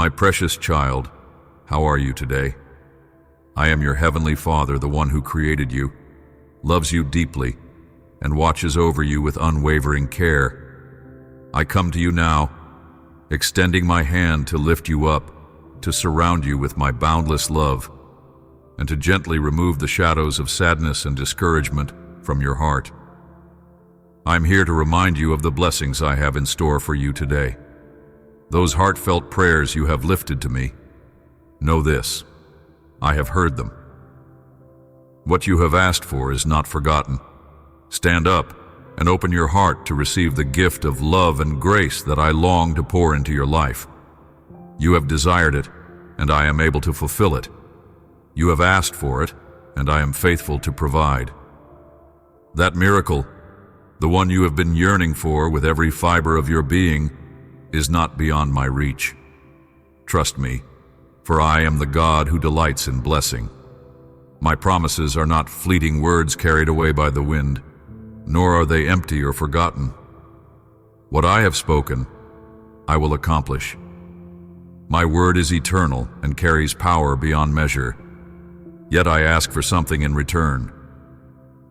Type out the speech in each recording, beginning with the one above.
My precious child, how are you today? I am your heavenly Father, the one who created you, loves you deeply, and watches over you with unwavering care. I come to you now, extending my hand to lift you up, to surround you with my boundless love, and to gently remove the shadows of sadness and discouragement from your heart. I'm here to remind you of the blessings I have in store for you today. Those heartfelt prayers you have lifted to me, know this, I have heard them. What you have asked for is not forgotten. Stand up and open your heart to receive the gift of love and grace that I long to pour into your life. You have desired it, and I am able to fulfill it. You have asked for it, and I am faithful to provide. That miracle, the one you have been yearning for with every fiber of your being, is not beyond my reach. Trust me, for I am the God who delights in blessing. My promises are not fleeting words carried away by the wind, nor are they empty or forgotten. What I have spoken, I will accomplish. My word is eternal and carries power beyond measure. Yet I ask for something in return: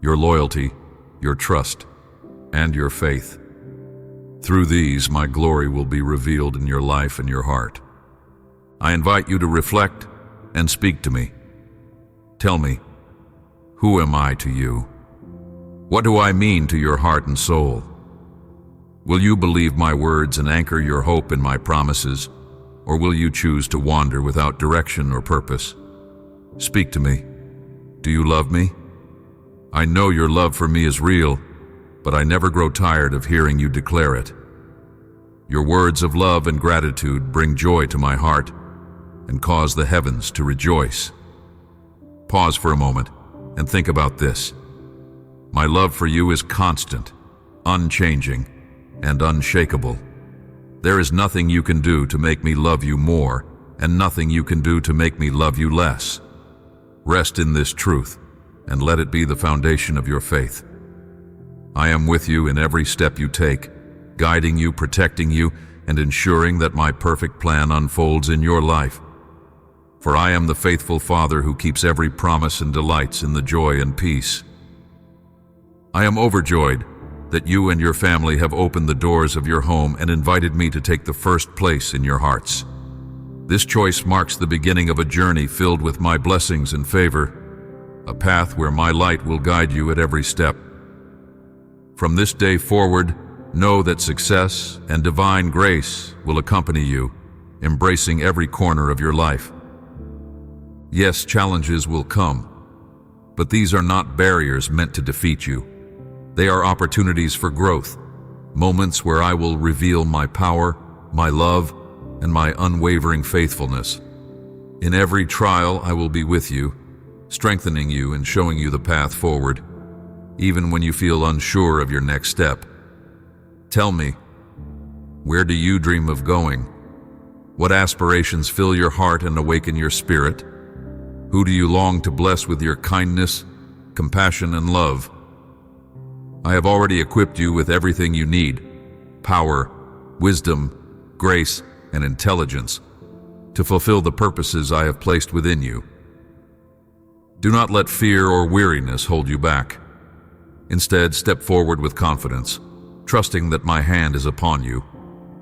your loyalty, your trust, and your faith. Through these, my glory will be revealed in your life and your heart. I invite you to reflect and speak to me. Tell me, who am I to you? What do I mean to your heart and soul? Will you believe my words and anchor your hope in my promises, or will you choose to wander without direction or purpose? Speak to me. Do you love me? I know your love for me is real, but I never grow tired of hearing you declare it. Your words of love and gratitude bring joy to my heart and cause the heavens to rejoice. Pause for a moment and think about this. My love for you is constant, unchanging, and unshakable. There is nothing you can do to make me love you more, and nothing you can do to make me love you less. Rest in this truth, and let it be the foundation of your faith. I am with you in every step you take, guiding you, protecting you, and ensuring that my perfect plan unfolds in your life. For I am the faithful Father who keeps every promise and delights in the joy and peace. I am overjoyed that you and your family have opened the doors of your home and invited me to take the first place in your hearts. This choice marks the beginning of a journey filled with my blessings and favor, a path where my light will guide you at every step. From this day forward, know that success and divine grace will accompany you, embracing every corner of your life. Yes, challenges will come, but these are not barriers meant to defeat you. They are opportunities for growth, moments where I will reveal my power, my love, and my unwavering faithfulness. In every trial, I will be with you, strengthening you and showing you the path forward, even when you feel unsure of your next step. Tell me, where do you dream of going? What aspirations fill your heart and awaken your spirit? Who do you long to bless with your kindness, compassion, and love? I have already equipped you with everything you need: power, wisdom, grace, and intelligence to fulfill the purposes I have placed within you. Do not let fear or weariness hold you back. Instead, step forward with confidence, trusting that my hand is upon you,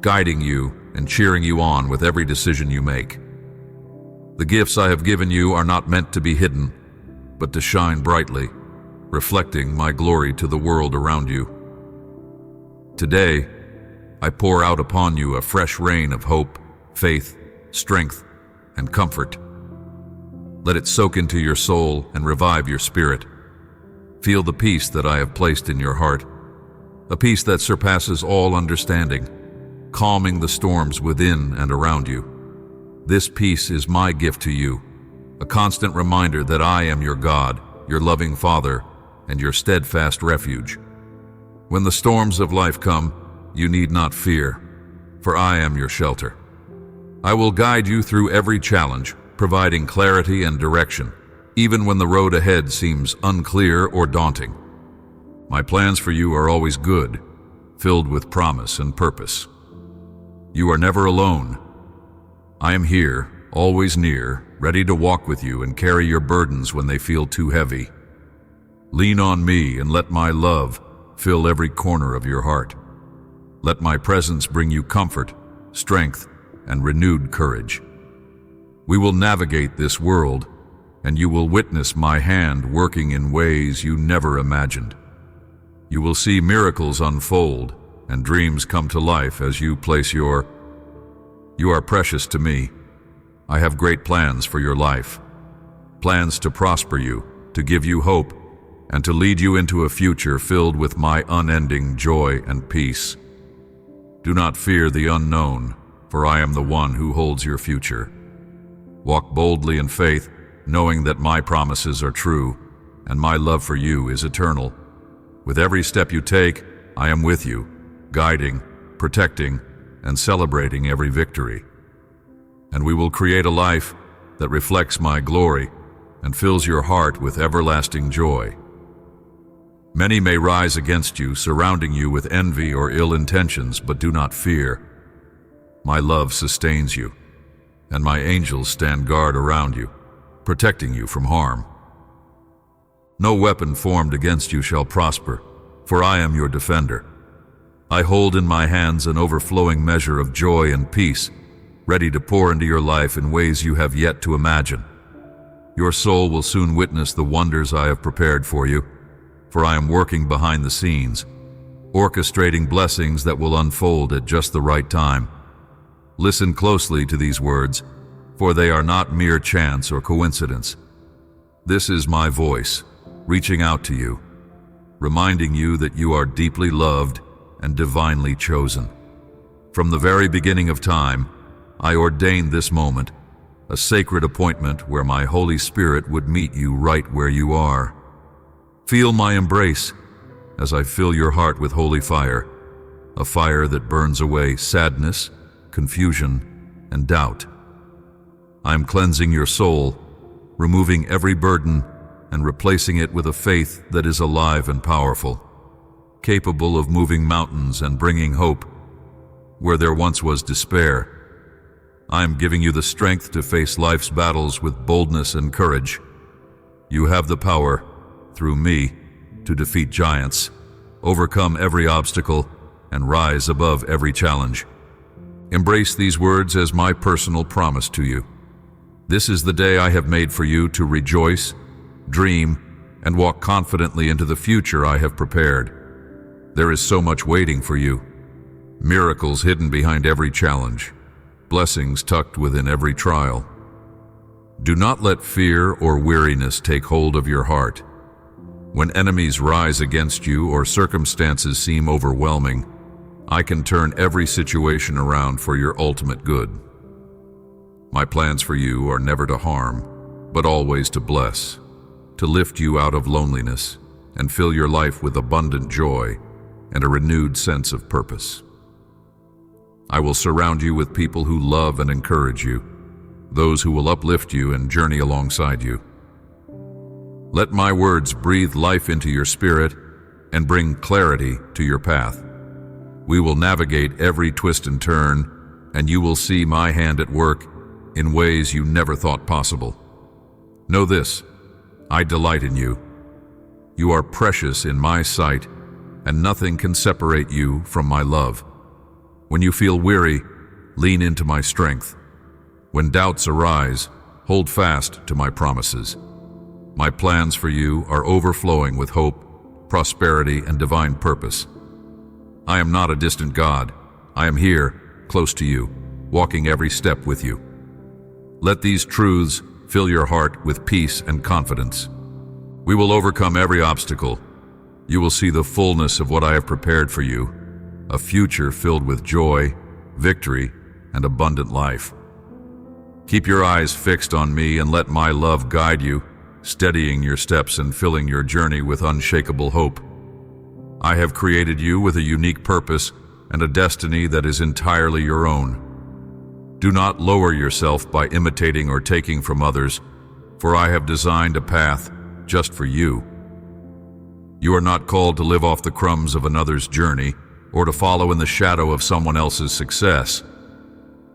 guiding you and cheering you on with every decision you make. The gifts I have given you are not meant to be hidden, but to shine brightly, reflecting my glory to the world around you. Today, I pour out upon you a fresh rain of hope, faith, strength, and comfort. Let it soak into your soul and revive your spirit. Feel the peace that I have placed in your heart, a peace that surpasses all understanding, calming the storms within and around you. This peace is my gift to you, a constant reminder that I am your God, your loving Father, and your steadfast refuge. When the storms of life come, you need not fear, for I am your shelter. I will guide you through every challenge, providing clarity and direction, even when the road ahead seems unclear or daunting. My plans for you are always good, filled with promise and purpose. You are never alone. I am here, always near, ready to walk with you and carry your burdens when they feel too heavy. Lean on me and let my love fill every corner of your heart. Let my presence bring you comfort, strength, and renewed courage. We will navigate this world, and you will witness my hand working in ways you never imagined. You will see miracles unfold and dreams come to life as you place your... You are precious to me. I have great plans for your life. Plans to prosper you, to give you hope, and to lead you into a future filled with my unending joy and peace. Do not fear the unknown, for I am the one who holds your future. Walk boldly in faith, knowing that my promises are true, and my love for you is eternal. With every step you take, I am with you, guiding, protecting, and celebrating every victory. And we will create a life that reflects my glory and fills your heart with everlasting joy. Many may rise against you, surrounding you with envy or ill intentions, but do not fear. My love sustains you, and my angels stand guard around you, protecting you from harm. No weapon formed against you shall prosper, for I am your defender. I hold in my hands an overflowing measure of joy and peace, ready to pour into your life in ways you have yet to imagine. Your soul will soon witness the wonders I have prepared for you, for I am working behind the scenes, orchestrating blessings that will unfold at just the right time. Listen closely to these words, for they are not mere chance or coincidence. This is my voice, reaching out to you, reminding you that you are deeply loved and divinely chosen. From the very beginning of time, I ordained this moment, a sacred appointment where my Holy Spirit would meet you right where you are. Feel my embrace as I fill your heart with holy fire, a fire that burns away sadness, confusion, and doubt. I am cleansing your soul, removing every burden and replacing it with a faith that is alive and powerful, capable of moving mountains and bringing hope where there once was despair. I am giving you the strength to face life's battles with boldness and courage. You have the power, through me, to defeat giants, overcome every obstacle, and rise above every challenge. Embrace these words as my personal promise to you. This is the day I have made for you to rejoice, dream, and walk confidently into the future I have prepared. There is so much waiting for you. Miracles hidden behind every challenge, blessings tucked within every trial. Do not let fear or weariness take hold of your heart. When enemies rise against you or circumstances seem overwhelming, I can turn every situation around for your ultimate good. My plans for you are never to harm, but always to bless, to lift you out of loneliness and fill your life with abundant joy and a renewed sense of purpose. I will surround you with people who love and encourage you, those who will uplift you and journey alongside you. Let my words breathe life into your spirit and bring clarity to your path. We will navigate every twist and turn, and you will see my hand at work in ways you never thought possible. Know this, I delight in you. You are precious in my sight, and nothing can separate you from my love. When you feel weary, lean into my strength. When doubts arise, hold fast to my promises. My plans for you are overflowing with hope, prosperity, and divine purpose. I am not a distant God. I am here, close to you, walking every step with you. Let these truths fill your heart with peace and confidence. We will overcome every obstacle. You will see the fullness of what I have prepared for you, a future filled with joy, victory, and abundant life. Keep your eyes fixed on me and let my love guide you, steadying your steps and filling your journey with unshakable hope. I have created you with a unique purpose and a destiny that is entirely your own. Do not lower yourself by imitating or taking from others, for I have designed a path just for you. You are not called to live off the crumbs of another's journey or to follow in the shadow of someone else's success.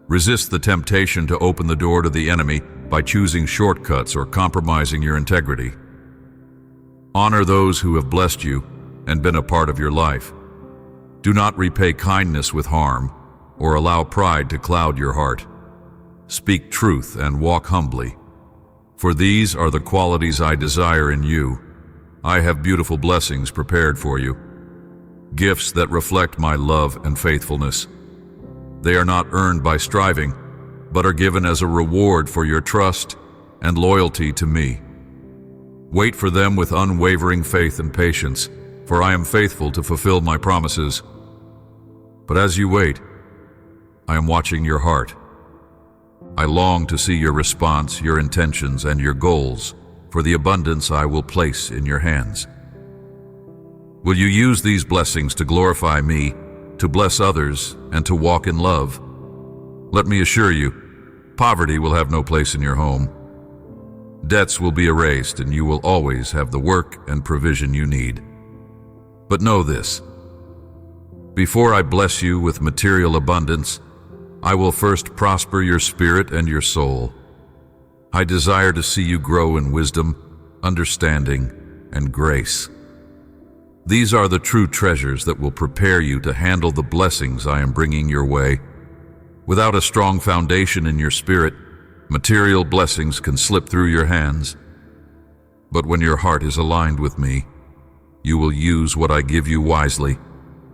Resist the temptation to open the door to the enemy by choosing shortcuts or compromising your integrity. Honor those who have blessed you and been a part of your life. Do not repay kindness with harm or allow pride to cloud your heart. Speak truth and walk humbly, for these are the qualities I desire in you. I have beautiful blessings prepared for you, gifts that reflect my love and faithfulness. They are not earned by striving, but are given as a reward for your trust and loyalty to me. Wait for them with unwavering faith and patience, for I am faithful to fulfill my promises. But as you wait, I am watching your heart. I long to see your response, your intentions, and your goals for the abundance I will place in your hands. Will you use these blessings to glorify me, to bless others, and to walk in love? Let me assure you, poverty will have no place in your home. Debts will be erased, and you will always have the work and provision you need. But know this: before I bless you with material abundance, I will first prosper your spirit and your soul. I desire to see you grow in wisdom, understanding, and grace. These are the true treasures that will prepare you to handle the blessings I am bringing your way. Without a strong foundation in your spirit, material blessings can slip through your hands. But when your heart is aligned with me, you will use what I give you wisely,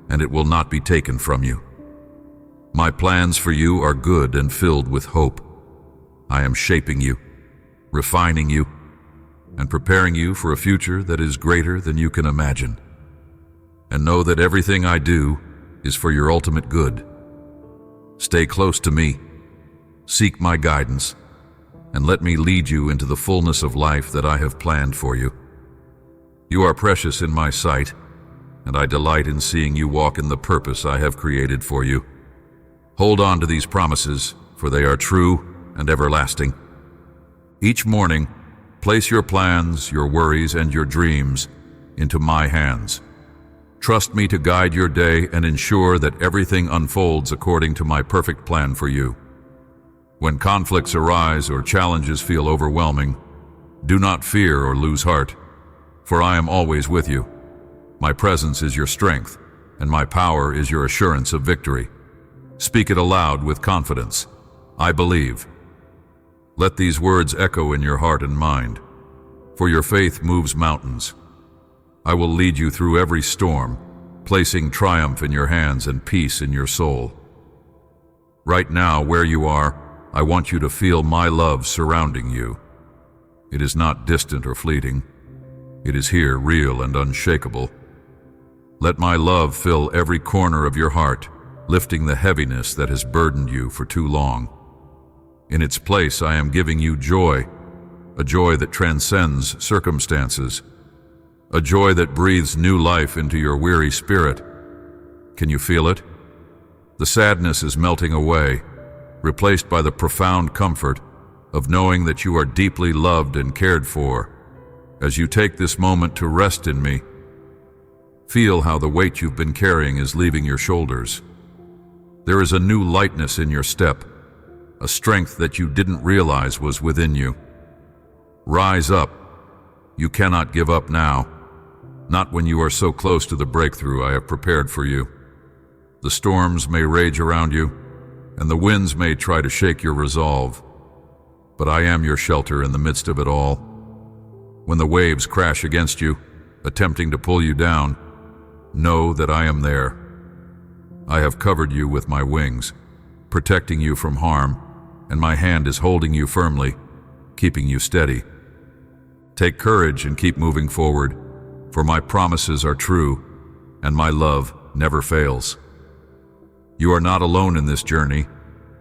and it will not be taken from you. My plans for you are good and filled with hope. I am shaping you, refining you, and preparing you for a future that is greater than you can imagine. And know that everything I do is for your ultimate good. Stay close to me, seek my guidance, and let me lead you into the fullness of life that I have planned for you. You are precious in my sight, and I delight in seeing you walk in the purpose I have created for you. Hold on to these promises, for they are true and everlasting. Each morning, place your plans, your worries, and your dreams into my hands. Trust me to guide your day and ensure that everything unfolds according to my perfect plan for you. When conflicts arise or challenges feel overwhelming, do not fear or lose heart, for I am always with you. My presence is your strength, and my power is your assurance of victory. Speak it aloud with confidence. I believe. Let these words echo in your heart and mind, for your faith moves mountains. I will lead you through every storm, placing triumph in your hands and peace in your soul. Right now, where you are, I want you to feel my love surrounding you. It is not distant or fleeting. It is here, real and unshakable. Let my love fill every corner of your heart, lifting the heaviness that has burdened you for too long. In its place, I am giving you joy, a joy that transcends circumstances, a joy that breathes new life into your weary spirit. Can you feel it? The sadness is melting away, replaced by the profound comfort of knowing that you are deeply loved and cared for. As you take this moment to rest in me, feel how the weight you've been carrying is leaving your shoulders. There is a new lightness in your step, a strength that you didn't realize was within you. Rise up. You cannot give up now, not when you are so close to the breakthrough I have prepared for you. The storms may rage around you, and the winds may try to shake your resolve, but I am your shelter in the midst of it all. When the waves crash against you, attempting to pull you down, know that I am there. I have covered you with my wings, protecting you from harm, and my hand is holding you firmly, keeping you steady. Take courage and keep moving forward, for my promises are true, and my love never fails. You are not alone in this journey,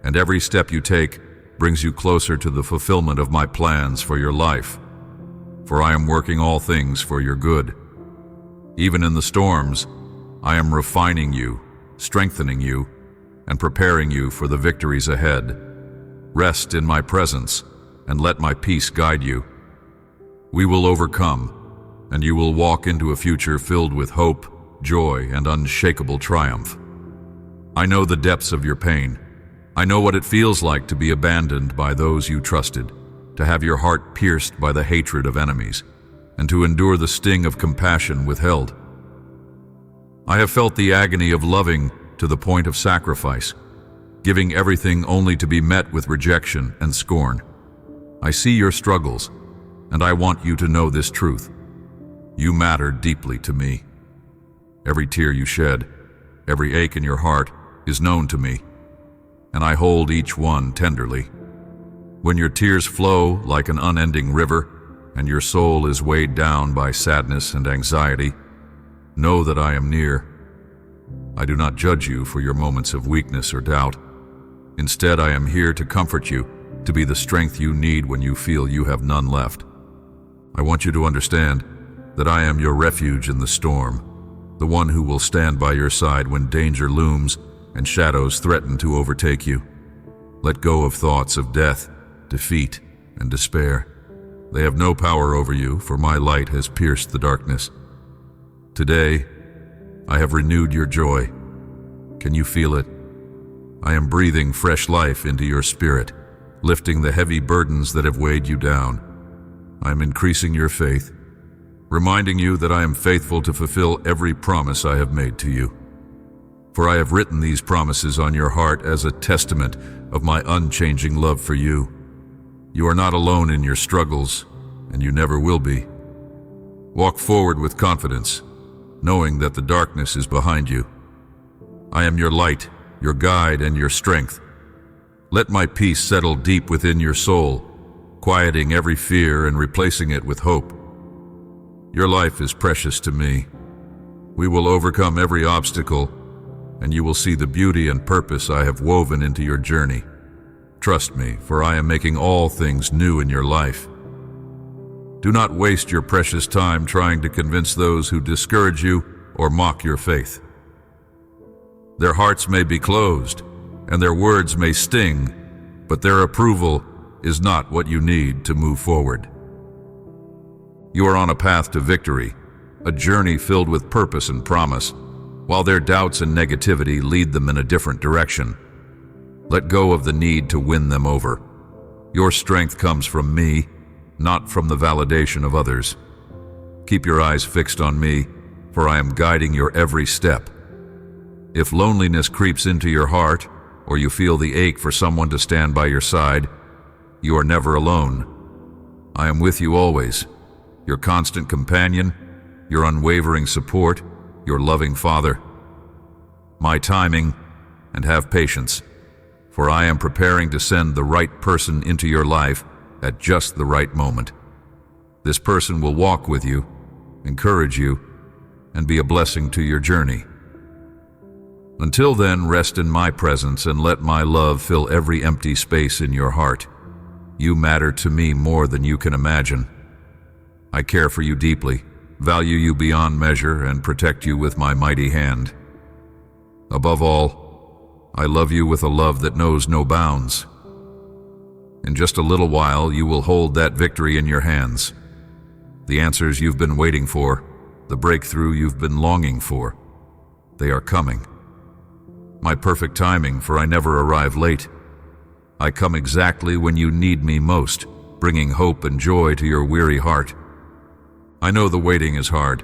and every step you take brings you closer to the fulfillment of my plans for your life, for I am working all things for your good. Even in the storms, I am refining you, strengthening you, and preparing you for the victories ahead. Rest in my presence, and let my peace guide you. We will overcome, and you will walk into a future filled with hope, joy, and unshakable triumph. I know the depths of your pain. I know what it feels like to be abandoned by those you trusted, to have your heart pierced by the hatred of enemies, and to endure the sting of compassion withheld. I have felt the agony of loving to the point of sacrifice, giving everything only to be met with rejection and scorn. I see your struggles, and I want you to know this truth. You matter deeply to me. Every tear you shed, every ache in your heart is known to me, and I hold each one tenderly. When your tears flow like an unending river, and your soul is weighed down by sadness and anxiety, know that I am near. I do not judge you for your moments of weakness or doubt. Instead, I am here to comfort you, to be the strength you need when you feel you have none left. I want you to understand that I am your refuge in the storm, the one who will stand by your side when danger looms and shadows threaten to overtake you. Let go of thoughts of death, defeat, and despair. They have no power over you, for my light has pierced the darkness. Today, I have renewed your joy. Can you feel it? I am breathing fresh life into your spirit, lifting the heavy burdens that have weighed you down. I am increasing your faith, reminding you that I am faithful to fulfill every promise I have made to you. For I have written these promises on your heart as a testament of my unchanging love for you. You are not alone in your struggles, and you never will be. Walk forward with confidence, knowing that the darkness is behind you. I am your light, your guide, and your strength. Let my peace settle deep within your soul, quieting every fear and replacing it with hope. Your life is precious to me. We will overcome every obstacle, and you will see the beauty and purpose I have woven into your journey. Trust me, for I am making all things new in your life. Do not waste your precious time trying to convince those who discourage you or mock your faith. Their hearts may be closed, and their words may sting, but their approval is not what you need to move forward. You are on a path to victory, a journey filled with purpose and promise, while their doubts and negativity lead them in a different direction. Let go of the need to win them over. Your strength comes from me, not from the validation of others. Keep your eyes fixed on me, for I am guiding your every step. If loneliness creeps into your heart, or you feel the ache for someone to stand by your side, you are never alone. I am with you always, your constant companion, your unwavering support, your loving Father. My timing, and have patience, for I am preparing to send the right person into your life at just the right moment. This person will walk with you, encourage you, and be a blessing to your journey. Until then, rest in my presence and let my love fill every empty space in your heart. You matter to me more than you can imagine. I care for you deeply, value you beyond measure, and protect you with my mighty hand. Above all, I love you with a love that knows no bounds. In just a little while, you will hold that victory in your hands. The answers you've been waiting for, the breakthrough you've been longing for, they are coming. My perfect timing, for I never arrive late. I come exactly when you need me most, bringing hope and joy to your weary heart. I know the waiting is hard.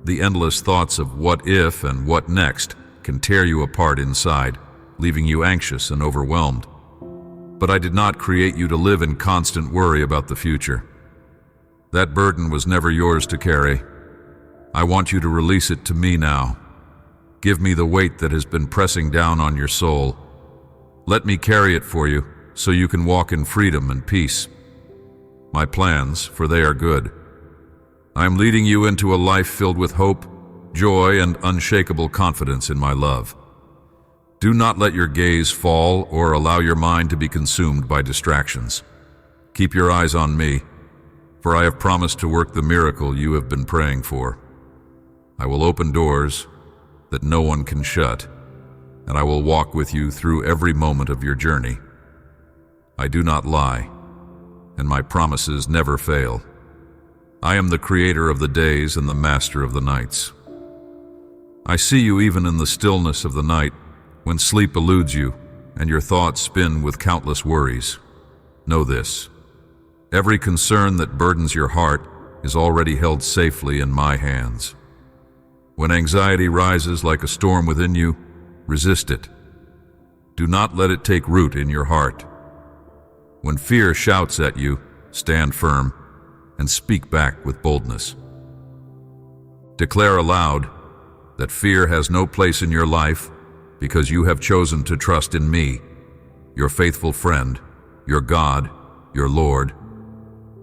The endless thoughts of what if and what next can tear you apart inside, leaving you anxious and overwhelmed. But I did not create you to live in constant worry about the future. That burden was never yours to carry. I want you to release it to me now. Give me the weight that has been pressing down on your soul. Let me carry it for you, so you can walk in freedom and peace. My plans, for they are good. I am leading you into a life filled with hope, joy, and unshakable confidence in my love. Do not let your gaze fall or allow your mind to be consumed by distractions. Keep your eyes on me, for I have promised to work the miracle you have been praying for. I will open doors that no one can shut, and I will walk with you through every moment of your journey. I do not lie, and my promises never fail. I am the creator of the days and the master of the nights. I see you even in the stillness of the night, when sleep eludes you and your thoughts spin with countless worries. Know this: every concern that burdens your heart is already held safely in my hands. When anxiety rises like a storm within you, resist it. Do not let it take root in your heart. When fear shouts at you, stand firm and speak back with boldness. Declare aloud that fear has no place in your life because you have chosen to trust in me, your faithful friend, your God, your Lord.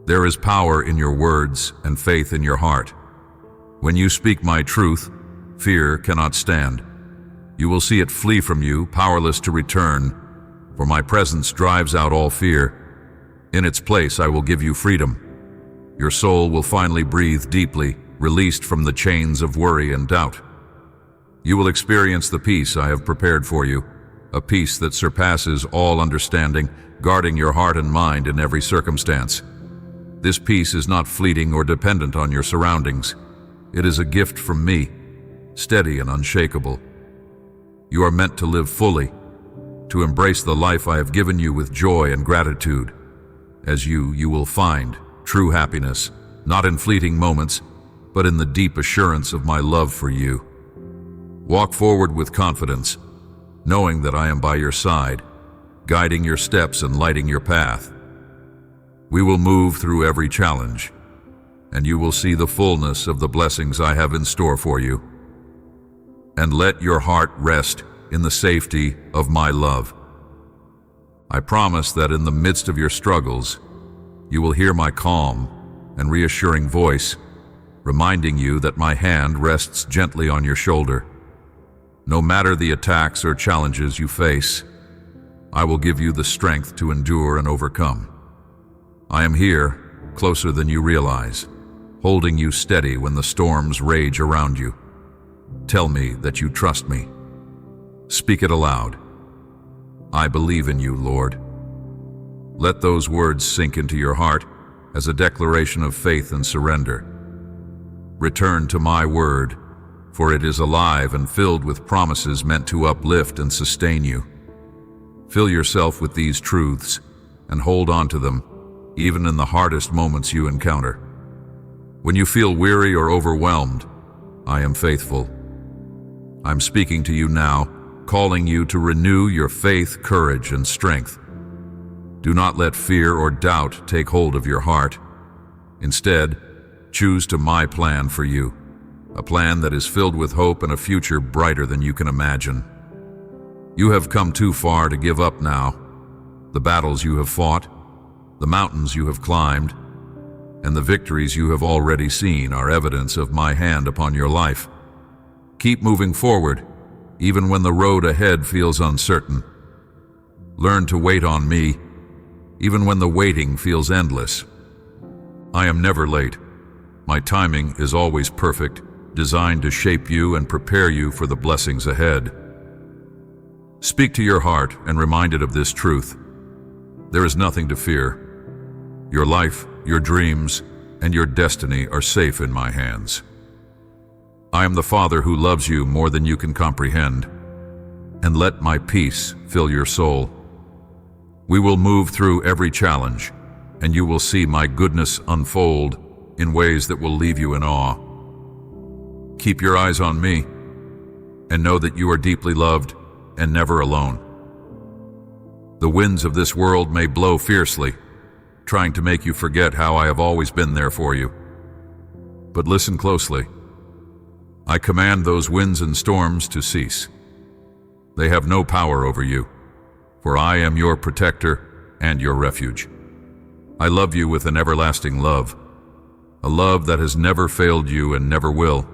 There is power in your words and faith in your heart. When you speak my truth, fear cannot stand. You will see it flee from you, powerless to return, for my presence drives out all fear. In its place I will give you freedom. Your soul will finally breathe deeply, released from the chains of worry and doubt. You will experience the peace I have prepared for you, a peace that surpasses all understanding, guarding your heart and mind in every circumstance. This peace is not fleeting or dependent on your surroundings. It is a gift from me, steady and unshakable. You are meant to live fully, to embrace the life I have given you with joy and gratitude. As you will find true happiness, not in fleeting moments, but in the deep assurance of my love for you. Walk forward with confidence, knowing that I am by your side, guiding your steps and lighting your path. We will move through every challenge, and you will see the fullness of the blessings I have in store for you. And let your heart rest in the safety of my love. I promise that in the midst of your struggles, you will hear my calm and reassuring voice, reminding you that my hand rests gently on your shoulder. No matter the attacks or challenges you face, I will give you the strength to endure and overcome. I am here, closer than you realize, holding you steady when the storms rage around you. Tell me that you trust me. Speak it aloud. I believe in you, Lord. Let those words sink into your heart as a declaration of faith and surrender. Return to my word, for it is alive and filled with promises meant to uplift and sustain you. Fill yourself with these truths and hold on to them, even in the hardest moments you encounter. When you feel weary or overwhelmed, I am faithful. I'm speaking to you now, calling you to renew your faith, courage, and strength. Do not let fear or doubt take hold of your heart. Instead, choose to my plan for you, a plan that is filled with hope and a future brighter than you can imagine. You have come too far to give up now. The battles you have fought, the mountains you have climbed, and the victories you have already seen are evidence of my hand upon your life. Keep moving forward, even when the road ahead feels uncertain. Learn to wait on me, even when the waiting feels endless. I am never late. My timing is always perfect, designed to shape you and prepare you for the blessings ahead. Speak to your heart and remind it of this truth. There is nothing to fear. Your life, your dreams, and your destiny are safe in my hands. I am the Father who loves you more than you can comprehend, and let my peace fill your soul. We will move through every challenge, and you will see my goodness unfold in ways that will leave you in awe. Keep your eyes on me, and know that you are deeply loved and never alone. The winds of this world may blow fiercely, trying to make you forget how I have always been there for you. But listen closely. I command those winds and storms to cease. They have no power over you, for I am your protector and your refuge. I love you with an everlasting love, a love that has never failed you and never will.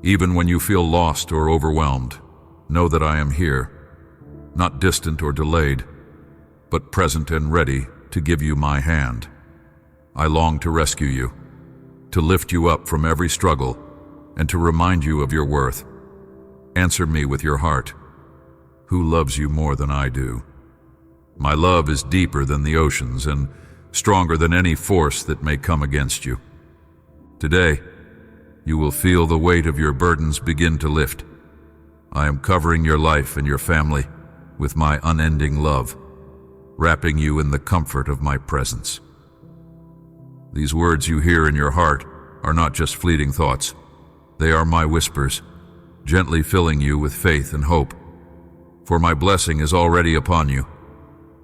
Even when you feel lost or overwhelmed, know that I am here, not distant or delayed, but present and ready to give you my hand. I long to rescue you, to lift you up from every struggle, and to remind you of your worth. Answer me with your heart. Who loves you more than I do? My love is deeper than the oceans and stronger than any force that may come against you. Today, you will feel the weight of your burdens begin to lift. I am covering your life and your family, with my unending love, wrapping you in the comfort of my presence. These words you hear in your heart are not just fleeting thoughts. They are my whispers, gently filling you with faith and hope. For my blessing is already upon you.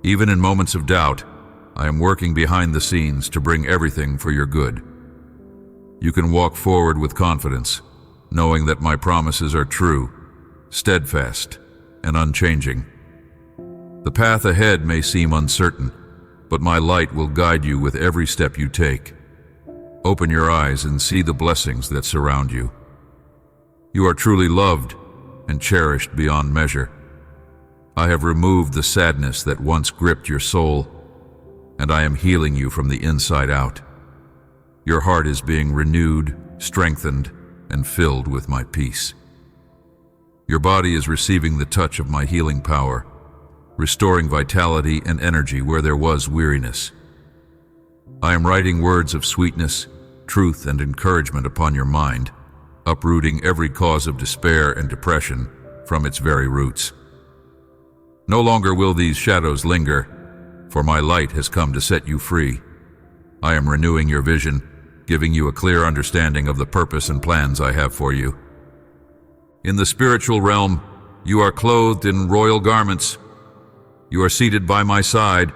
Even in moments of doubt, I am working behind the scenes to bring everything for your good. You can walk forward with confidence, knowing that my promises are true, steadfast, and unchanging. The path ahead may seem uncertain, but my light will guide you with every step you take. Open your eyes and see the blessings that surround you. You are truly loved and cherished beyond measure. I have removed the sadness that once gripped your soul, and I am healing you from the inside out. Your heart is being renewed, strengthened, and filled with my peace. Your body is receiving the touch of my healing power, restoring vitality and energy where there was weariness. I am writing words of sweetness, truth, and encouragement upon your mind, uprooting every cause of despair and depression from its very roots. No longer will these shadows linger, for my light has come to set you free. I am renewing your vision, giving you a clear understanding of the purpose and plans I have for you. In the spiritual realm, you are clothed in royal garments. You are seated by my side,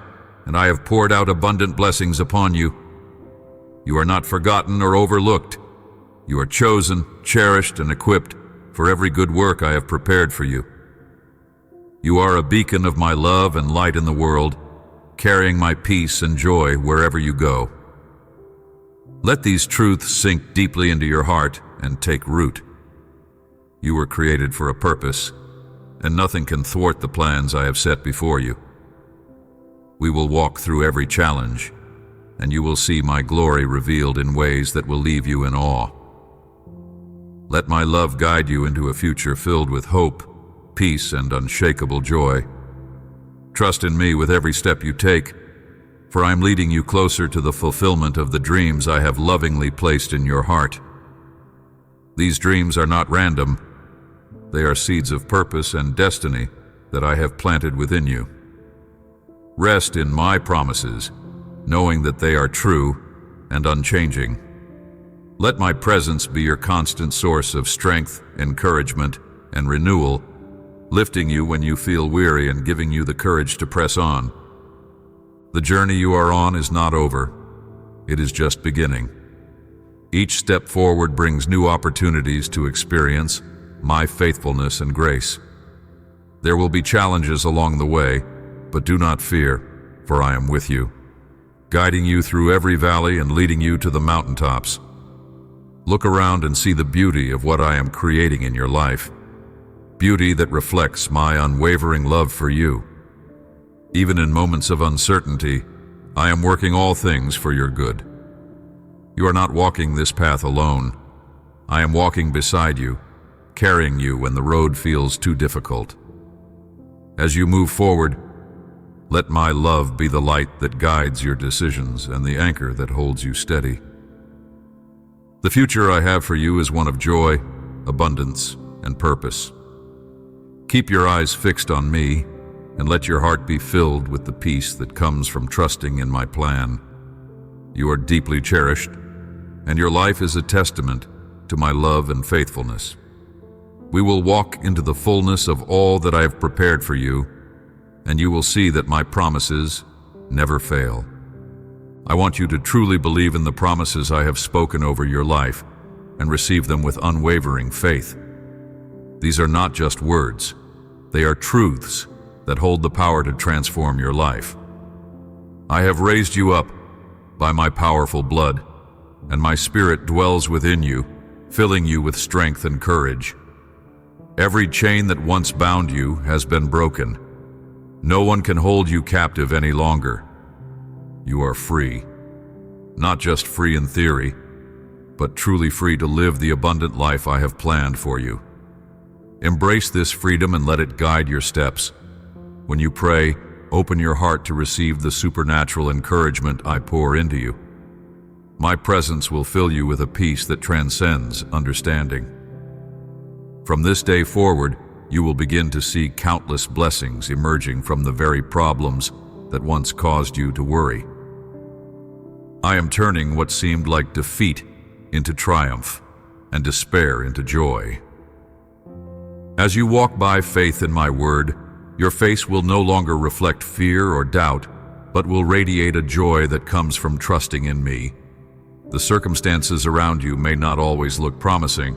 and I have poured out abundant blessings upon you. You are not forgotten or overlooked. You are chosen, cherished, and equipped for every good work I have prepared for you. You are a beacon of my love and light in the world, carrying my peace and joy wherever you go. Let these truths sink deeply into your heart and take root. You were created for a purpose, and nothing can thwart the plans I have set before you. We will walk through every challenge, and you will see my glory revealed in ways that will leave you in awe. Let my love guide you into a future filled with hope, peace, and unshakable joy. Trust in me with every step you take, for I am leading you closer to the fulfillment of the dreams I have lovingly placed in your heart. These dreams are not random. They are seeds of purpose and destiny that I have planted within you. Rest in my promises, knowing that they are true and unchanging. Let my presence be your constant source of strength, encouragement, and renewal, lifting you when you feel weary and giving you the courage to press on. The journey you are on is not over. It is just beginning. Each step forward brings new opportunities to experience my faithfulness and grace. There will be challenges along the way, but do not fear, for I am with you, guiding you through every valley and leading you to the mountaintops. Look around and see the beauty of what I am creating in your life, beauty that reflects my unwavering love for you. Even in moments of uncertainty, I am working all things for your good. You are not walking this path alone. I am walking beside you, carrying you when the road feels too difficult. As you move forward, let my love be the light that guides your decisions and the anchor that holds you steady. The future I have for you is one of joy, abundance, and purpose. Keep your eyes fixed on me, and let your heart be filled with the peace that comes from trusting in my plan. You are deeply cherished, and your life is a testament to my love and faithfulness. We will walk into the fullness of all that I have prepared for you, and you will see that my promises never fail. I want you to truly believe in the promises I have spoken over your life and receive them with unwavering faith. These are not just words. They are truths that hold the power to transform your life. I have raised you up by my powerful blood, and my spirit dwells within you, filling you with strength and courage. Every chain that once bound you has been broken. No one can hold you captive any longer. You are free. Not just free in theory, but truly free to live the abundant life I have planned for you. Embrace this freedom and let it guide your steps. When you pray, open your heart to receive the supernatural encouragement I pour into you. My presence will fill you with a peace that transcends understanding. From this day forward, you will begin to see countless blessings emerging from the very problems that once caused you to worry. I am turning what seemed like defeat into triumph and despair into joy. As you walk by faith in my word, your face will no longer reflect fear or doubt, but will radiate a joy that comes from trusting in me. The circumstances around you may not always look promising,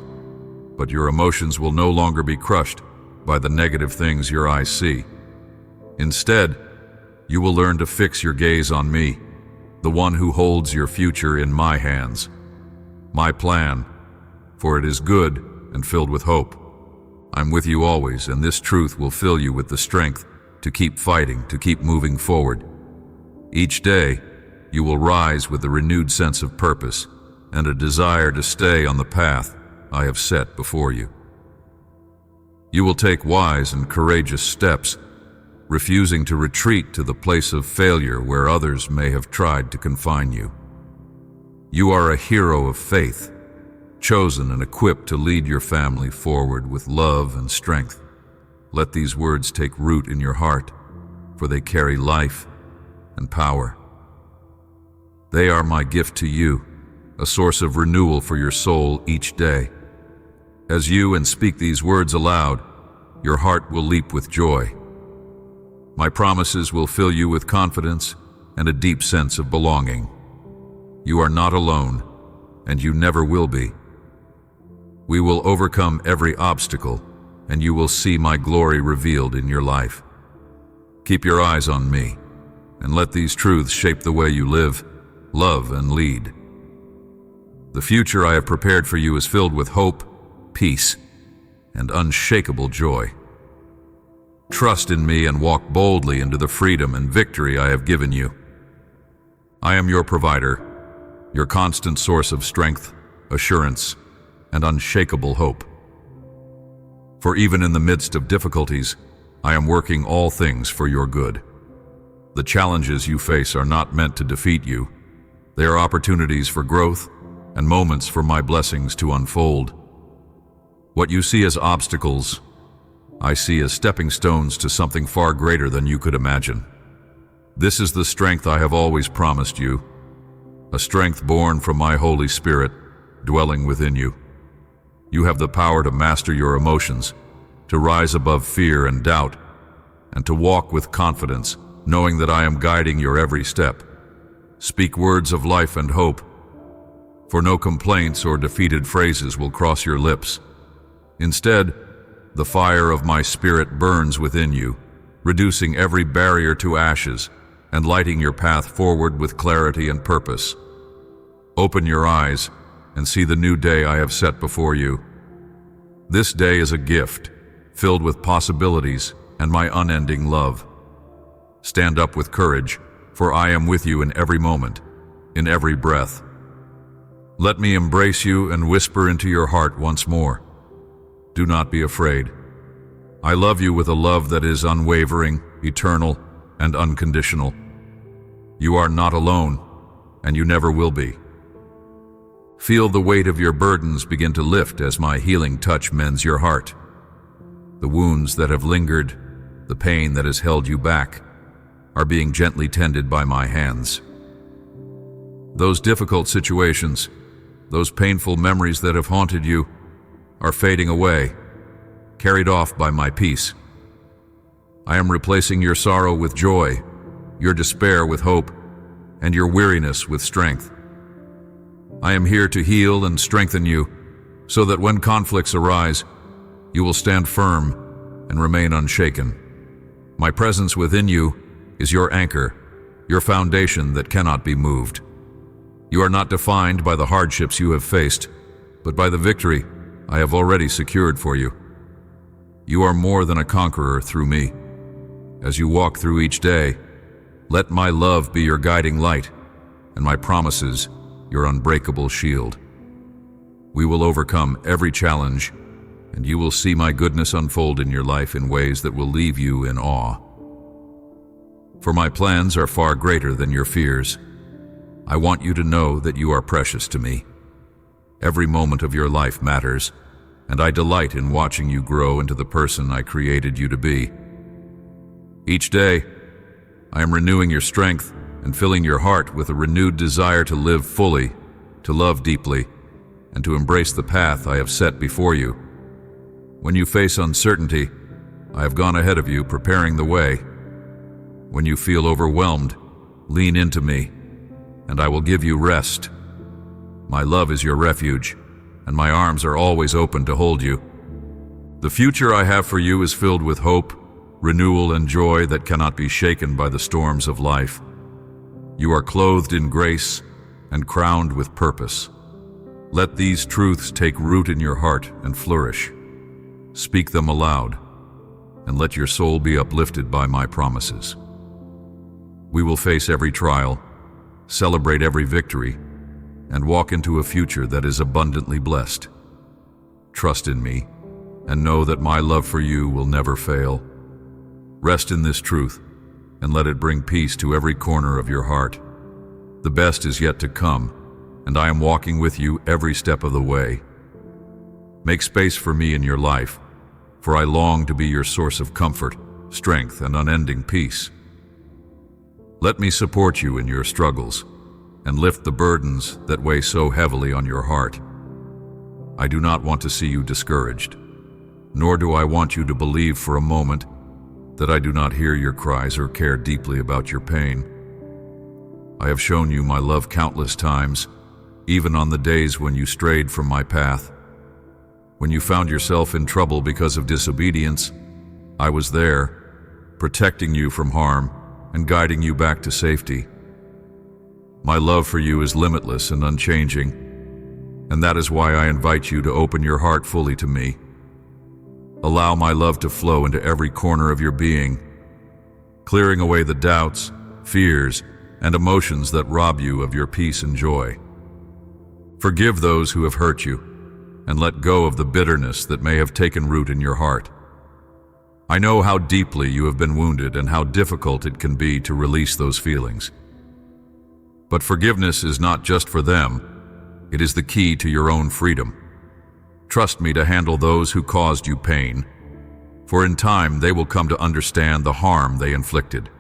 but your emotions will no longer be crushed by the negative things your eyes see. Instead, you will learn to fix your gaze on me, the one who holds your future in my hands. My plan, for it is good and filled with hope. I'm with you always, and this truth will fill you with the strength to keep fighting, to keep moving forward. Each day, you will rise with a renewed sense of purpose and a desire to stay on the path I have set before you. You will take wise and courageous steps, refusing to retreat to the place of failure where others may have tried to confine you. You are a hero of faith, chosen and equipped to lead your family forward with love and strength. Let these words take root in your heart, for they carry life and power. They are my gift to you, a source of renewal for your soul each day. As you speak these words aloud, your heart will leap with joy. My promises will fill you with confidence and a deep sense of belonging. You are not alone, and you never will be. We will overcome every obstacle, and you will see my glory revealed in your life. Keep your eyes on me, and let these truths shape the way you live, love, and lead. The future I have prepared for you is filled with hope, peace, and unshakable joy. Trust in me and walk boldly into the freedom and victory I have given you. I am your provider, your constant source of strength, assurance, and unshakable hope. For even in the midst of difficulties, I am working all things for your good. The challenges you face are not meant to defeat you. They are opportunities for growth and moments for my blessings to unfold. What you see as obstacles, I see as stepping stones to something far greater than you could imagine. This is the strength I have always promised you, a strength born from my Holy Spirit dwelling within you. You have the power to master your emotions, to rise above fear and doubt, and to walk with confidence, knowing that I am guiding your every step. Speak words of life and hope, for no complaints or defeated phrases will cross your lips. Instead, the fire of my Spirit burns within you, reducing every barrier to ashes and lighting your path forward with clarity and purpose. Open your eyes and see the new day I have set before you. This day is a gift, filled with possibilities and my unending love. Stand up with courage, for I am with you in every moment, in every breath. Let me embrace you and whisper into your heart once more. Do not be afraid. I love you with a love that is unwavering, eternal, and unconditional. You are not alone, and you never will be. Feel the weight of your burdens begin to lift as my healing touch mends your heart. The wounds that have lingered, the pain that has held you back, are being gently tended by my hands. Those difficult situations, those painful memories that have haunted you, are fading away, carried off by my peace. I am replacing your sorrow with joy, your despair with hope, and your weariness with strength. I am here to heal and strengthen you, so that when conflicts arise, you will stand firm and remain unshaken. My presence within you is your anchor, your foundation that cannot be moved. You are not defined by the hardships you have faced, but by the victory I have already secured for you. You are more than a conqueror through me. As you walk through each day, let my love be your guiding light, and my promises your unbreakable shield. We will overcome every challenge, and you will see my goodness unfold in your life in ways that will leave you in awe. For my plans are far greater than your fears. I want you to know that you are precious to me. Every moment of your life matters, and I delight in watching you grow into the person I created you to be. Each day, I am renewing your strength and filling your heart with a renewed desire to live fully, to love deeply, and to embrace the path I have set before you. When you face uncertainty, I have gone ahead of you, preparing the way. When you feel overwhelmed, lean into me, and I will give you rest. My love is your refuge, and my arms are always open to hold you. The future I have for you is filled with hope, renewal, and joy that cannot be shaken by the storms of life. You are clothed in grace and crowned with purpose. Let these truths take root in your heart and flourish. Speak them aloud, and let your soul be uplifted by my promises. We will face every trial, celebrate every victory, and walk into a future that is abundantly blessed. Trust in me, and know that my love for you will never fail. Rest in this truth, and let it bring peace to every corner of your heart. The best is yet to come, and I am walking with you every step of the way. Make space for me in your life, for I long to be your source of comfort, strength, and unending peace. Let me support you in your struggles and lift the burdens that weigh so heavily on your heart. I do not want to see you discouraged, nor do I want you to believe for a moment that I do not hear your cries or care deeply about your pain. I have shown you my love countless times, even on the days when you strayed from my path. When you found yourself in trouble because of disobedience, I was there, protecting you from harm and guiding you back to safety. My love for you is limitless and unchanging, and that is why I invite you to open your heart fully to me. Allow my love to flow into every corner of your being, clearing away the doubts, fears, and emotions that rob you of your peace and joy. Forgive those who have hurt you, and let go of the bitterness that may have taken root in your heart. I know how deeply you have been wounded and how difficult it can be to release those feelings. But forgiveness is not just for them, it is the key to your own freedom. Trust me to handle those who caused you pain, for in time they will come to understand the harm they inflicted.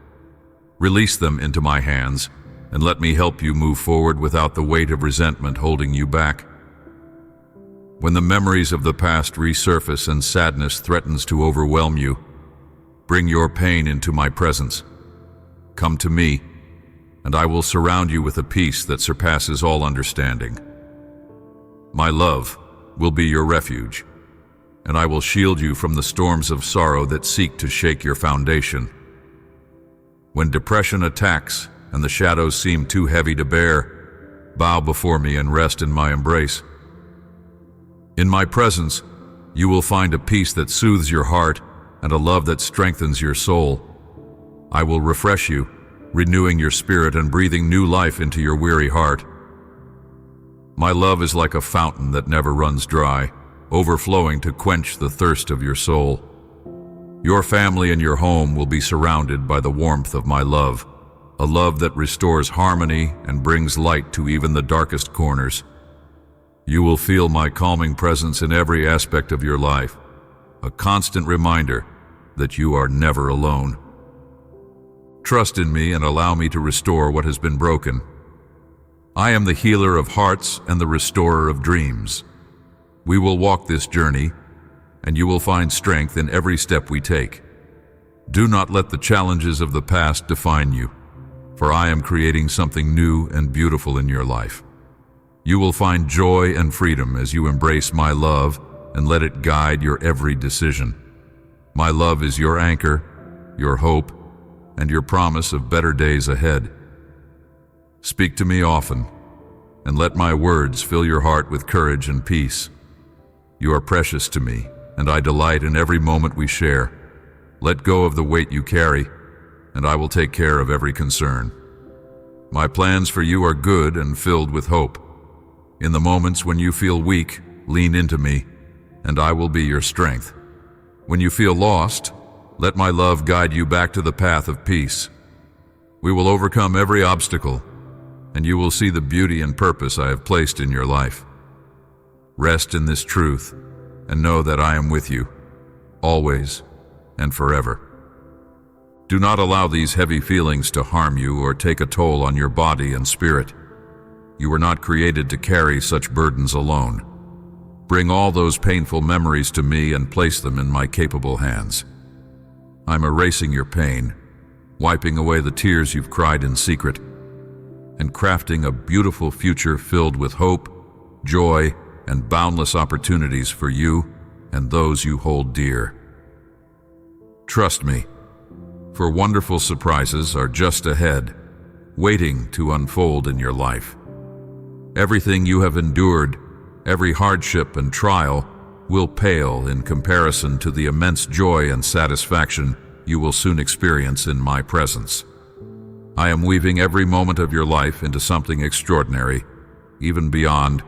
Release them into my hands, and let me help you move forward without the weight of resentment holding you back. When the memories of the past resurface and sadness threatens to overwhelm you, bring your pain into my presence. Come to me, and I will surround you with a peace that surpasses all understanding. My love will be your refuge, and I will shield you from the storms of sorrow that seek to shake your foundation. When depression attacks and the shadows seem too heavy to bear, bow before me and rest in my embrace. In my presence, you will find a peace that soothes your heart and a love that strengthens your soul. I will refresh you, renewing your spirit and breathing new life into your weary heart. My love is like a fountain that never runs dry, overflowing to quench the thirst of your soul. Your family and your home will be surrounded by the warmth of my love, a love that restores harmony and brings light to even the darkest corners. You will feel my calming presence in every aspect of your life, a constant reminder that you are never alone. Trust in me and allow me to restore what has been broken. I am the healer of hearts and the restorer of dreams. We will walk this journey, and you will find strength in every step we take. Do not let the challenges of the past define you, for I am creating something new and beautiful in your life. You will find joy and freedom as you embrace my love and let it guide your every decision. My love is your anchor, your hope, and your promise of better days ahead. Speak to me often, and let my words fill your heart with courage and peace. You are precious to me, and I delight in every moment we share. Let go of the weight you carry, and I will take care of every concern. My plans for you are good and filled with hope. In the moments when you feel weak, lean into me, and I will be your strength. When you feel lost, let my love guide you back to the path of peace. We will overcome every obstacle, and you will see the beauty and purpose I have placed in your life. Rest in this truth, and know that I am with you, always and forever. Do not allow these heavy feelings to harm you or take a toll on your body and spirit. You were not created to carry such burdens alone. Bring all those painful memories to me and place them in my capable hands. I'm erasing your pain, wiping away the tears you've cried in secret, and crafting a beautiful future filled with hope, joy, and boundless opportunities for you and those you hold dear. Trust me, for wonderful surprises are just ahead, waiting to unfold in your life. Everything you have endured, every hardship and trial, will pale in comparison to the immense joy and satisfaction you will soon experience in my presence. I am weaving every moment of your life into something extraordinary, even beyond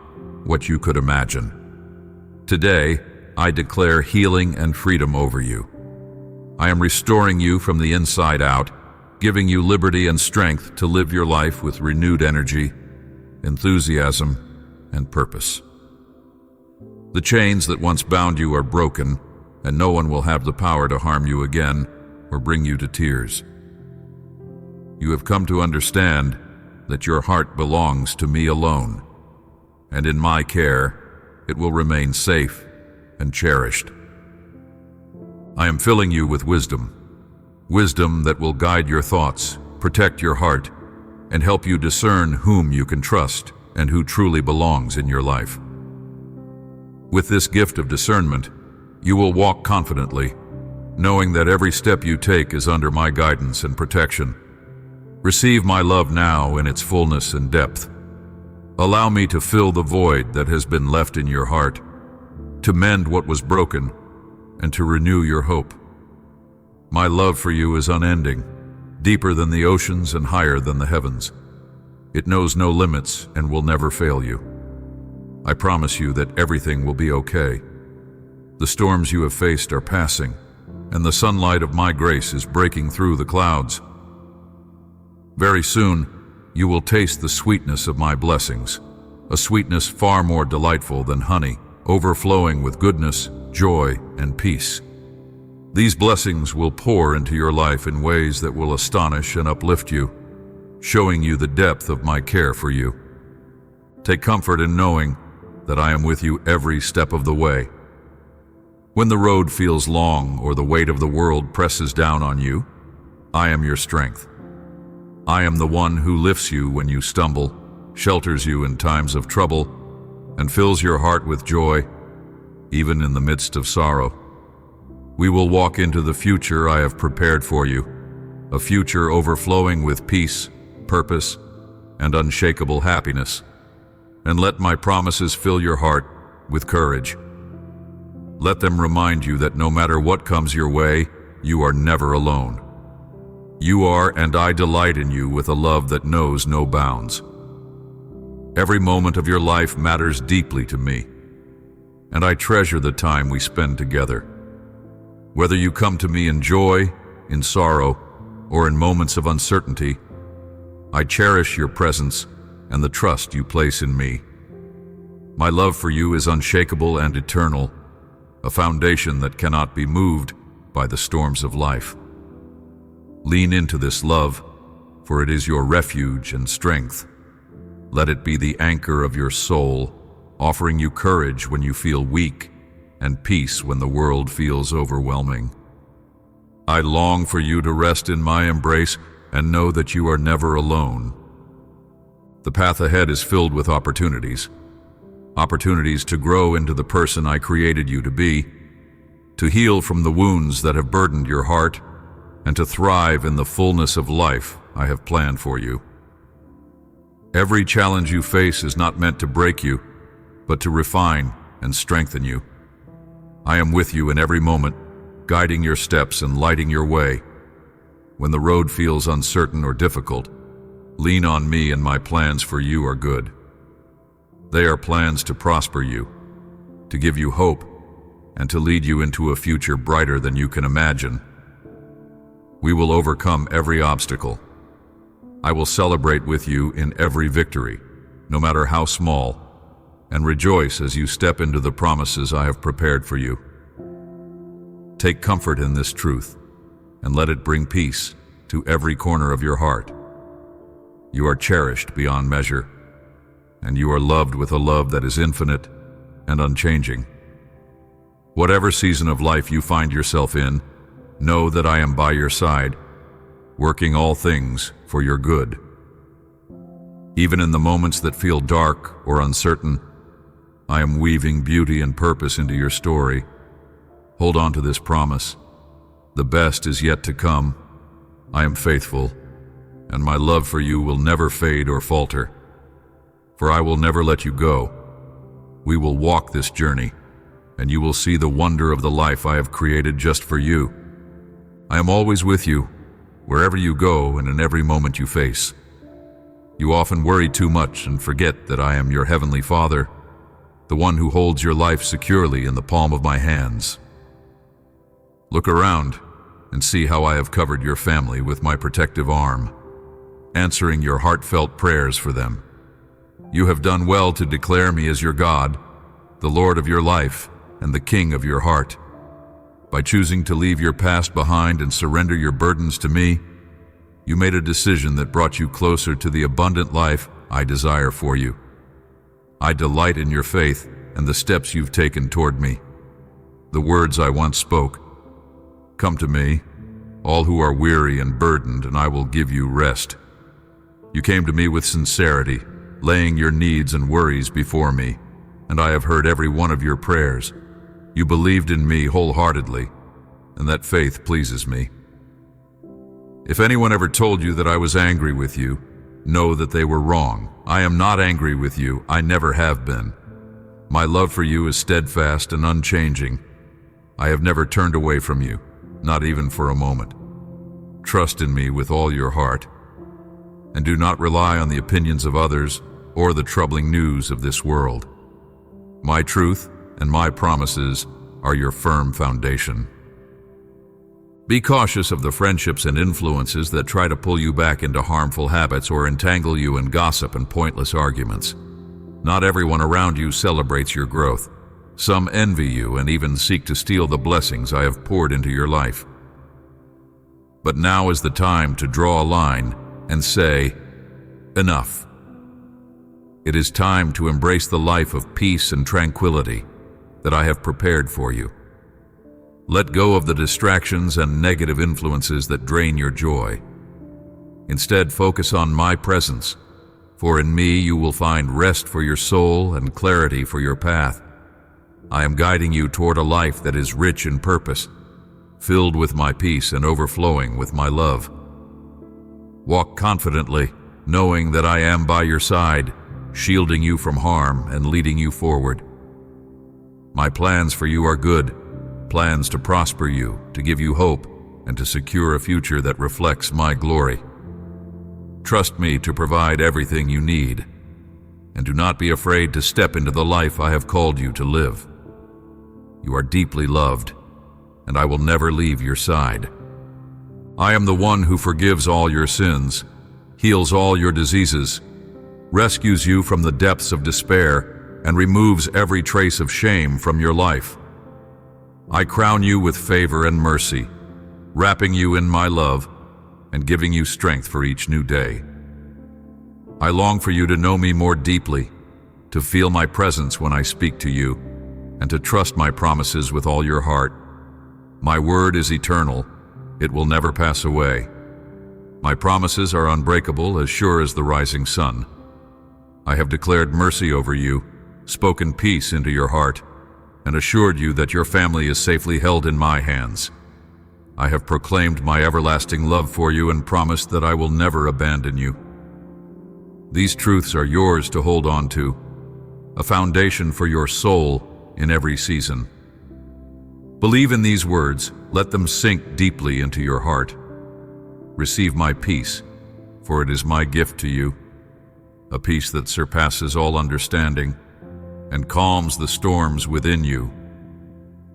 what you could imagine. Today, I declare healing and freedom over you. I am restoring you from the inside out, giving you liberty and strength to live your life with renewed energy, enthusiasm, and purpose. The chains that once bound you are broken, and no one will have the power to harm you again or bring you to tears. You have come to understand that your heart belongs to me alone, and in my care, it will remain safe and cherished. I am filling you with wisdom that will guide your thoughts, protect your heart, and help you discern whom you can trust and who truly belongs in your life. With this gift of discernment, you will walk confidently, knowing that every step you take is under my guidance and protection. Receive my love now in its fullness and depth. Allow me to fill the void that has been left in your heart, to mend what was broken, and to renew your hope. My love for you is unending, deeper than the oceans and higher than the heavens. It knows no limits and will never fail you. I promise you that everything will be okay. The storms you have faced are passing, and the sunlight of my grace is breaking through the clouds. Very soon, you will taste the sweetness of my blessings, a sweetness far more delightful than honey, overflowing with goodness, joy, and peace. These blessings will pour into your life in ways that will astonish and uplift you, showing you the depth of my care for you. Take comfort in knowing that I am with you every step of the way. When the road feels long or the weight of the world presses down on you, I am your strength. I am the one who lifts you when you stumble, shelters you in times of trouble, and fills your heart with joy, even in the midst of sorrow. We will walk into the future I have prepared for you, a future overflowing with peace, purpose, and unshakable happiness. And let my promises fill your heart with courage. Let them remind you that no matter what comes your way, you are never alone. You are, and I delight in you with a love that knows no bounds. Every moment of your life matters deeply to me, and I treasure the time we spend together. Whether you come to me in joy, in sorrow, or in moments of uncertainty, I cherish your presence and the trust you place in me. My love for you is unshakable and eternal, a foundation that cannot be moved by the storms of life. Lean into this love, for it is your refuge and strength. Let it be the anchor of your soul, offering you courage when you feel weak and peace when the world feels overwhelming. I long for you to rest in my embrace and know that you are never alone. The path ahead is filled with opportunities to grow into the person I created you to be, to heal from the wounds that have burdened your heart, and to thrive in the fullness of life I have planned for you. Every challenge you face is not meant to break you, but to refine and strengthen you. I am with you in every moment, guiding your steps and lighting your way. When the road feels uncertain or difficult, lean on me, and my plans for you are good. They are plans to prosper you, to give you hope, and to lead you into a future brighter than you can imagine. We will overcome every obstacle. I will celebrate with you in every victory, no matter how small, and rejoice as you step into the promises I have prepared for you. Take comfort in this truth, and let it bring peace to every corner of your heart. You are cherished beyond measure, and you are loved with a love that is infinite and unchanging. Whatever season of life you find yourself in, know that I am by your side, working all things for your good. Even in the moments that feel dark or uncertain, I am weaving beauty and purpose into your story. Hold on to this promise. The best is yet to come. I am faithful, and my love for you will never fade or falter. For I will never let you go. We will walk this journey, and you will see the wonder of the life I have created just for you. I am always with you, wherever you go and in every moment you face. You often worry too much and forget that I am your heavenly Father, the one who holds your life securely in the palm of my hands. Look around and see how I have covered your family with my protective arm, answering your heartfelt prayers for them. You have done well to declare me as your God, the Lord of your life, and the King of your heart. By choosing to leave your past behind and surrender your burdens to me, you made a decision that brought you closer to the abundant life I desire for you. I delight in your faith and the steps you've taken toward me. The words I once spoke, "Come to me, all who are weary and burdened, and I will give you rest." You came to me with sincerity, laying your needs and worries before me, and I have heard every one of your prayers. You believed in me wholeheartedly, and that faith pleases me. If anyone ever told you that I was angry with you, know that they were wrong. I am not angry with you. I never have been. My love for you is steadfast and unchanging. I have never turned away from you, not even for a moment. Trust in me with all your heart, and do not rely on the opinions of others or the troubling news of this world. My truth and my promises are your firm foundation. Be cautious of the friendships and influences that try to pull you back into harmful habits or entangle you in gossip and pointless arguments. Not everyone around you celebrates your growth. Some envy you and even seek to steal the blessings I have poured into your life. But now is the time to draw a line and say, enough. It is time to embrace the life of peace and tranquility that I have prepared for you. Let go of the distractions and negative influences that drain your joy. Instead, focus on my presence, for in me you will find rest for your soul and clarity for your path. I am guiding you toward a life that is rich in purpose, filled with my peace and overflowing with my love. Walk confidently, knowing that I am by your side, shielding you from harm and leading you forward. My plans for you are good, plans to prosper you, to give you hope, and to secure a future that reflects my glory. Trust me to provide everything you need, and do not be afraid to step into the life I have called you to live. You are deeply loved, and I will never leave your side. I am the one who forgives all your sins, heals all your diseases, rescues you from the depths of despair, and removes every trace of shame from your life. I crown you with favor and mercy, wrapping you in my love and giving you strength for each new day. I long for you to know me more deeply, to feel my presence when I speak to you, and to trust my promises with all your heart. My word is eternal. It will never pass away. My promises are unbreakable, as sure as the rising sun. I have declared mercy over you, spoken peace into your heart, and assured you that your family is safely held in my hands. I have proclaimed my everlasting love for you and promised that I will never abandon you. These truths are yours to hold on to, a foundation for your soul in every season. Believe in these words, let them sink deeply into your heart. Receive my peace, for it is my gift to you, a peace that surpasses all understanding and calms the storms within you.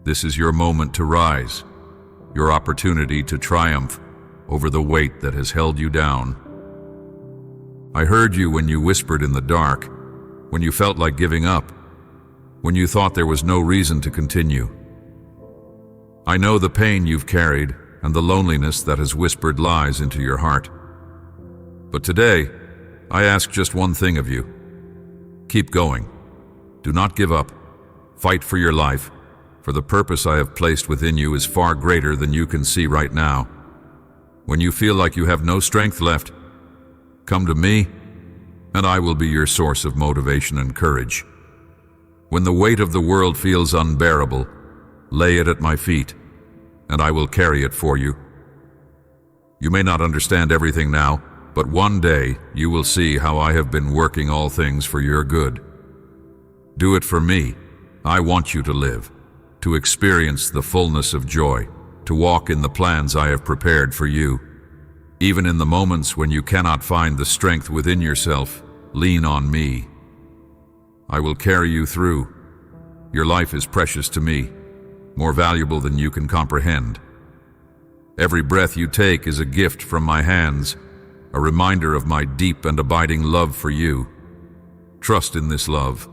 This is your moment to rise, your opportunity to triumph over the weight that has held you down. I heard you when you whispered in the dark, when you felt like giving up, when you thought there was no reason to continue. I know the pain you've carried and the loneliness that has whispered lies into your heart. But today, I ask just one thing of you. Keep going. Do not give up. Fight for your life, for the purpose I have placed within you is far greater than you can see right now. When you feel like you have no strength left, come to me, and I will be your source of motivation and courage. When the weight of the world feels unbearable, lay it at my feet, and I will carry it for you. You may not understand everything now, but one day you will see how I have been working all things for your good. Do it for me. I want you to live, to experience the fullness of joy, to walk in the plans I have prepared for you. Even in the moments when you cannot find the strength within yourself, lean on me. I will carry you through. Your life is precious to me, more valuable than you can comprehend. Every breath you take is a gift from my hands, a reminder of my deep and abiding love for you. Trust in this love,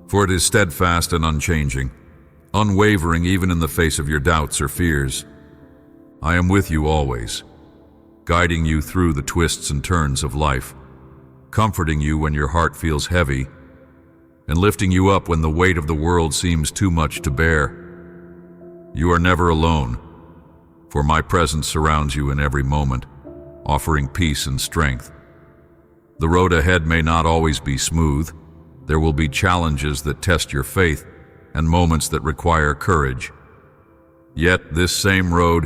for it is steadfast and unchanging, unwavering even in the face of your doubts or fears. I am with you always, guiding you through the twists and turns of life, comforting you when your heart feels heavy, and lifting you up when the weight of the world seems too much to bear. You are never alone, for my presence surrounds you in every moment, offering peace and strength. The road ahead may not always be smooth. There will be challenges that test your faith and moments that require courage. Yet this same road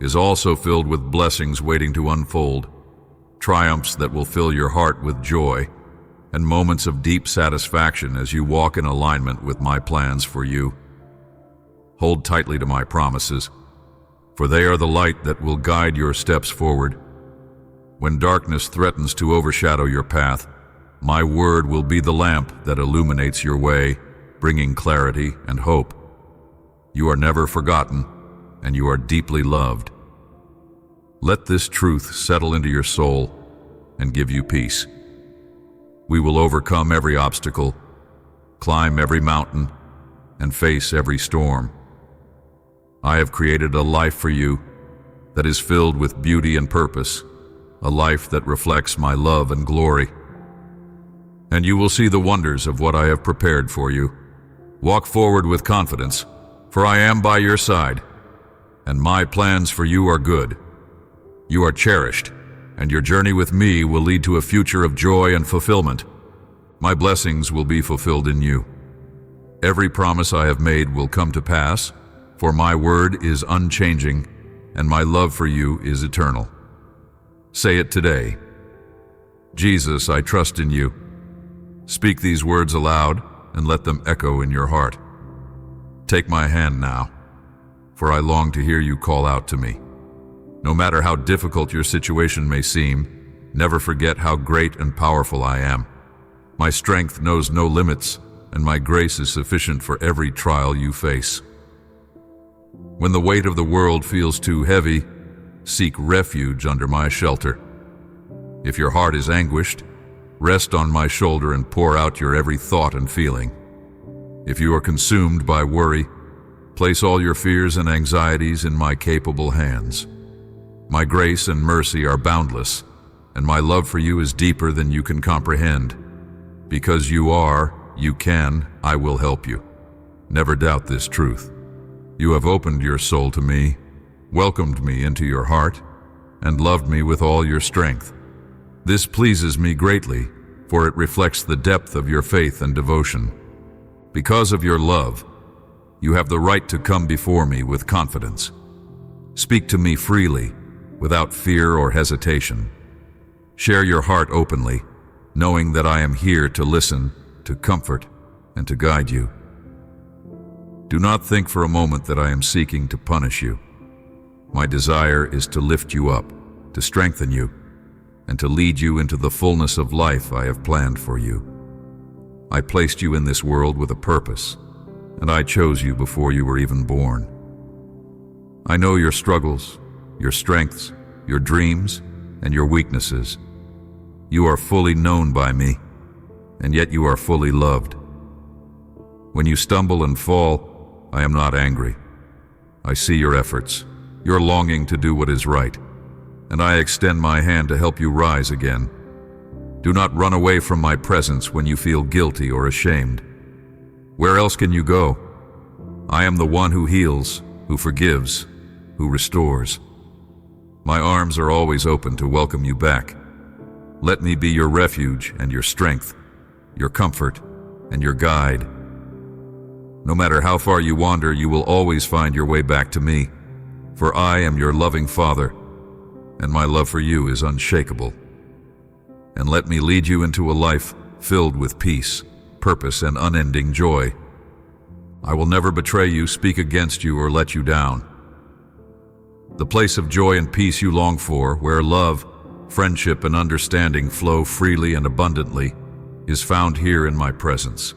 is also filled with blessings waiting to unfold, triumphs that will fill your heart with joy, and moments of deep satisfaction as you walk in alignment with my plans for you. Hold tightly to my promises, for they are the light that will guide your steps forward. When darkness threatens to overshadow your path, my word will be the lamp that illuminates your way, bringing clarity and hope. You are never forgotten, and you are deeply loved. Let this truth settle into your soul and give you peace. We will overcome every obstacle, climb every mountain, and face every storm. I have created a life for you that is filled with beauty and purpose, a life that reflects my love and glory. And you will see the wonders of what I have prepared for you. Walk forward with confidence, for I am by your side, and my plans for you are good. You are cherished, and your journey with me will lead to a future of joy and fulfillment. My blessings will be fulfilled in you. Every promise I have made will come to pass, for my word is unchanging, and my love for you is eternal. Say it today. Jesus, I trust in you. Speak these words aloud and let them echo in your heart. Take my hand now, for I long to hear you call out to me. No matter how difficult your situation may seem, never forget how great and powerful I am. My strength knows no limits, and my grace is sufficient for every trial you face. When the weight of the world feels too heavy, seek refuge under my shelter. If your heart is anguished, rest on my shoulder and pour out your every thought and feeling. If you are consumed by worry, place all your fears and anxieties in my capable hands. My grace and mercy are boundless, and my love for you is deeper than you can comprehend. Because you are, you can, I will help you. Never doubt this truth. You have opened your soul to me, welcomed me into your heart, and loved me with all your strength. This pleases me greatly, for it reflects the depth of your faith and devotion. Because of your love, you have the right to come before me with confidence. Speak to me freely, without fear or hesitation. Share your heart openly, knowing that I am here to listen, to comfort, and to guide you. Do not think for a moment that I am seeking to punish you. My desire is to lift you up, to strengthen you, and to lead you into the fullness of life I have planned for you. I placed you in this world with a purpose, and I chose you before you were even born. I know your struggles, your strengths, your dreams, and your weaknesses. You are fully known by me, and yet you are fully loved. When you stumble and fall, I am not angry. I see your efforts, your longing to do what is right, and I extend my hand to help you rise again. Do not run away from my presence when you feel guilty or ashamed. Where else can you go? I am the one who heals, who forgives, who restores. My arms are always open to welcome you back. Let me be your refuge and your strength, your comfort and your guide. No matter how far you wander, you will always find your way back to me, for I am your loving Father, and my love for you is unshakable. And let me lead you into a life filled with peace, purpose, and unending joy. I will never betray you, speak against you, or let you down. The place of joy and peace you long for, where love, friendship, and understanding flow freely and abundantly, is found here in my presence.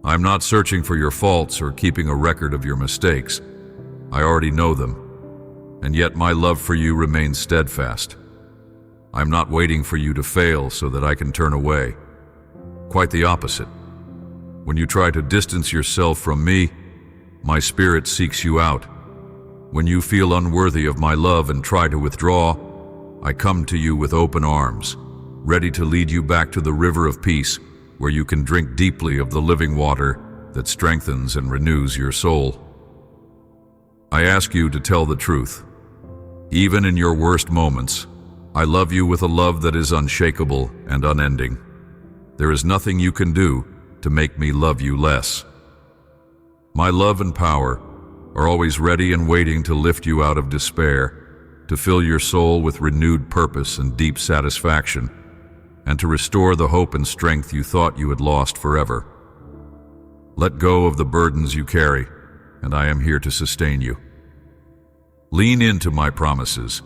I am not searching for your faults or keeping a record of your mistakes. I already know them, and yet my love for you remains steadfast. I am not waiting for you to fail so that I can turn away. Quite the opposite. When you try to distance yourself from me, my spirit seeks you out. When you feel unworthy of my love and try to withdraw, I come to you with open arms, ready to lead you back to the river of peace, where you can drink deeply of the living water that strengthens and renews your soul. I ask you to tell the truth. Even in your worst moments, I love you with a love that is unshakable and unending. There is nothing you can do to make me love you less. My love and power are always ready and waiting to lift you out of despair, to fill your soul with renewed purpose and deep satisfaction, and to restore the hope and strength you thought you had lost forever. Let go of the burdens you carry, and I am here to sustain you. Lean into my promises,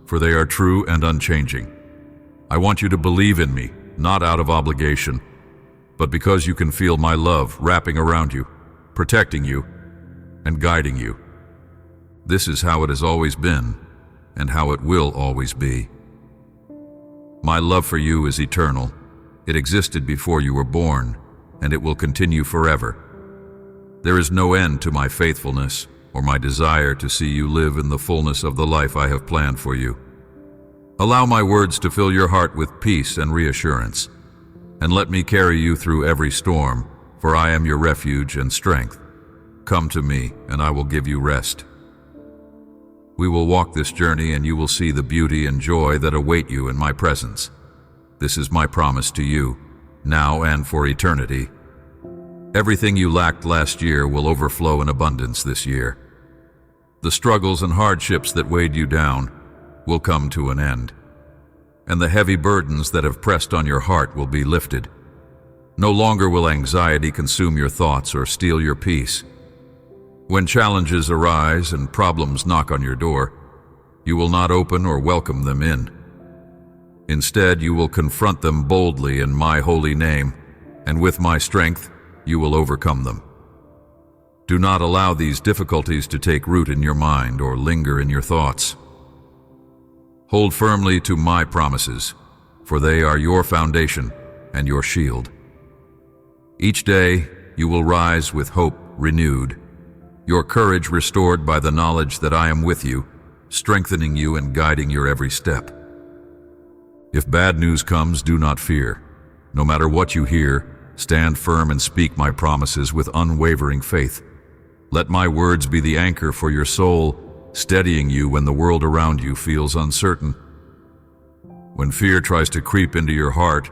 for they are true and unchanging. I want you to believe in me, not out of obligation, but because you can feel my love wrapping around you, protecting you, and guiding you. This is how it has always been, and how it will always be. My love for you is eternal. It existed before you were born, and it will continue forever. There is no end to my faithfulness or my desire to see you live in the fullness of the life I have planned for you. Allow my words to fill your heart with peace and reassurance, and let me carry you through every storm, for I am your refuge and strength. Come to me, and I will give you rest. We will walk this journey, and you will see the beauty and joy that await you in my presence. This is my promise to you, now and for eternity. Everything you lacked last year will overflow in abundance this year. The struggles and hardships that weighed you down will come to an end, and the heavy burdens that have pressed on your heart will be lifted. No longer will anxiety consume your thoughts or steal your peace. When challenges arise and problems knock on your door, you will not open or welcome them in. Instead, you will confront them boldly in my holy name, and with my strength, you will overcome them. Do not allow these difficulties to take root in your mind or linger in your thoughts. Hold firmly to my promises, for they are your foundation and your shield. Each day, you will rise with hope renewed, your courage restored by the knowledge that I am with you, strengthening you and guiding your every step. If bad news comes, do not fear. No matter what you hear, stand firm and speak my promises with unwavering faith. Let my words be the anchor for your soul, steadying you when the world around you feels uncertain. When fear tries to creep into your heart,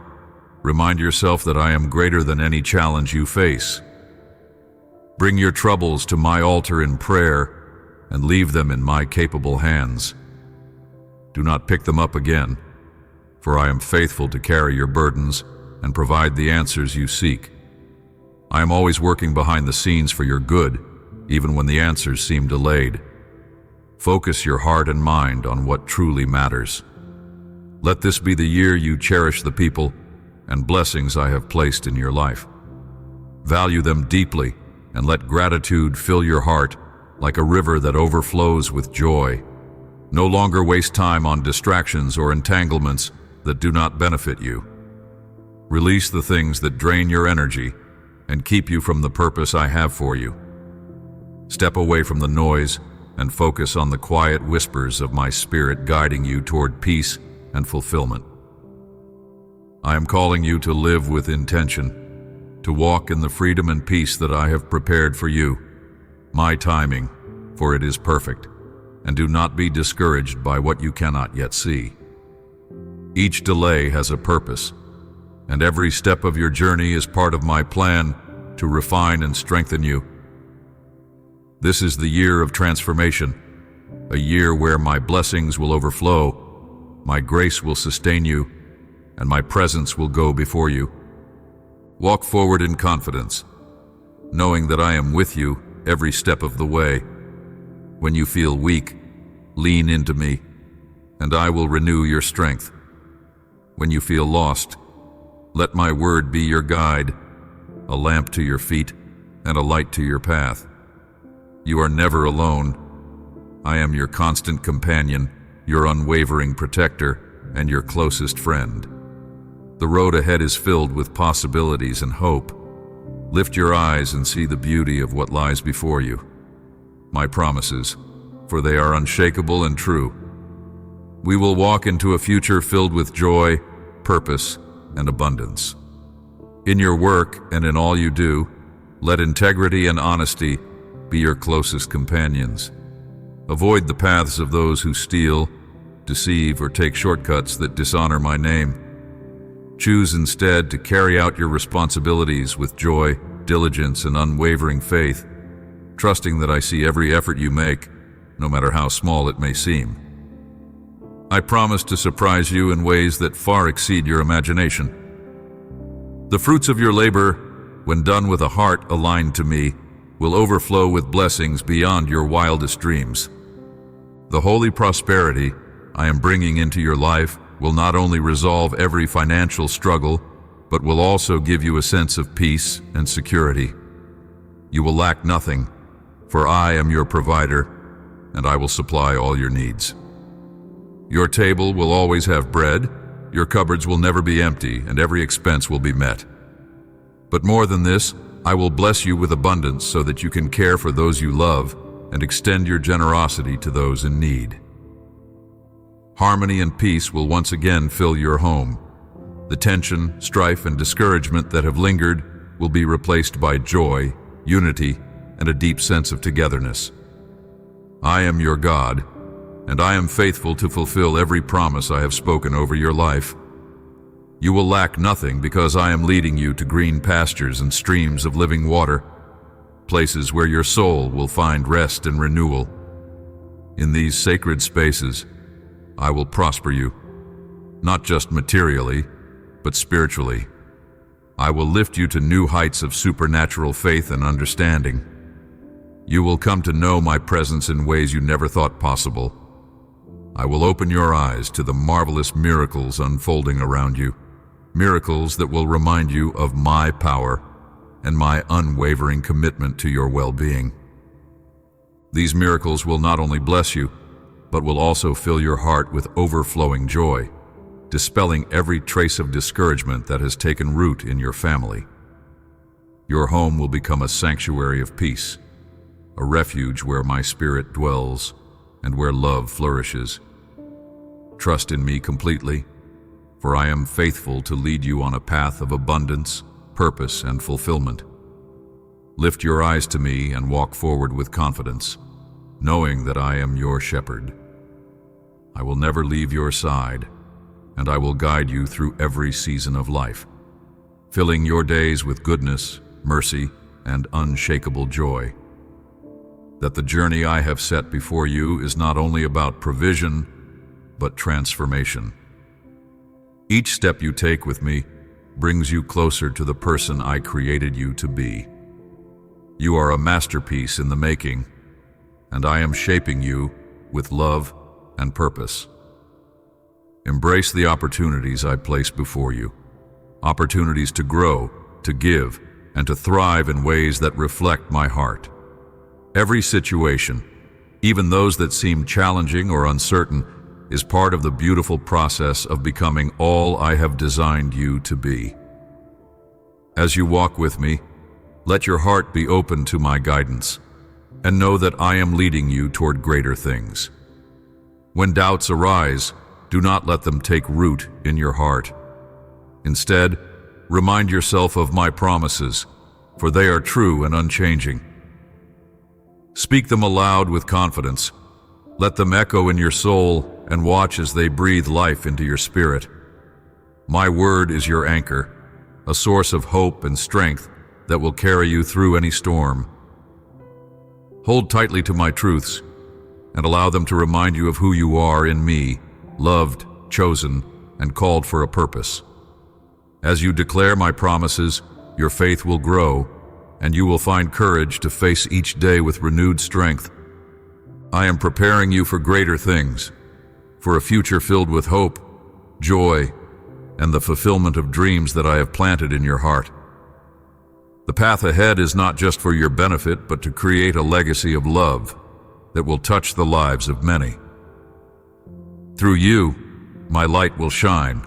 remind yourself that I am greater than any challenge you face. Bring your troubles to my altar in prayer and leave them in my capable hands. Do not pick them up again, for I am faithful to carry your burdens and provide the answers you seek. I am always working behind the scenes for your good, even when the answers seem delayed. Focus your heart and mind on what truly matters. Let this be the year you cherish the people and blessings I have placed in your life. Value them deeply and let gratitude fill your heart like a river that overflows with joy. No longer waste time on distractions or entanglements that do not benefit you. Release the things that drain your energy and keep you from the purpose I have for you. Step away from the noise and focus on the quiet whispers of my spirit guiding you toward peace and fulfillment. I am calling you to live with intention, to walk in the freedom and peace that I have prepared for you, my timing, for it is perfect, and do not be discouraged by what you cannot yet see. Each delay has a purpose, and every step of your journey is part of my plan to refine and strengthen you. This is the year of transformation, a year where my blessings will overflow, my grace will sustain you, and my presence will go before you. Walk forward in confidence, knowing that I am with you every step of the way. When you feel weak, lean into me, and I will renew your strength. When you feel lost, let my word be your guide, a lamp to your feet and a light to your path. You are never alone. I am your constant companion, your unwavering protector, and your closest friend. The road ahead is filled with possibilities and hope. Lift your eyes and see the beauty of what lies before you. My promises, for they are unshakable and true. We will walk into a future filled with joy, purpose, and abundance. In your work and in all you do, let integrity and honesty be your closest companions. Avoid the paths of those who steal, deceive, or take shortcuts that dishonor my name. Choose instead to carry out your responsibilities with joy, diligence, and unwavering faith, trusting that I see every effort you make, no matter how small it may seem. I promise to surprise you in ways that far exceed your imagination. The fruits of your labor, when done with a heart aligned to me, will overflow with blessings beyond your wildest dreams. The holy prosperity I am bringing into your life will not only resolve every financial struggle, but will also give you a sense of peace and security. You will lack nothing, for I am your provider, and I will supply all your needs. Your table will always have bread, your cupboards will never be empty, and every expense will be met. But more than this, I will bless you with abundance so that you can care for those you love and extend your generosity to those in need. Harmony and peace will once again fill your home. The tension, strife, and discouragement that have lingered will be replaced by joy, unity, and a deep sense of togetherness. I am your God, and I am faithful to fulfill every promise I have spoken over your life. You will lack nothing because I am leading you to green pastures and streams of living water, places where your soul will find rest and renewal. In these sacred spaces, I will prosper you, not just materially, but spiritually. I will lift you to new heights of supernatural faith and understanding. You will come to know my presence in ways you never thought possible. I will open your eyes to the marvelous miracles unfolding around you, miracles that will remind you of my power and my unwavering commitment to your well-being. These miracles will not only bless you, but will also fill your heart with overflowing joy, dispelling every trace of discouragement that has taken root in your family. Your home will become a sanctuary of peace, a refuge where my spirit dwells and where love flourishes. Trust in me completely, for I am faithful to lead you on a path of abundance, purpose, and fulfillment. Lift your eyes to me and walk forward with confidence, knowing that I am your shepherd. I will never leave your side, and I will guide you through every season of life, filling your days with goodness, mercy, and unshakable joy. That the journey I have set before you is not only about provision, but transformation. Each step you take with me brings you closer to the person I created you to be. You are a masterpiece in the making, and I am shaping you with love and purpose. Embrace the opportunities I place before you, opportunities to grow, to give, and to thrive in ways that reflect my heart. Every situation, even those that seem challenging or uncertain, is part of the beautiful process of becoming all I have designed you to be. As you walk with me, Let your heart be open to my guidance, and know that I am leading you toward greater things. When doubts arise, do not let them take root in your heart. Instead, remind yourself of my promises, for they are true and unchanging. Speak them aloud with confidence. Let them echo in your soul and watch as they breathe life into your spirit. My word is your anchor, a source of hope and strength that will carry you through any storm. Hold tightly to my truths and allow them to remind you of who you are in me, loved, chosen, and called for a purpose. As you declare my promises, your faith will grow, and you will find courage to face each day with renewed strength. I am preparing you for greater things, for a future filled with hope, joy, and the fulfillment of dreams that I have planted in your heart. The path ahead is not just for your benefit, but to create a legacy of love that will touch the lives of many. Through you, my light will shine,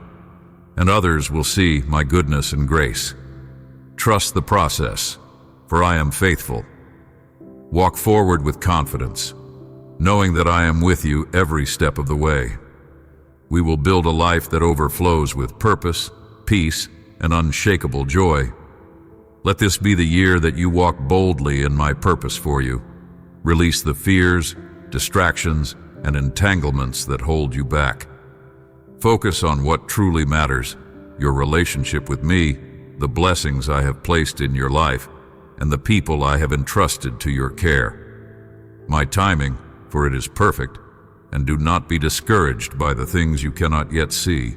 and others will see my goodness and grace. Trust the process, for I am faithful. Walk forward with confidence, knowing that I am with you every step of the way. We will build a life that overflows with purpose, peace, and unshakable joy. Let this be the year that you walk boldly in my purpose for you. Release the fears, distractions, and entanglements that hold you back. Focus on what truly matters, your relationship with me, the blessings I have placed in your life, and the people I have entrusted to your care. My timing, for it is perfect, and do not be discouraged by the things you cannot yet see.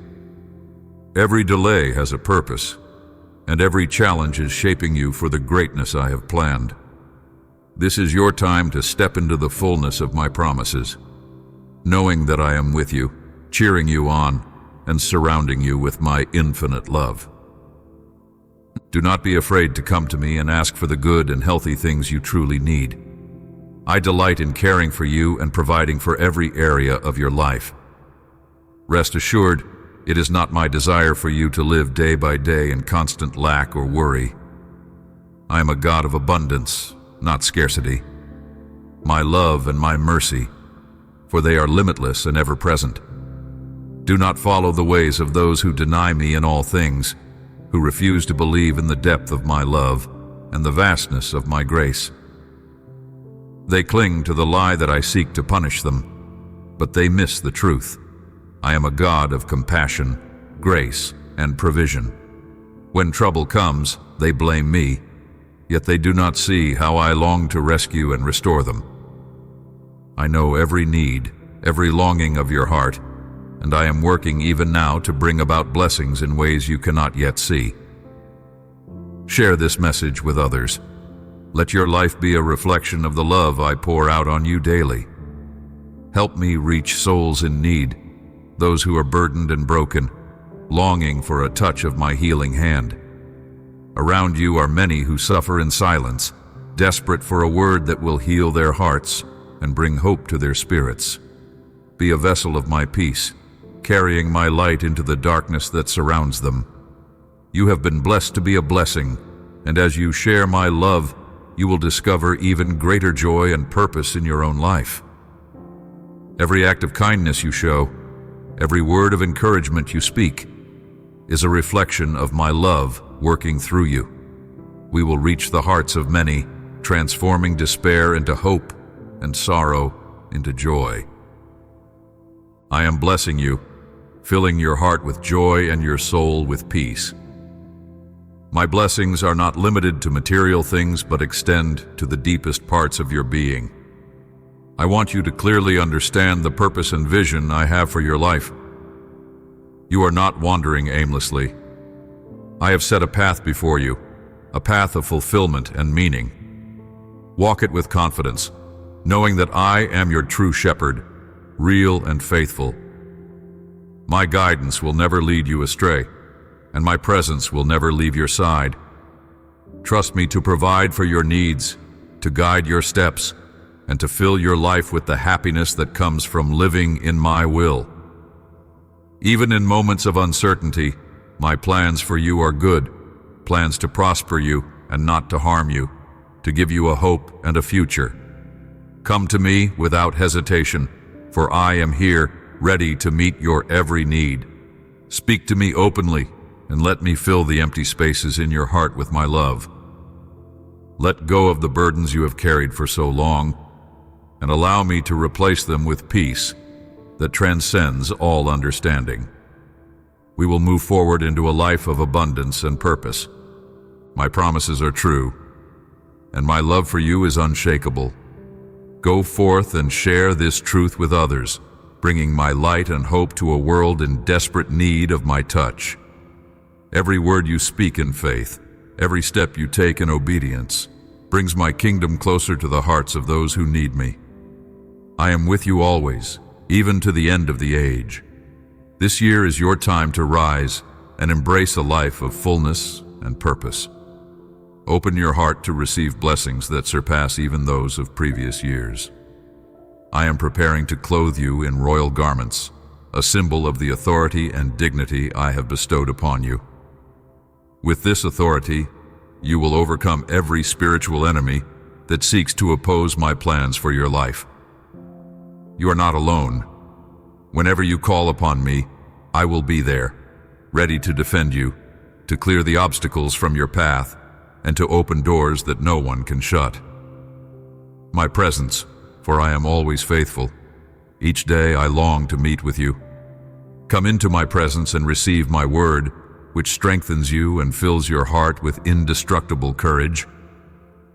Every delay has a purpose, and every challenge is shaping you for the greatness I have planned. This is your time to step into the fullness of my promises, knowing that I am with you, cheering you on, and surrounding you with my infinite love. Do not be afraid to come to me and ask for the good and healthy things you truly need. I delight in caring for you and providing for every area of your life. Rest assured, it is not my desire for you to live day by day in constant lack or worry. I am a God of abundance, not scarcity. My love and my mercy, for they are limitless and ever-present. Do not follow the ways of those who deny me in all things, who refuse to believe in the depth of my love and the vastness of my grace. They cling to the lie that I seek to punish them, but they miss the truth. I am a God of compassion, grace, and provision. When trouble comes, they blame me, yet they do not see how I long to rescue and restore them. I know every need, every longing of your heart, and I am working even now to bring about blessings in ways you cannot yet see. Share this message with others. Let your life be a reflection of the love I pour out on you daily. Help me reach souls in need, those who are burdened and broken, longing for a touch of my healing hand. Around you are many who suffer in silence, desperate for a word that will heal their hearts and bring hope to their spirits. Be a vessel of my peace, carrying my light into the darkness that surrounds them. You have been blessed to be a blessing, and as you share my love, you will discover even greater joy and purpose in your own life. Every act of kindness you show, every word of encouragement you speak, is a reflection of my love working through you. We will reach the hearts of many, transforming despair into hope and sorrow into joy. I am blessing you, filling your heart with joy and your soul with peace. My blessings are not limited to material things, but extend to the deepest parts of your being. I want you to clearly understand the purpose and vision I have for your life. You are not wandering aimlessly. I have set a path before you, a path of fulfillment and meaning. Walk it with confidence, knowing that I am your true shepherd, real and faithful. My guidance will never lead you astray, and my presence will never leave your side. Trust me to provide for your needs, to guide your steps, and to fill your life with the happiness that comes from living in my will. Even in moments of uncertainty, my plans for you are good, plans to prosper you and not to harm you, to give you a hope and a future. Come to me without hesitation, for I am here, ready to meet your every need. Speak to me openly, and let me fill the empty spaces in your heart with my love. Let go of the burdens you have carried for so long, and allow me to replace them with peace that transcends all understanding. We will move forward into a life of abundance and purpose. My promises are true, and my love for you is unshakable. Go forth and share this truth with others, bringing my light and hope to a world in desperate need of my touch. Every word you speak in faith, every step you take in obedience, brings my kingdom closer to the hearts of those who need me. I am with you always, even to the end of the age. This year is your time to rise and embrace a life of fullness and purpose. Open your heart to receive blessings that surpass even those of previous years. I am preparing to clothe you in royal garments, a symbol of the authority and dignity I have bestowed upon you. With this authority, you will overcome every spiritual enemy that seeks to oppose my plans for your life. You are not alone. Whenever you call upon me, I will be there, ready to defend you, to clear the obstacles from your path, and to open doors that no one can shut. My presence, for I am always faithful. Each day I long to meet with you. Come into my presence and receive my word, which strengthens you and fills your heart with indestructible courage.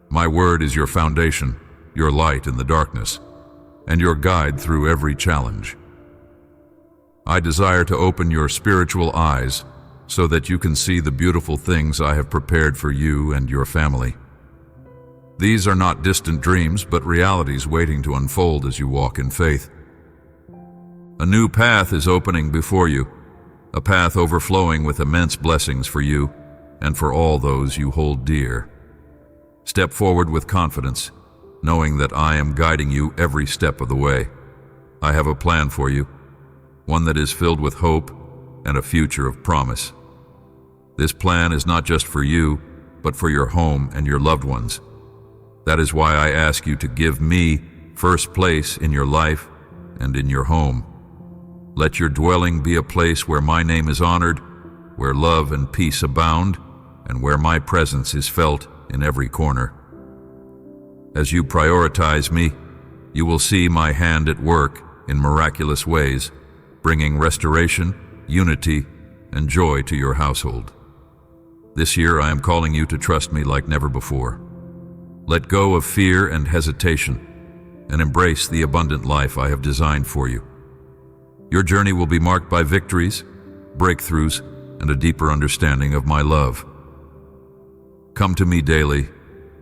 My word is your foundation, your light in the darkness, and your guide through every challenge. I desire to open your spiritual eyes so that you can see the beautiful things I have prepared for you and your family. These are not distant dreams, but realities waiting to unfold as you walk in faith. A new path is opening before you, a path overflowing with immense blessings for you and for all those you hold dear. Step forward with confidence, knowing that I am guiding you every step of the way. I have a plan for you, one that is filled with hope and a future of promise. This plan is not just for you, but for your home and your loved ones. That is why I ask you to give me first place in your life and in your home. Let your dwelling be a place where my name is honored, where love and peace abound, and where my presence is felt in every corner. As you prioritize me, you will see my hand at work in miraculous ways, bringing restoration, unity, and joy to your household. This year I am calling you to trust me like never before. Let go of fear and hesitation, and embrace the abundant life I have designed for you. Your journey will be marked by victories, breakthroughs, and a deeper understanding of my love. Come to me daily,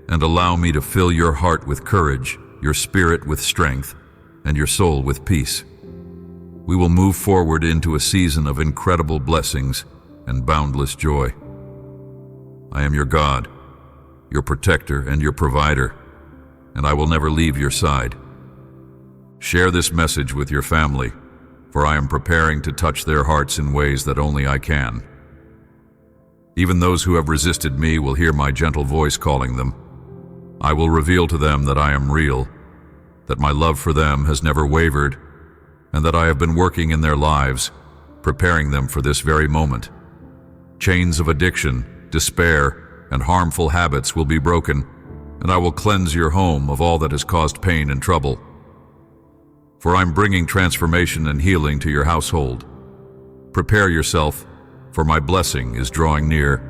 and allow me to fill your heart with courage, your spirit with strength, and your soul with peace. We will move forward into a season of incredible blessings and boundless joy. I am your God, your protector and your provider, and I will never leave your side. Share this message with your family, for I am preparing to touch their hearts in ways that only I can. Even those who have resisted me will hear my gentle voice calling them. I will reveal to them that I am real, that my love for them has never wavered, and that I have been working in their lives, preparing them for this very moment. Chains of addiction, despair, and harmful habits will be broken, and I will cleanse your home of all that has caused pain and trouble. For I'm bringing transformation and healing to your household. Prepare yourself, for my blessing is drawing near.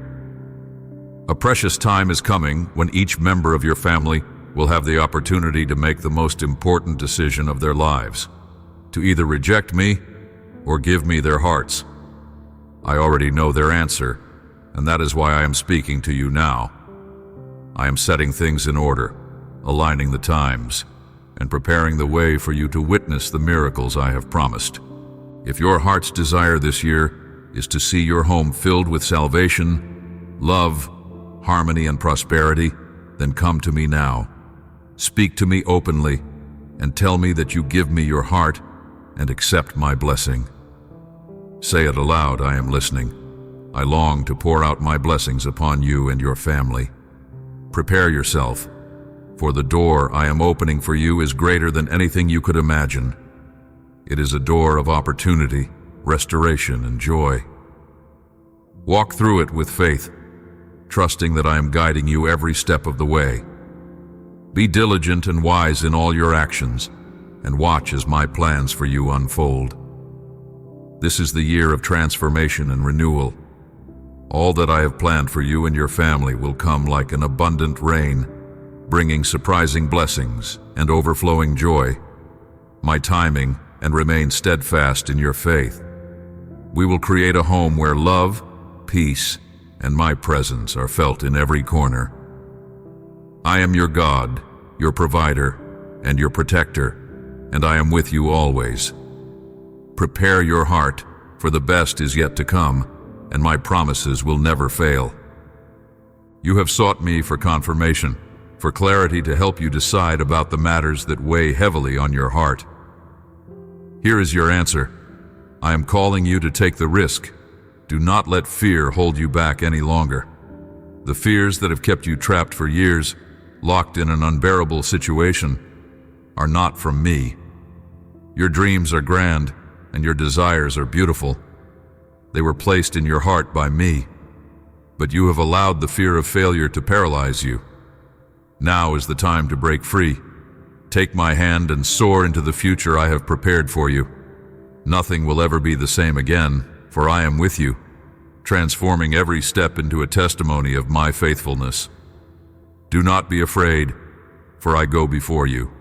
A precious time is coming when each member of your family will have the opportunity to make the most important decision of their lives, to either reject me or give me their hearts. I already know their answer, and that is why I am speaking to you now. I am setting things in order, aligning the times, and preparing the way for you to witness the miracles I have promised. If your heart's desire this year is to see your home filled with salvation, love, harmony, and prosperity, then come to me now. Speak to me openly, and tell me that you give me your heart and accept my blessing. Say it aloud, I am listening. I long to pour out my blessings upon you and your family. Prepare yourself, for the door I am opening for you is greater than anything you could imagine. It is a door of opportunity, restoration, and joy. Walk through it with faith, trusting that I am guiding you every step of the way. Be diligent and wise in all your actions, and watch as my plans for you unfold. This is the year of transformation and renewal. All that I have planned for you and your family will come like an abundant rain, bringing surprising blessings and overflowing joy. My timing, and remain steadfast in your faith. We will create a home where love, peace, and my presence are felt in every corner. I am your God, your provider, and your protector, and I am with you always. Prepare your heart, for the best is yet to come, and my promises will never fail. You have sought me for confirmation, for clarity to help you decide about the matters that weigh heavily on your heart. Here is your answer. I am calling you to take the risk. Do not let fear hold you back any longer. The fears that have kept you trapped for years, locked in an unbearable situation, are not from me. Your dreams are grand, and your desires are beautiful. They were placed in your heart by me, but you have allowed the fear of failure to paralyze you. Now is the time to break free. Take my hand and soar into the future I have prepared for you. Nothing will ever be the same again, for I am with you, transforming every step into a testimony of my faithfulness. Do not be afraid, for I go before you.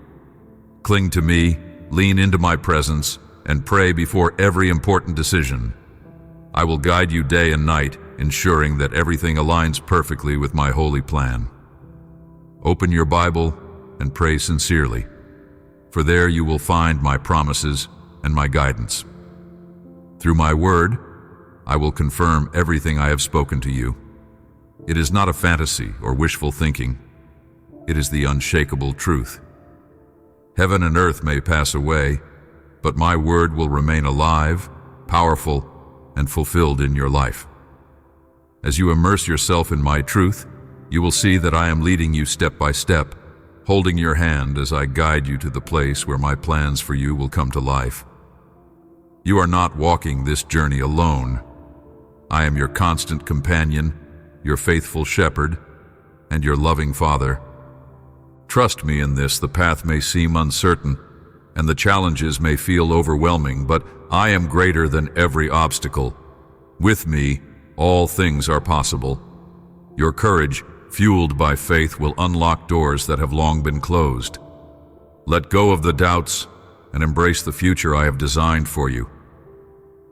Cling to me, lean into my presence, and pray before every important decision. I will guide you day and night, ensuring that everything aligns perfectly with my holy plan. Open your Bible and pray sincerely, for there you will find my promises and my guidance. Through my word, I will confirm everything I have spoken to you. It is not a fantasy or wishful thinking. It is the unshakable truth. Heaven and earth may pass away, but my word will remain alive, powerful, and fulfilled in your life. As you immerse yourself in my truth, you will see that I am leading you step by step, holding your hand as I guide you to the place where my plans for you will come to life. You are not walking this journey alone. I am your constant companion, your faithful shepherd, and your loving Father. Trust me in this. The path may seem uncertain, and the challenges may feel overwhelming, but I am greater than every obstacle. With me, all things are possible. Your courage, fueled by faith, will unlock doors that have long been closed. Let go of the doubts and embrace the future I have designed for you.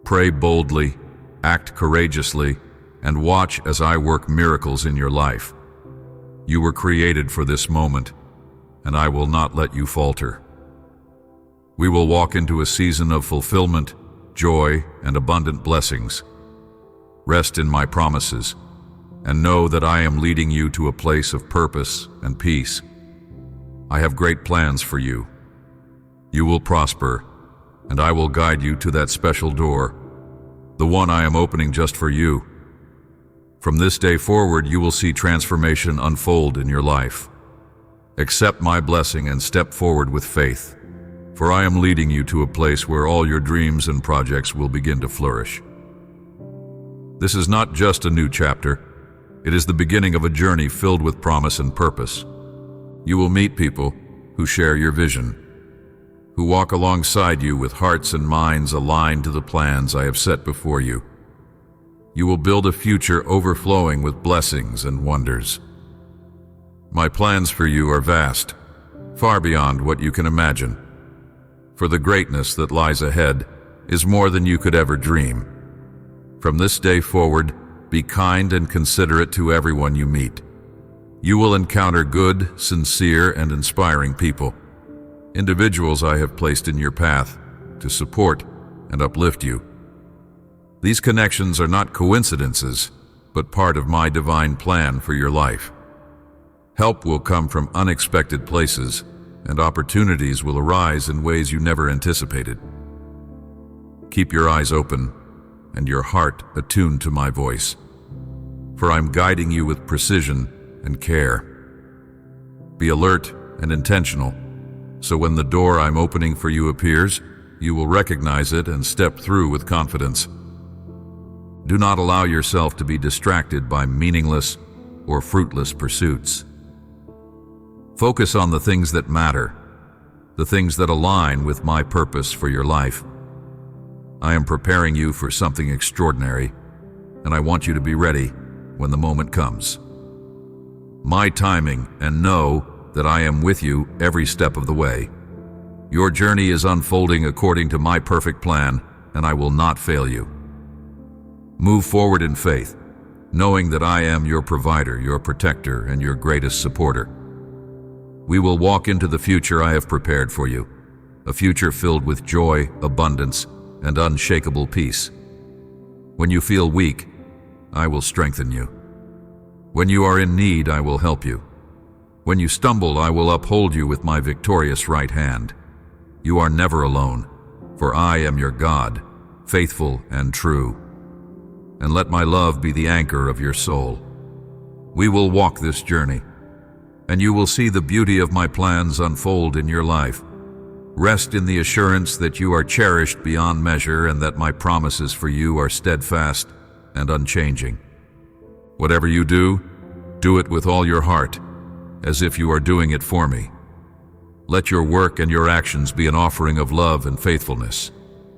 Pray boldly, act courageously, and watch as I work miracles in your life. You were created for this moment, and I will not let you falter. We will walk into a season of fulfillment, joy, and abundant blessings. Rest in my promises, and know that I am leading you to a place of purpose and peace. I have great plans for you. You will prosper, and I will guide you to that special door, the one I am opening just for you. From this day forward, you will see transformation unfold in your life. Accept my blessing and step forward with faith, for I am leading you to a place where all your dreams and projects will begin to flourish. This is not just a new chapter. It is the beginning of a journey filled with promise and purpose. You will meet people who share your vision, who walk alongside you with hearts and minds aligned to the plans I have set before you. You will build a future overflowing with blessings and wonders. My plans for you are vast, far beyond what you can imagine. For the greatness that lies ahead is more than you could ever dream. From this day forward, be kind and considerate to everyone you meet. You will encounter good, sincere, and inspiring people, individuals I have placed in your path to support and uplift you. These connections are not coincidences, but part of my divine plan for your life. Help will come from unexpected places, and opportunities will arise in ways you never anticipated. Keep your eyes open and your heart attuned to my voice, for I'm guiding you with precision and care. Be alert and intentional, so when the door I'm opening for you appears, you will recognize it and step through with confidence. Do not allow yourself to be distracted by meaningless or fruitless pursuits. Focus on the things that matter, the things that align with my purpose for your life. I am preparing you for something extraordinary, and I want you to be ready when the moment comes. My timing, and know that I am with you every step of the way. Your journey is unfolding according to my perfect plan, and I will not fail you. Move forward in faith, knowing that I am your provider, your protector, and your greatest supporter. We will walk into the future I have prepared for you, a future filled with joy, abundance, and unshakable peace. When you feel weak, I will strengthen you. When you are in need, I will help you. When you stumble, I will uphold you with my victorious right hand. You are never alone, for I am your God, faithful and true. And let my love be the anchor of your soul. We will walk this journey, and you will see the beauty of my plans unfold in your life. Rest in the assurance that you are cherished beyond measure and that my promises for you are steadfast and unchanging. Whatever you do, do it with all your heart, as if you are doing it for me. Let your work and your actions be an offering of love and faithfulness,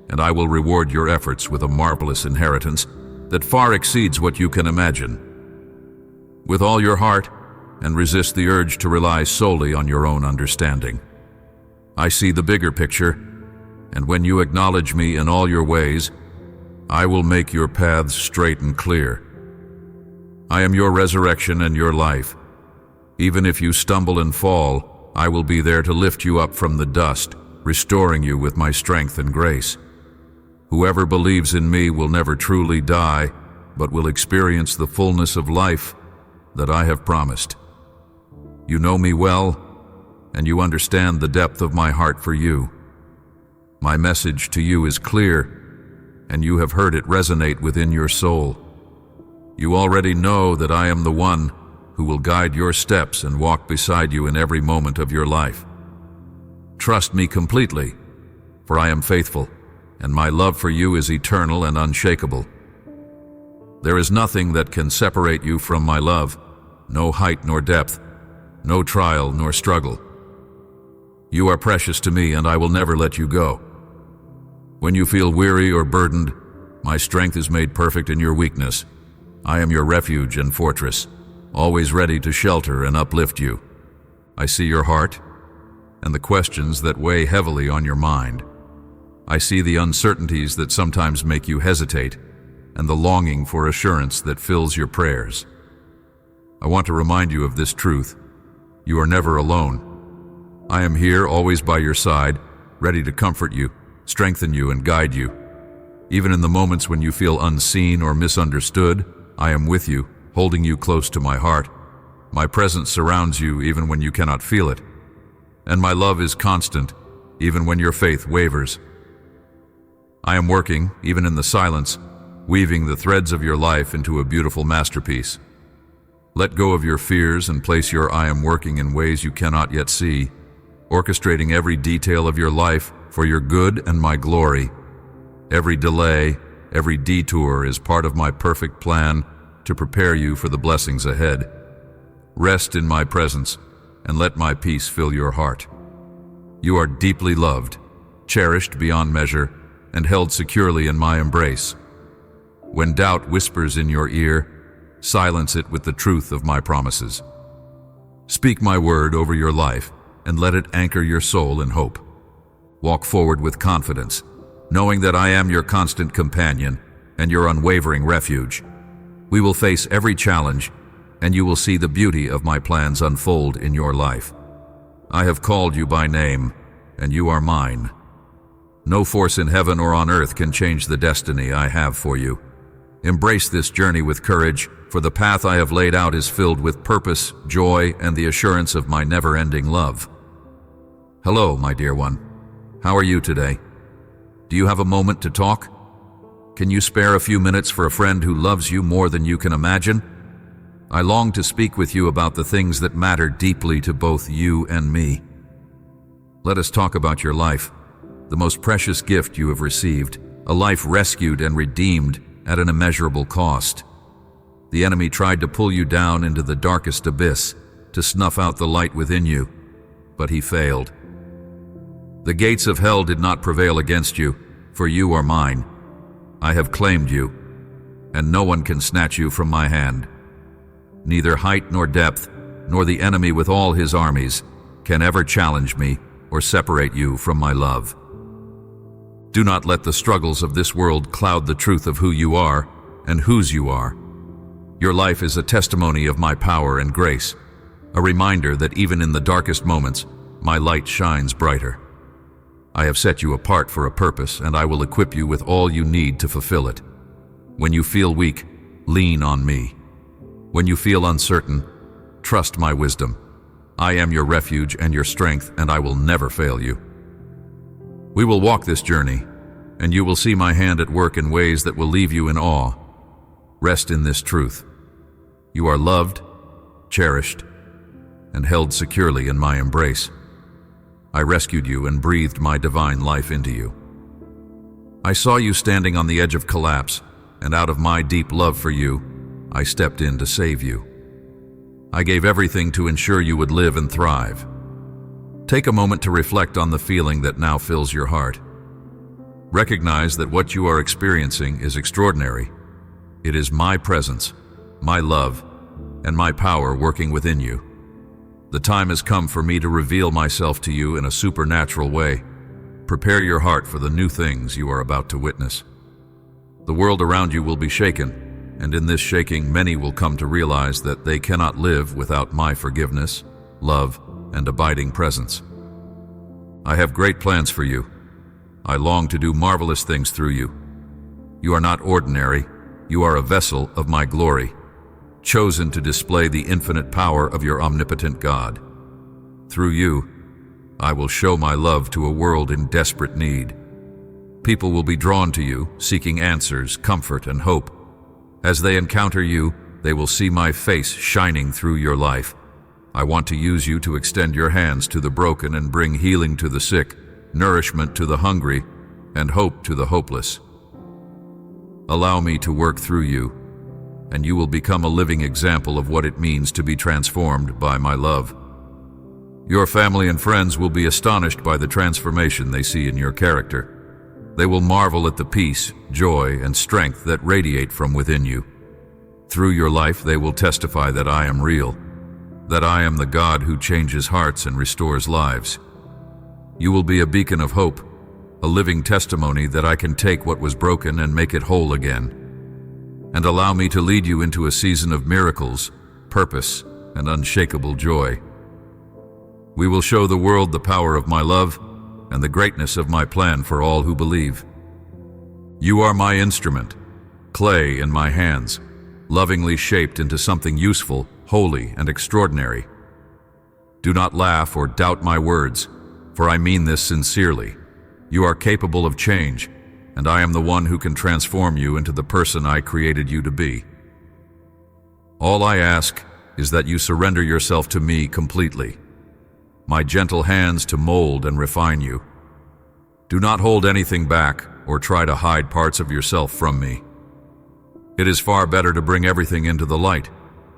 and I will reward your efforts with a marvelous inheritance that far exceeds what you can imagine. With all your heart, and resist the urge to rely solely on your own understanding. I see the bigger picture, and when you acknowledge me in all your ways, I will make your paths straight and clear. I am your resurrection and your life. Even if you stumble and fall, I will be there to lift you up from the dust, restoring you with my strength and grace. Whoever believes in me will never truly die, but will experience the fullness of life that I have promised. You know me well, and you understand the depth of my heart for you. My message to you is clear, and you have heard it resonate within your soul. You already know that I am the one who will guide your steps and walk beside you in every moment of your life. Trust me completely, for I am faithful, and my love for you is eternal and unshakable. There is nothing that can separate you from my love, no height nor depth, no trial nor struggle. You are precious to me, and I will never let you go. When you feel weary or burdened, my strength is made perfect in your weakness. I am your refuge and fortress, always ready to shelter and uplift you. I see your heart and the questions that weigh heavily on your mind. I see the uncertainties that sometimes make you hesitate and the longing for assurance that fills your prayers. I want to remind you of this truth. You are never alone. I am here, always by your side, ready to comfort you, strengthen you, and guide you. Even in the moments when you feel unseen or misunderstood, I am with you, holding you close to my heart. My presence surrounds you even when you cannot feel it. And my love is constant, even when your faith wavers. I am working, even in the silence, weaving the threads of your life into a beautiful masterpiece. Let go of your fears and place your I am working in ways you cannot yet see, orchestrating every detail of your life for your good and my glory. Every delay, every detour is part of my perfect plan to prepare you for the blessings ahead. Rest in my presence and let my peace fill your heart. You are deeply loved, cherished beyond measure, and held securely in my embrace. When doubt whispers in your ear, silence it with the truth of my promises. Speak my word over your life and let it anchor your soul in hope. Walk forward with confidence, knowing that I am your constant companion and your unwavering refuge. We will face every challenge, and you will see the beauty of my plans unfold in your life. I have called you by name, and you are mine. No force in heaven or on earth can change the destiny I have for you. Embrace this journey with courage, for the path I have laid out is filled with purpose, joy, and the assurance of my never-ending love. Hello, my dear one. How are you today? Do you have a moment to talk? Can you spare a few minutes for a friend who loves you more than you can imagine? I long to speak with you about the things that matter deeply to both you and me. Let us talk about your life, the most precious gift you have received, a life rescued and redeemed at an immeasurable cost. The enemy tried to pull you down into the darkest abyss, to snuff out the light within you, but he failed. The gates of hell did not prevail against you, for you are mine. I have claimed you, and no one can snatch you from my hand. Neither height nor depth, nor the enemy with all his armies, can ever challenge me or separate you from my love. Do not let the struggles of this world cloud the truth of who you are and whose you are. Your life is a testimony of my power and grace, a reminder that even in the darkest moments, my light shines brighter. I have set you apart for a purpose, and I will equip you with all you need to fulfill it. When you feel weak, lean on me. When you feel uncertain, trust my wisdom. I am your refuge and your strength, and I will never fail you. We will walk this journey, and you will see my hand at work in ways that will leave you in awe. Rest in this truth. You are loved, cherished, and held securely in my embrace. I rescued you and breathed my divine life into you. I saw you standing on the edge of collapse, and out of my deep love for you, I stepped in to save you. I gave everything to ensure you would live and thrive. Take a moment to reflect on the feeling that now fills your heart. Recognize that what you are experiencing is extraordinary. It is my presence, my love, and my power working within you. The time has come for me to reveal myself to you in a supernatural way. Prepare your heart for the new things you are about to witness. The world around you will be shaken, and in this shaking, many will come to realize that they cannot live without my forgiveness, love, and abiding presence. I have great plans for you. I long to do marvelous things through you. You are not ordinary. You are a vessel of my glory, chosen to display the infinite power of your omnipotent God. Through you, I will show my love to a world in desperate need. People will be drawn to you, seeking answers, comfort, and hope. As they encounter you, they will see my face shining through your life. I want to use you to extend your hands to the broken and bring healing to the sick, nourishment to the hungry, and hope to the hopeless. Allow me to work through you, and you will become a living example of what it means to be transformed by my love. Your family and friends will be astonished by the transformation they see in your character. They will marvel at the peace, joy, and strength that radiate from within you. Through your life, they will testify that I am real, that I am the God who changes hearts and restores lives. You will be a beacon of hope, a living testimony that I can take what was broken and make it whole again. And allow me to lead you into a season of miracles, purpose, and unshakable joy. We will show the world the power of my love and the greatness of my plan for all who believe. You are my instrument, clay in my hands, lovingly shaped into something useful, holy, and extraordinary. Do not laugh or doubt my words, for I mean this sincerely. You are capable of change, and I am the one who can transform you into the person I created you to be. All I ask is that you surrender yourself to me completely, my gentle hands to mold and refine you. Do not hold anything back or try to hide parts of yourself from me. It is far better to bring everything into the light,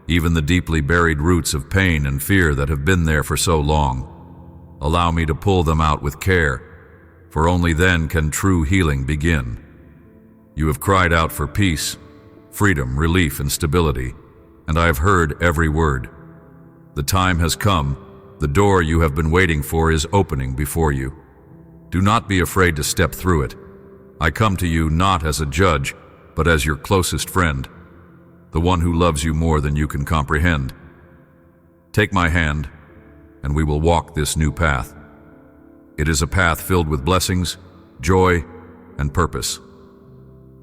even the deeply buried roots of pain and fear that have been there for so long. Allow me to pull them out with care, for only then can true healing begin. You have cried out for peace, freedom, relief, and stability, and I have heard every word. The time has come. The door you have been waiting for is opening before you. Do not be afraid to step through it. I come to you not as a judge, but as your closest friend, the one who loves you more than you can comprehend. Take my hand, and we will walk this new path. It is a path filled with blessings, joy, and purpose.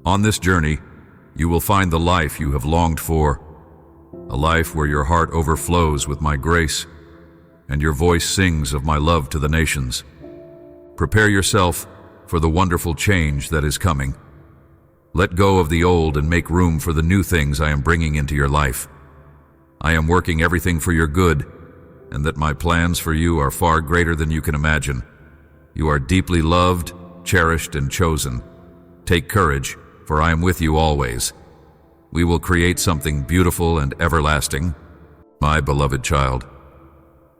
On this journey, you will find the life you have longed for, a life where your heart overflows with my grace, and your voice sings of my love to the nations. Prepare yourself for the wonderful change that is coming. Let go of the old and make room for the new things I am bringing into your life. I am working everything for your good, and that my plans for you are far greater than you can imagine. You are deeply loved, cherished, and chosen. Take courage, for I am with you always. We will create something beautiful and everlasting. My beloved child,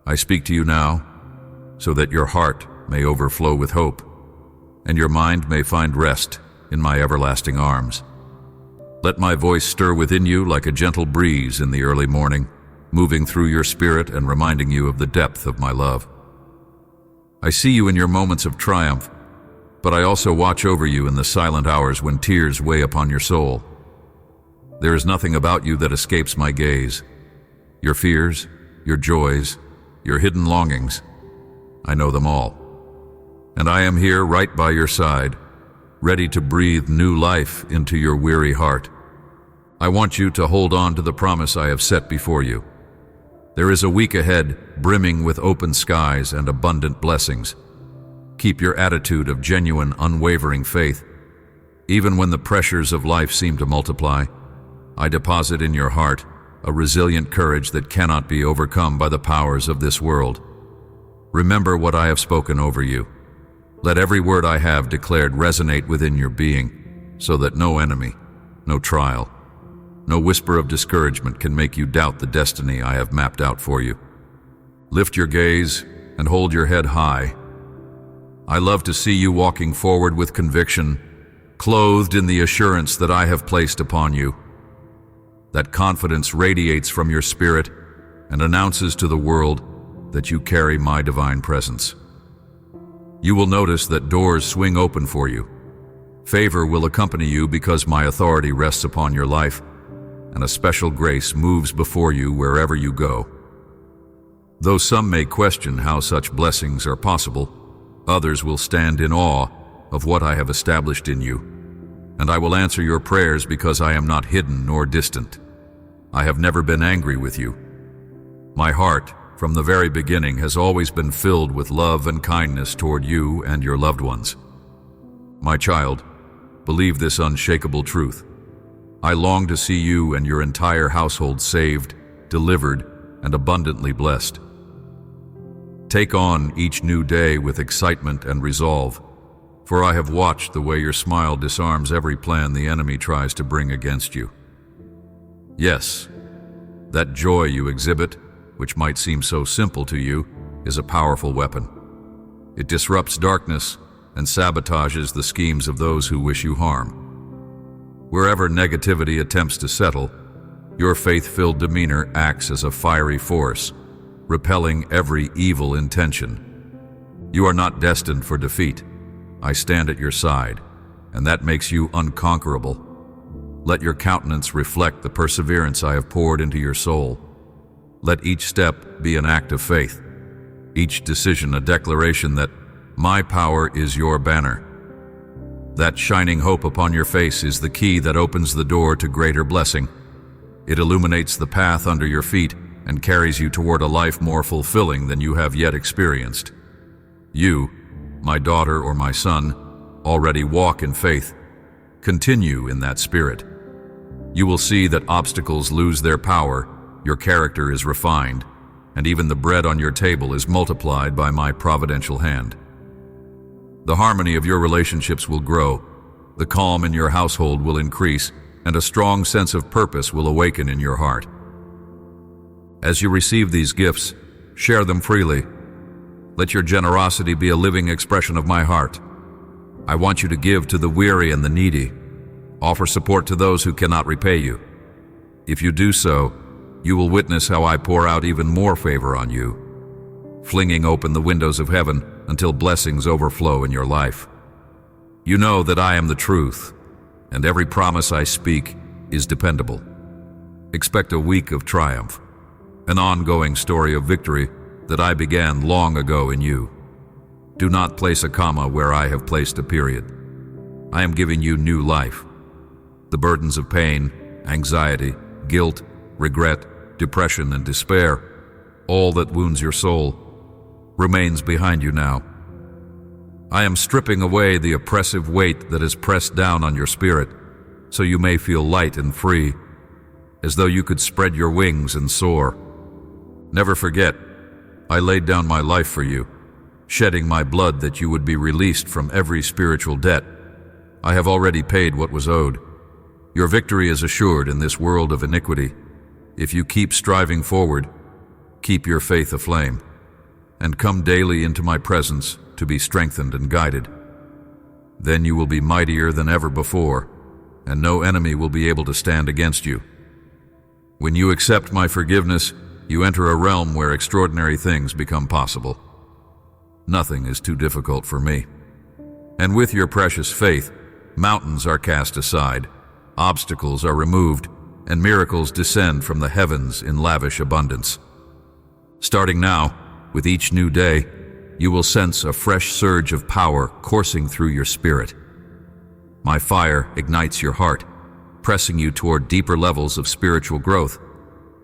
I speak to you now, so that your heart may overflow with hope, and your mind may find rest in my everlasting arms. Let my voice stir within you like a gentle breeze in the early morning, moving through your spirit and reminding you of the depth of my love. I see you in your moments of triumph, but I also watch over you in the silent hours when tears weigh upon your soul. There is nothing about you that escapes my gaze. Your fears, your joys, your hidden longings, I know them all. And I am here right by your side, ready to breathe new life into your weary heart. I want you to hold on to the promise I have set before you. There is a week ahead, brimming with open skies and abundant blessings. Keep your attitude of genuine, unwavering faith. Even when the pressures of life seem to multiply, I deposit in your heart a resilient courage that cannot be overcome by the powers of this world. Remember what I have spoken over you. Let every word I have declared resonate within your being, so that no enemy, no trial, no whisper of discouragement can make you doubt the destiny I have mapped out for you. Lift your gaze and hold your head high. I love to see you walking forward with conviction, clothed in the assurance that I have placed upon you. That confidence radiates from your spirit and announces to the world that you carry my divine presence. You will notice that doors swing open for you. Favor will accompany you because my authority rests upon your life, and a special grace moves before you wherever you go. Though some may question how such blessings are possible, others will stand in awe of what I have established in you, and I will answer your prayers because I am not hidden nor distant. I have never been angry with you. My heart, from the very beginning, has always been filled with love and kindness toward you and your loved ones. My child, believe this unshakable truth. I long to see you and your entire household saved, delivered, and abundantly blessed. Take on each new day with excitement and resolve, for I have watched the way your smile disarms every plan the enemy tries to bring against you. Yes, that joy you exhibit, which might seem so simple to you, is a powerful weapon. It disrupts darkness and sabotages the schemes of those who wish you harm. Wherever negativity attempts to settle, your faith-filled demeanor acts as a fiery force, repelling every evil intention. You are not destined for defeat. I stand at your side, and that makes you unconquerable. Let your countenance reflect the perseverance I have poured into your soul. Let each step be an act of faith, each decision a declaration that my power is your banner. That shining hope upon your face is the key that opens the door to greater blessing. It illuminates the path under your feet and carries you toward a life more fulfilling than you have yet experienced. You, my daughter or my son, already walk in faith. Continue in that spirit. You will see that obstacles lose their power, your character is refined, and even the bread on your table is multiplied by my providential hand. The harmony of your relationships will grow, the calm in your household will increase, and a strong sense of purpose will awaken in your heart. As you receive these gifts, share them freely. Let your generosity be a living expression of my heart. I want you to give to the weary and the needy. Offer support to those who cannot repay you. If you do so, you will witness how I pour out even more favor on you, flinging open the windows of heaven until blessings overflow in your life. You know that I am the truth, and every promise I speak is dependable. Expect a week of triumph, an ongoing story of victory that I began long ago in you. Do not place a comma where I have placed a period. I am giving you new life. The burdens of pain, anxiety, guilt, regret, depression, and despair, all that wounds your soul, remains behind you now. I am stripping away the oppressive weight that is pressed down on your spirit, so you may feel light and free. as though you could spread your wings and soar. Never forget, I laid down my life for you, shedding my blood that you would be released from every spiritual debt. I have already paid what was owed. Your victory is assured in this world of iniquity. If you keep striving forward, keep your faith aflame, and come daily into my presence to be strengthened and guided. Then you will be mightier than ever before, and no enemy will be able to stand against you. When you accept my forgiveness, you enter a realm where extraordinary things become possible. Nothing is too difficult for me. And with your precious faith, mountains are cast aside, obstacles are removed, and miracles descend from the heavens in lavish abundance. Starting now, with each new day, you will sense a fresh surge of power coursing through your spirit. My fire ignites your heart, pressing you toward deeper levels of spiritual growth.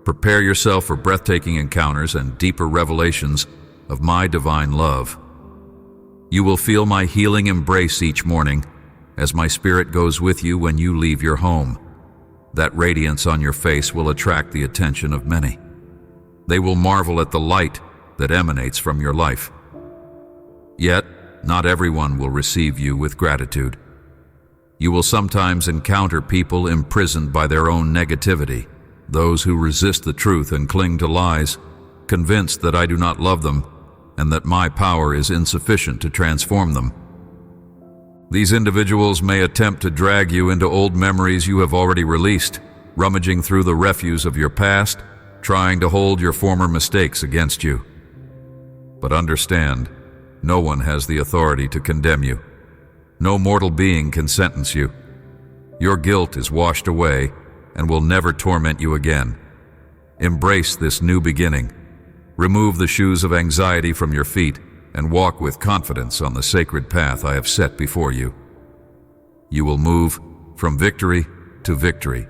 Prepare yourself for breathtaking encounters and deeper revelations of my divine love. You will feel my healing embrace each morning as my spirit goes with you when you leave your home. That radiance on your face will attract the attention of many. They will marvel at the light that emanates from your life. Yet, not everyone will receive you with gratitude. You will sometimes encounter people imprisoned by their own negativity, those who resist the truth and cling to lies, convinced that I do not love them and that my power is insufficient to transform them. These individuals may attempt to drag you into old memories you have already released, rummaging through the refuse of your past, trying to hold your former mistakes against you. But understand, no one has the authority to condemn you. No mortal being can sentence you. Your guilt is washed away and will never torment you again. Embrace this new beginning. Remove the shoes of anxiety from your feet and walk with confidence on the sacred path I have set before you. You will move from victory to victory,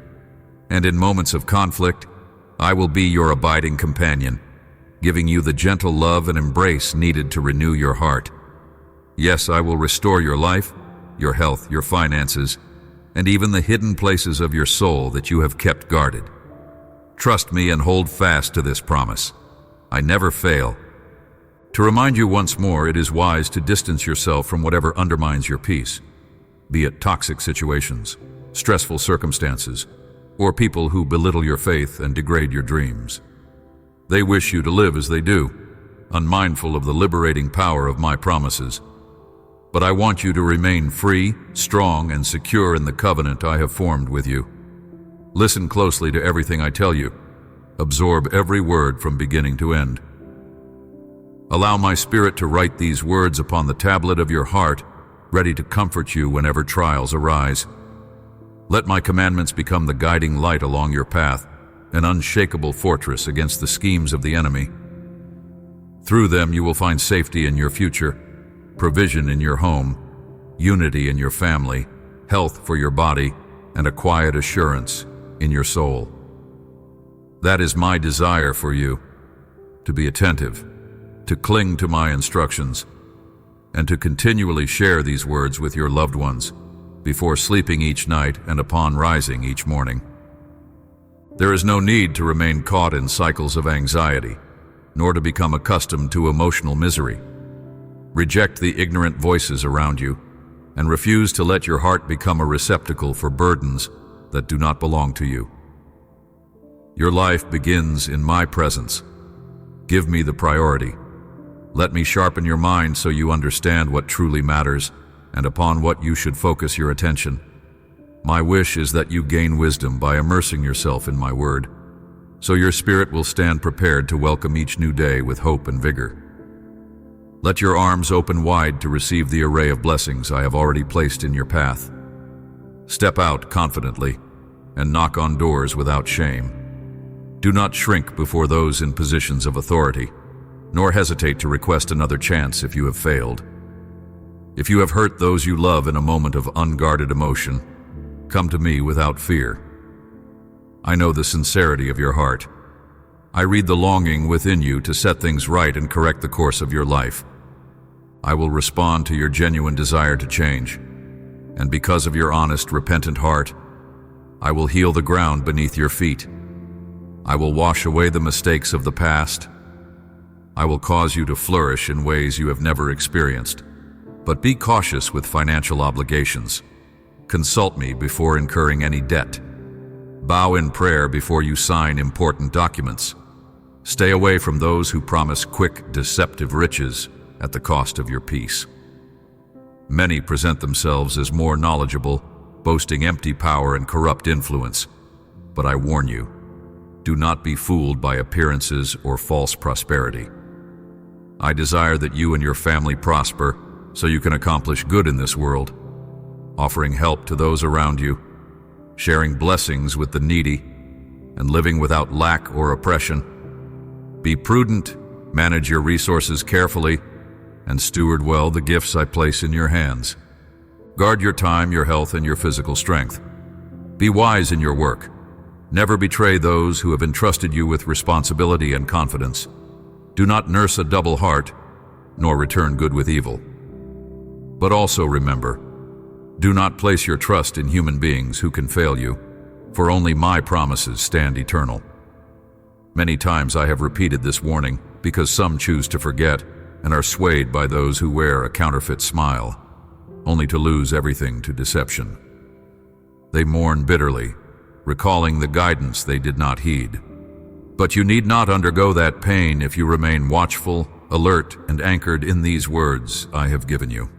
and in moments of conflict, I will be your abiding companion, giving you the gentle love and embrace needed to renew your heart. Yes, I will restore your life, your health, your finances, and even the hidden places of your soul that you have kept guarded. Trust me and hold fast to this promise. I never fail. To remind you once more, it is wise to distance yourself from whatever undermines your peace, be it toxic situations, stressful circumstances, or people who belittle your faith and degrade your dreams. They wish you to live as they do, unmindful of the liberating power of my promises. But I want you to remain free, strong, and secure in the covenant I have formed with you. Listen closely to everything I tell you. Absorb every word from beginning to end. Allow my spirit to write these words upon the tablet of your heart, ready to comfort you whenever trials arise. Let my commandments become the guiding light along your path, an unshakable fortress against the schemes of the enemy. Through them you will find safety in your future, provision in your home, unity in your family, health for your body, and a quiet assurance in your soul. That is my desire for you, to be attentive, to cling to my instructions, and to continually share these words with your loved ones before sleeping each night and upon rising each morning. There is no need to remain caught in cycles of anxiety, nor to become accustomed to emotional misery. Reject the ignorant voices around you, and refuse to let your heart become a receptacle for burdens that do not belong to you. Your life begins in my presence. Give me the priority. Let me sharpen your mind so you understand what truly matters and upon what you should focus your attention. My wish is that you gain wisdom by immersing yourself in my word, so your spirit will stand prepared to welcome each new day with hope and vigor. Let your arms open wide to receive the array of blessings I have already placed in your path. Step out confidently and knock on doors without shame. Do not shrink before those in positions of authority, nor hesitate to request another chance if you have failed. If you have hurt those you love in a moment of unguarded emotion, come to me without fear. I know the sincerity of your heart. I read the longing within you to set things right and correct the course of your life. I will respond to your genuine desire to change, and because of your honest, repentant heart, I will heal the ground beneath your feet I will wash away the mistakes of the past. I will cause you to flourish in ways you have never experienced. But be cautious with financial obligations. Consult me before incurring any debt. Bow in prayer before you sign important documents. Stay away from those who promise quick, deceptive riches at the cost of your peace. Many present themselves as more knowledgeable, boasting empty power and corrupt influence. But I warn you, do not be fooled by appearances or false prosperity. I desire that you and your family prosper so you can accomplish good in this world, offering help to those around you, sharing blessings with the needy, and living without lack or oppression. Be prudent, manage your resources carefully, and steward well the gifts I place in your hands. Guard your time, your health, and your physical strength. Be wise in your work. Never betray those who have entrusted you with responsibility and confidence. Do not nurse a double heart, nor return good with evil. But also remember, do not place your trust in human beings who can fail you, for only my promises stand eternal. Many times I have repeated this warning because some choose to forget and are swayed by those who wear a counterfeit smile, only to lose everything to deception. They mourn bitterly, recalling the guidance they did not heed. But you need not undergo that pain if you remain watchful, alert, and anchored in these words I have given you.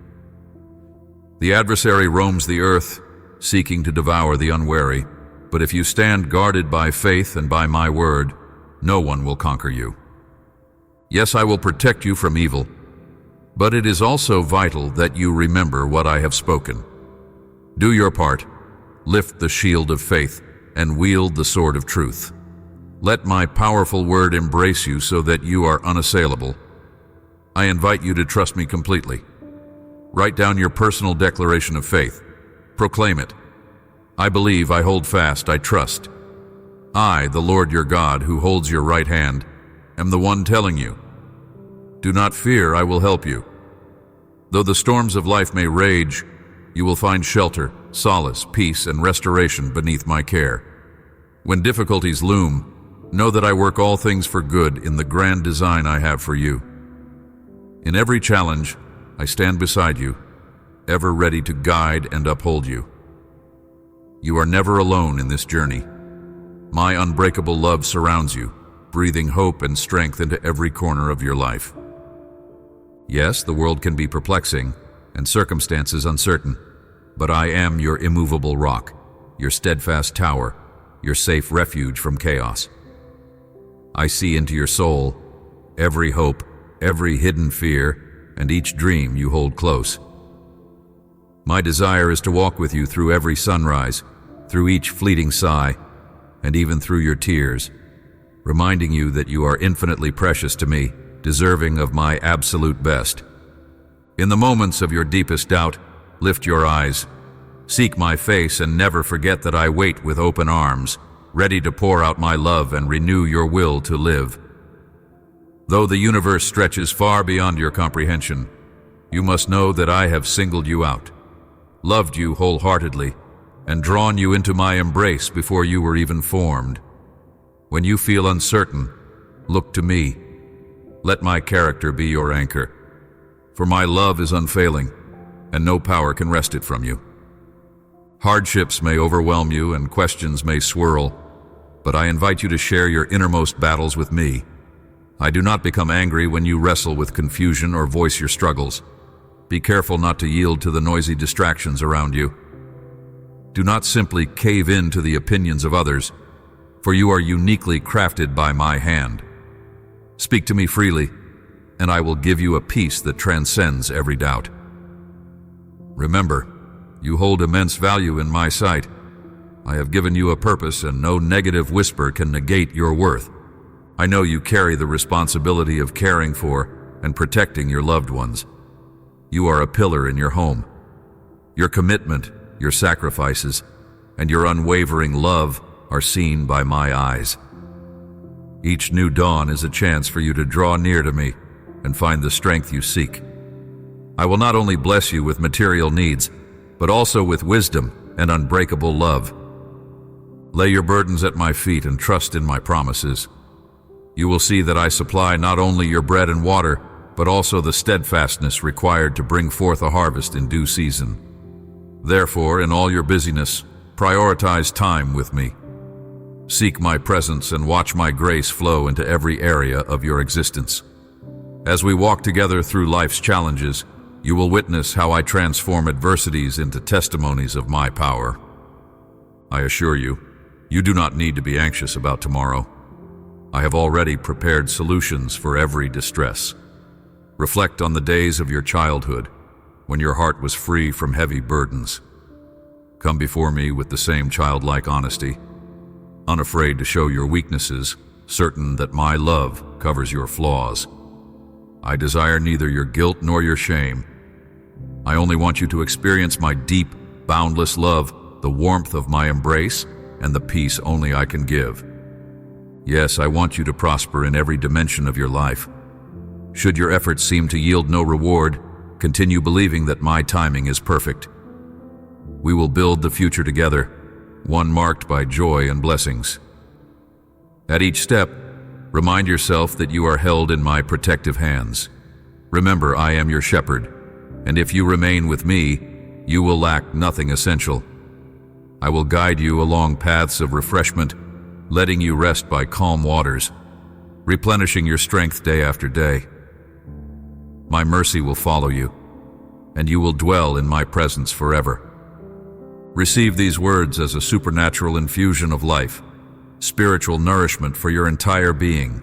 The adversary roams the earth, seeking to devour the unwary, but if you stand guarded by faith and by my word, no one will conquer you. Yes, I will protect you from evil, but it is also vital that you remember what I have spoken. Do your part, lift the shield of faith, and wield the sword of truth. Let my powerful word embrace you so that you are unassailable. I invite you to trust me completely. Write down your personal declaration of faith. Proclaim it. I believe, I hold fast, I trust. I, the Lord your God, who holds your right hand, am the one telling you. Do not fear, I will help you. Though the storms of life may rage, you will find shelter, solace, peace, and restoration beneath my care. When difficulties loom, know that I work all things for good in the grand design I have for you. In every challenge, I stand beside you, ever ready to guide and uphold you. You are never alone in this journey. My unbreakable love surrounds you, breathing hope and strength into every corner of your life. Yes, the world can be perplexing and circumstances uncertain, but I am your immovable rock, your steadfast tower, your safe refuge from chaos. I see into your soul, every hope, every hidden fear, and each dream you hold close. My desire is to walk with you through every sunrise, through each fleeting sigh, and even through your tears, reminding you that you are infinitely precious to me, deserving of my absolute best. In the moments of your deepest doubt, lift your eyes, seek my face, and never forget that I wait with open arms, ready to pour out my love and renew your will to live. Though the universe stretches far beyond your comprehension, you must know that I have singled you out, loved you wholeheartedly, and drawn you into my embrace before you were even formed. When you feel uncertain, look to me. Let my character be your anchor, for my love is unfailing, and no power can wrest it from you. Hardships may overwhelm you and questions may swirl, but I invite you to share your innermost battles with me. I do not become angry when you wrestle with confusion or voice your struggles. Be careful not to yield to the noisy distractions around you. Do not simply cave in to the opinions of others, for you are uniquely crafted by my hand. Speak to me freely, and I will give you a peace that transcends every doubt. Remember, you hold immense value in my sight. I have given you a purpose, and no negative whisper can negate your worth. I know you carry the responsibility of caring for and protecting your loved ones. You are a pillar in your home. Your commitment, your sacrifices, and your unwavering love are seen by my eyes. Each new dawn is a chance for you to draw near to me and find the strength you seek. I will not only bless you with material needs, but also with wisdom and unbreakable love. Lay your burdens at my feet and trust in my promises. You will see that I supply not only your bread and water, but also the steadfastness required to bring forth a harvest in due season. Therefore, in all your busyness, prioritize time with me. Seek my presence and watch my grace flow into every area of your existence. As we walk together through life's challenges, you will witness how I transform adversities into testimonies of my power. I assure you, you do not need to be anxious about tomorrow. I have already prepared solutions for every distress. Reflect on the days of your childhood, when your heart was free from heavy burdens. Come before me with the same childlike honesty, unafraid to show your weaknesses, certain that my love covers your flaws. I desire neither your guilt nor your shame. I only want you to experience my deep, boundless love, the warmth of my embrace, and the peace only I can give. Yes, I want you to prosper in every dimension of your life. Should your efforts seem to yield no reward, continue believing that my timing is perfect. We will build the future together, one marked by joy and blessings. At each step, remind yourself that you are held in my protective hands. Remember, I am your shepherd, and if you remain with me, you will lack nothing essential. I will guide you along paths of refreshment, letting you rest by calm waters, replenishing your strength day after day. My mercy will follow you, and you will dwell in my presence forever. Receive these words as a supernatural infusion of life, spiritual nourishment for your entire being.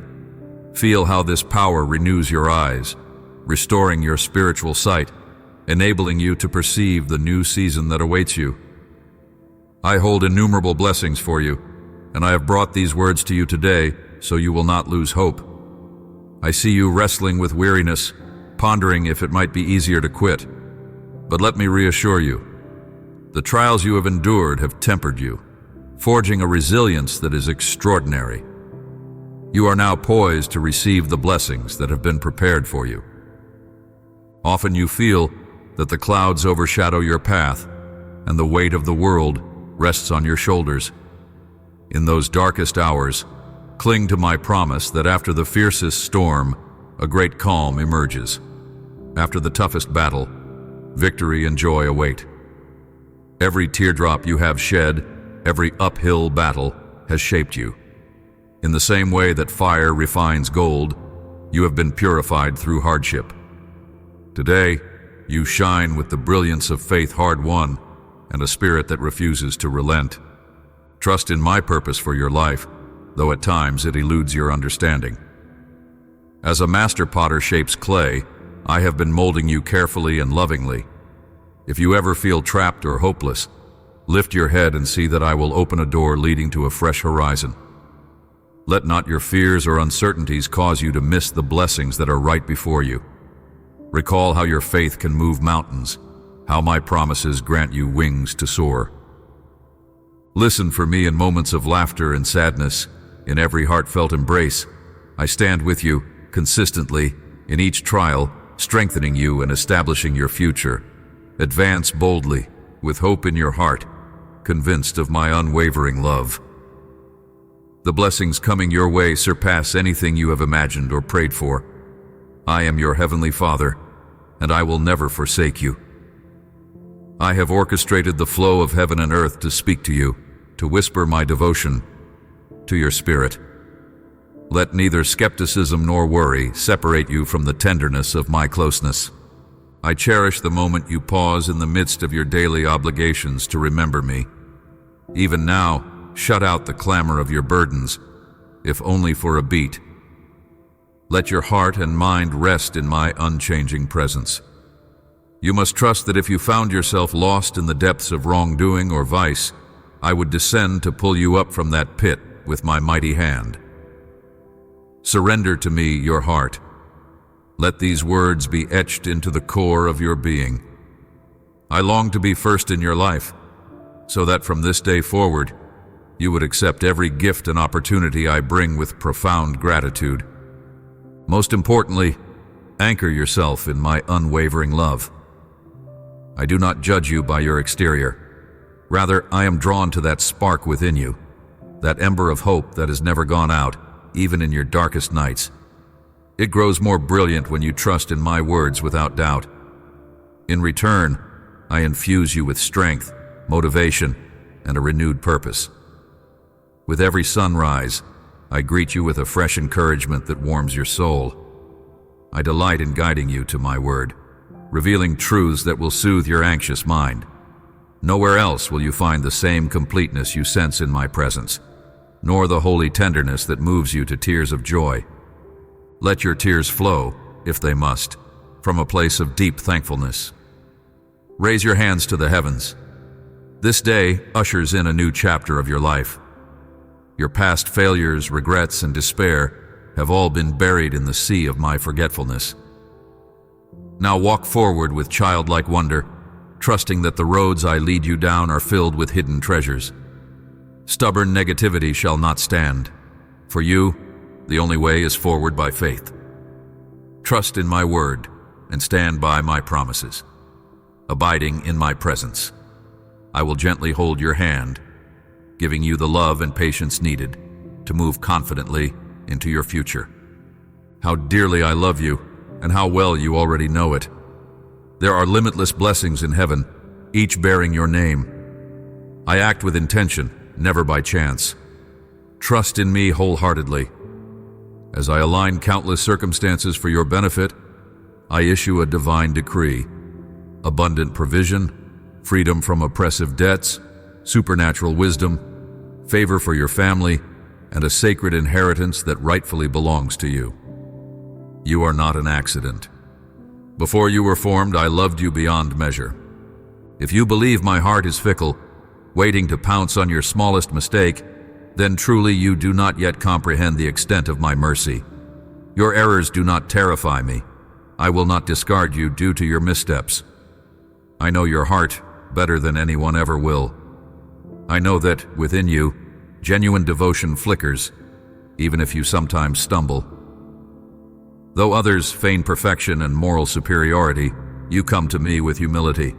Feel how this power renews your eyes, restoring your spiritual sight, enabling you to perceive the new season that awaits you. I hold innumerable blessings for you, and I have brought these words to you today so you will not lose hope. I see you wrestling with weariness, pondering if it might be easier to quit. But let me reassure you, the trials you have endured have tempered you, forging a resilience that is extraordinary. You are now poised to receive the blessings that have been prepared for you. Often you feel that the clouds overshadow your path, and the weight of the world rests on your shoulders. In those darkest hours, cling to my promise that after the fiercest storm, a great calm emerges. After the toughest battle, victory and joy await. Every teardrop you have shed, every uphill battle, has shaped you. In the same way that fire refines gold, you have been purified through hardship. Today, you shine with the brilliance of faith hard-won and a spirit that refuses to relent. Trust in my purpose for your life, though at times it eludes your understanding. As a master potter shapes clay, I have been molding you carefully and lovingly. If you ever feel trapped or hopeless, lift your head and see that I will open a door leading to a fresh horizon. Let not your fears or uncertainties cause you to miss the blessings that are right before you. Recall how your faith can move mountains, how my promises grant you wings to soar. Listen for me in moments of laughter and sadness, in every heartfelt embrace. I stand with you, consistently, in each trial, strengthening you and establishing your future. Advance boldly, with hope in your heart, convinced of my unwavering love. The blessings coming your way surpass anything you have imagined or prayed for. I am your heavenly Father, and I will never forsake you. I have orchestrated the flow of heaven and earth to speak to you, to whisper my devotion to your spirit. Let neither skepticism nor worry separate you from the tenderness of my closeness. I cherish the moment you pause in the midst of your daily obligations to remember me. Even now, shut out the clamor of your burdens, if only for a beat. Let your heart and mind rest in my unchanging presence. You must trust that if you found yourself lost in the depths of wrongdoing or vice, I would descend to pull you up from that pit with my mighty hand. Surrender to me your heart. Let these words be etched into the core of your being. I long to be first in your life, so that from this day forward, you would accept every gift and opportunity I bring with profound gratitude. Most importantly, anchor yourself in my unwavering love. I do not judge you by your exterior. Rather, I am drawn to that spark within you, that ember of hope that has never gone out, even in your darkest nights. It grows more brilliant when you trust in my words without doubt. In return, I infuse you with strength, motivation, and a renewed purpose. With every sunrise, I greet you with a fresh encouragement that warms your soul. I delight in guiding you to my word, revealing truths that will soothe your anxious mind. Nowhere else will you find the same completeness you sense in my presence, nor the holy tenderness that moves you to tears of joy. Let your tears flow, if they must, from a place of deep thankfulness. Raise your hands to the heavens. This day ushers in a new chapter of your life. Your past failures, regrets, and despair have all been buried in the sea of my forgetfulness. Now walk forward with childlike wonder, trusting that the roads I lead you down are filled with hidden treasures. Stubborn negativity shall not stand. For you, the only way is forward by faith. Trust in my word and stand by my promises. Abiding in my presence, I will gently hold your hand, giving you the love and patience needed to move confidently into your future. How dearly I love you, and how well you already know it. There are limitless blessings in heaven, each bearing your name. I act with intention, never by chance. Trust in me wholeheartedly. As I align countless circumstances for your benefit, I issue a divine decree: abundant provision, freedom from oppressive debts, supernatural wisdom, favor for your family, and a sacred inheritance that rightfully belongs to you. You are not an accident. Before you were formed, I loved you beyond measure. If you believe my heart is fickle, waiting to pounce on your smallest mistake, then truly you do not yet comprehend the extent of my mercy. Your errors do not terrify me. I will not discard you due to your missteps. I know your heart better than anyone ever will. I know that, within you, genuine devotion flickers, even if you sometimes stumble. Though others feign perfection and moral superiority, you come to me with humility.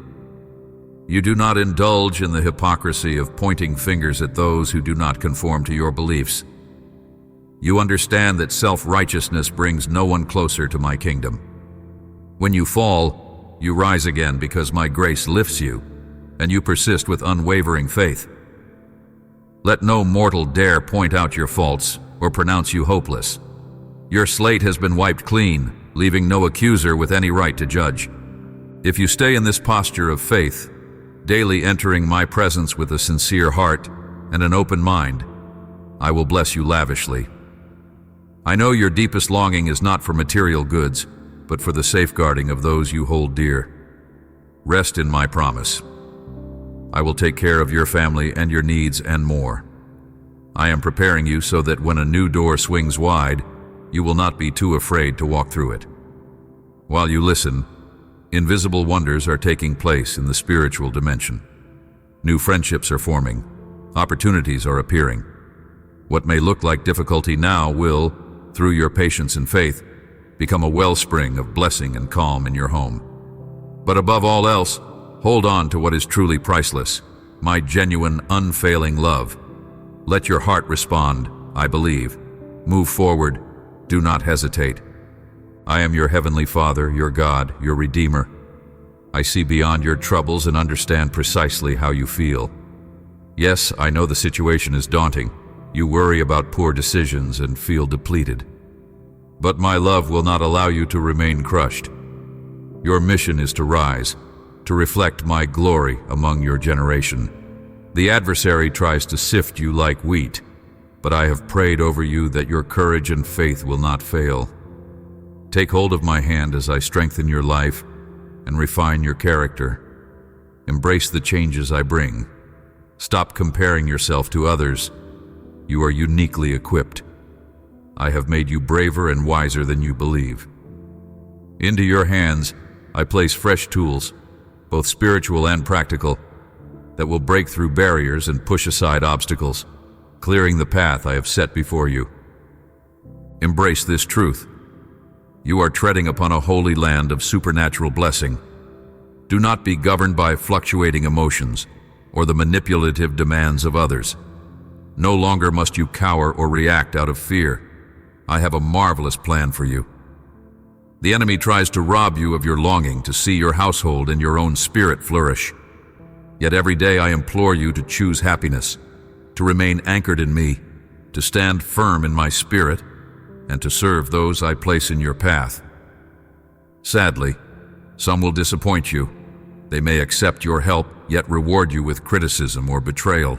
You do not indulge in the hypocrisy of pointing fingers at those who do not conform to your beliefs. You understand that self-righteousness brings no one closer to my kingdom. When you fall, you rise again because my grace lifts you, and you persist with unwavering faith. Let no mortal dare point out your faults or pronounce you hopeless. Your slate has been wiped clean, leaving no accuser with any right to judge. If you stay in this posture of faith, daily entering my presence with a sincere heart and an open mind, I will bless you lavishly. I know your deepest longing is not for material goods, but for the safeguarding of those you hold dear. Rest in my promise. I will take care of your family and your needs and more. I am preparing you so that when a new door swings wide, you will not be too afraid to walk through it. While you listen, invisible wonders are taking place in the spiritual dimension. New friendships are forming. Opportunities are appearing. What may look like difficulty now will, through your patience and faith, become a wellspring of blessing and calm in your home. But above all else, hold on to what is truly priceless, my genuine, unfailing love. Let your heart respond, I believe. Move forward. Do not hesitate. I am your heavenly Father, your God, your Redeemer. I see beyond your troubles and understand precisely how you feel. Yes, I know the situation is daunting. You worry about poor decisions and feel depleted. But my love will not allow you to remain crushed. Your mission is to rise, to reflect my glory among your generation. The adversary tries to sift you like wheat, but I have prayed over you that your courage and faith will not fail. Take hold of my hand as I strengthen your life and refine your character. Embrace the changes I bring. Stop comparing yourself to others. You are uniquely equipped. I have made you braver and wiser than you believe. Into your hands, I place fresh tools, both spiritual and practical, that will break through barriers and push aside obstacles, clearing the path I have set before you. Embrace this truth. You are treading upon a holy land of supernatural blessing. Do not be governed by fluctuating emotions or the manipulative demands of others. No longer must you cower or react out of fear. I have a marvelous plan for you. The enemy tries to rob you of your longing to see your household and your own spirit flourish. Yet every day I implore you to choose happiness, to remain anchored in me, to stand firm in my spirit, and to serve those I place in your path. Sadly, some will disappoint you. They may accept your help, yet reward you with criticism or betrayal.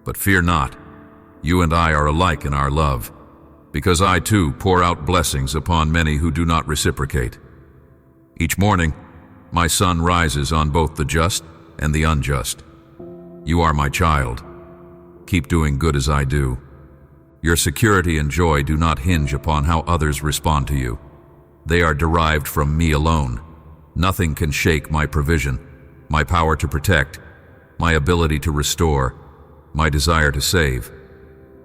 But fear not, you and I are alike in our love, because I too pour out blessings upon many who do not reciprocate. Each morning, my sun rises on both the just and the unjust. You are my child. Keep doing good as I do. Your security and joy do not hinge upon how others respond to you. They are derived from me alone. Nothing can shake my provision, my power to protect, my ability to restore, my desire to save.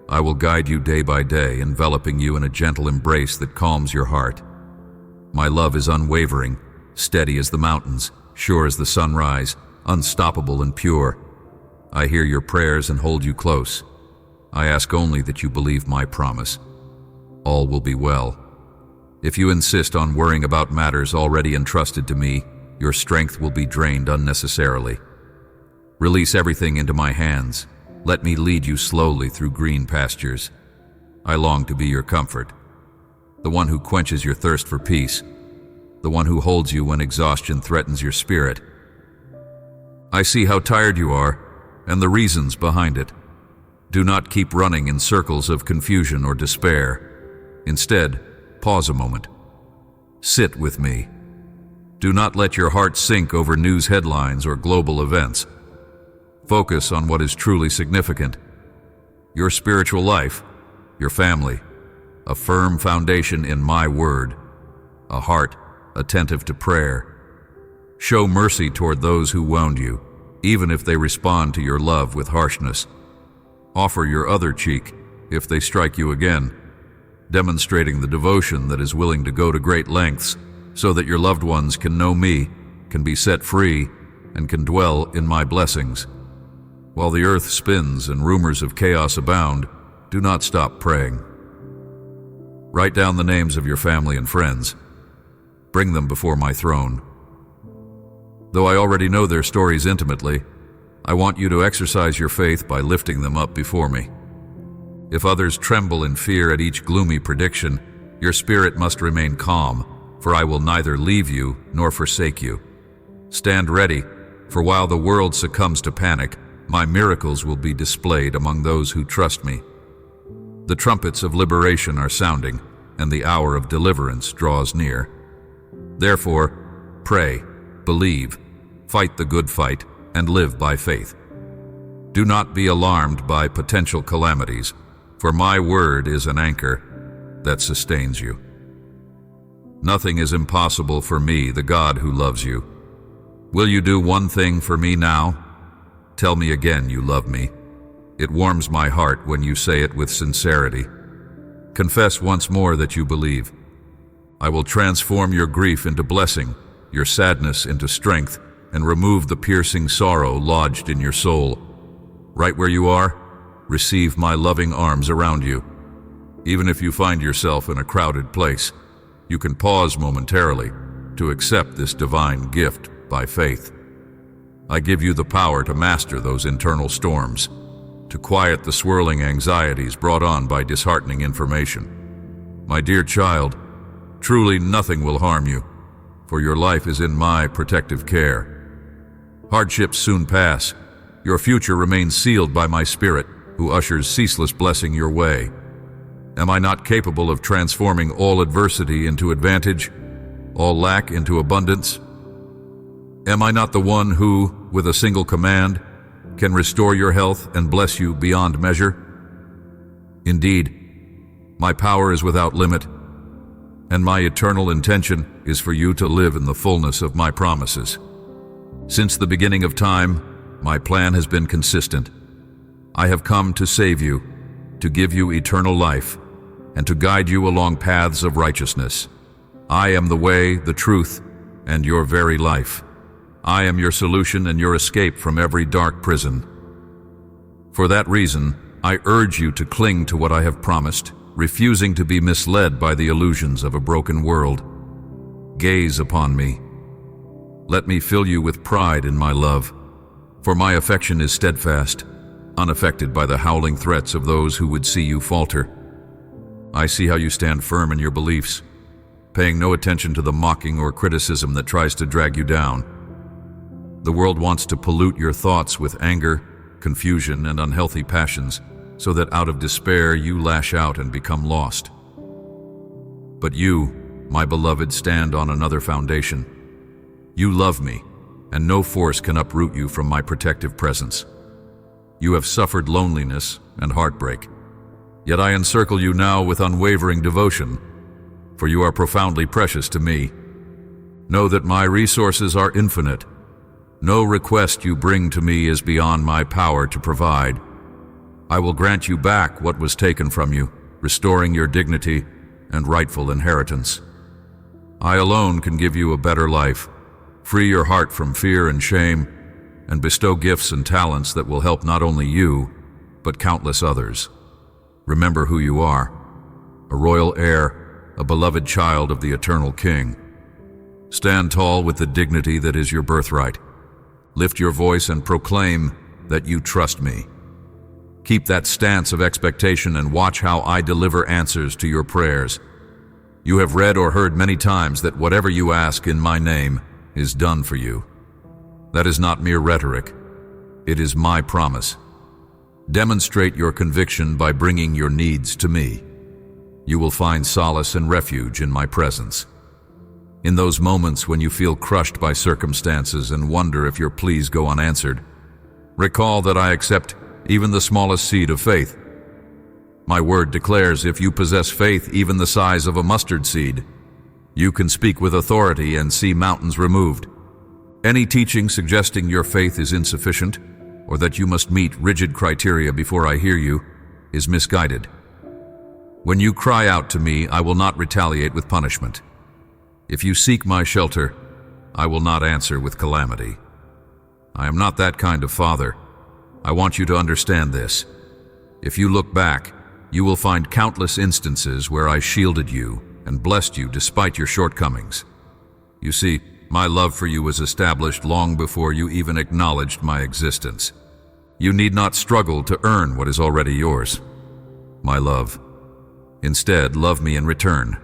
I will guide you day by day, enveloping you in a gentle embrace that calms your heart. My love is unwavering, steady as the mountains, sure as the sunrise, unstoppable and pure. I hear your prayers and hold you close. I ask only that you believe my promise. All will be well. If you insist on worrying about matters already entrusted to me, your strength will be drained unnecessarily. Release everything into my hands. Let me lead you slowly through green pastures. I long to be your comfort, the one who quenches your thirst for peace, the one who holds you when exhaustion threatens your spirit. I see how tired you are and the reasons behind it. Do not keep running in circles of confusion or despair. Instead, pause a moment. Sit with me. Do not let your heart sink over news headlines or global events. Focus on what is truly significant. Your spiritual life, your family, a firm foundation in my word, a heart attentive to prayer. Show mercy toward those who wound you, even if they respond to your love with harshness. Offer your other cheek if they strike you again, demonstrating the devotion that is willing to go to great lengths so that your loved ones can know me, can be set free, and can dwell in my blessings. While the earth spins and rumors of chaos abound, do not stop praying. Write down the names of your family and friends. Bring them before my throne. Though I already know their stories intimately, I want you to exercise your faith by lifting them up before me. If others tremble in fear at each gloomy prediction, your spirit must remain calm, for I will neither leave you nor forsake you. Stand ready, for while the world succumbs to panic, my miracles will be displayed among those who trust me. The trumpets of liberation are sounding, and the hour of deliverance draws near. Therefore, pray, believe, fight the good fight, and live by faith. Do not be alarmed by potential calamities, for my word is an anchor that sustains you. Nothing is impossible for me, the God who loves you. Will you do one thing for me now? Tell me again you love me. It warms my heart when you say it with sincerity. Confess once more that you believe. I will transform your grief into blessing, your sadness into strength, and remove the piercing sorrow lodged in your soul. Right where you are, receive my loving arms around you. Even if you find yourself in a crowded place, you can pause momentarily to accept this divine gift by faith. I give you the power to master those internal storms, to quiet the swirling anxieties brought on by disheartening information. My dear child, truly nothing will harm you, for your life is in my protective care. Hardships soon pass. Your future remains sealed by my Spirit, who ushers ceaseless blessing your way. Am I not capable of transforming all adversity into advantage, all lack into abundance? Am I not the one who, with a single command, can restore your health and bless you beyond measure? Indeed, my power is without limit, and my eternal intention is for you to live in the fullness of my promises. Since the beginning of time, my plan has been consistent. I have come to save you, to give you eternal life, and to guide you along paths of righteousness. I am the way, the truth, and your very life. I am your solution and your escape from every dark prison. For that reason, I urge you to cling to what I have promised, refusing to be misled by the illusions of a broken world. Gaze upon me. Let me fill you with pride in my love, for my affection is steadfast, unaffected by the howling threats of those who would see you falter. I see how you stand firm in your beliefs, paying no attention to the mocking or criticism that tries to drag you down. The world wants to pollute your thoughts with anger, confusion, and unhealthy passions, so that out of despair you lash out and become lost. But you, my beloved, stand on another foundation. You love me, and no force can uproot you from my protective presence. You have suffered loneliness and heartbreak, yet I encircle you now with unwavering devotion, for you are profoundly precious to me. Know that my resources are infinite. No request you bring to me is beyond my power to provide. I will grant you back what was taken from you, restoring your dignity and rightful inheritance. I alone can give you a better life, free your heart from fear and shame, and bestow gifts and talents that will help not only you, but countless others. Remember who you are, a royal heir, a beloved child of the eternal King. Stand tall with the dignity that is your birthright. Lift your voice and proclaim that you trust me. Keep that stance of expectation and watch how I deliver answers to your prayers. You have read or heard many times that whatever you ask in my name is done for you. That is not mere rhetoric. It is my promise. Demonstrate your conviction by bringing your needs to me. You will find solace and refuge in my presence. In those moments when you feel crushed by circumstances and wonder if your pleas go unanswered, recall that I accept even the smallest seed of faith. My word declares if you possess faith even the size of a mustard seed, you can speak with authority and see mountains removed. Any teaching suggesting your faith is insufficient or that you must meet rigid criteria before I hear you is misguided. When you cry out to me, I will not retaliate with punishment. If you seek my shelter, I will not answer with calamity. I am not that kind of father. I want you to understand this. If you look back, you will find countless instances where I shielded you and blessed you despite your shortcomings. You see, my love for you was established long before you even acknowledged my existence. You need not struggle to earn what is already yours, my love. Instead, love me in return.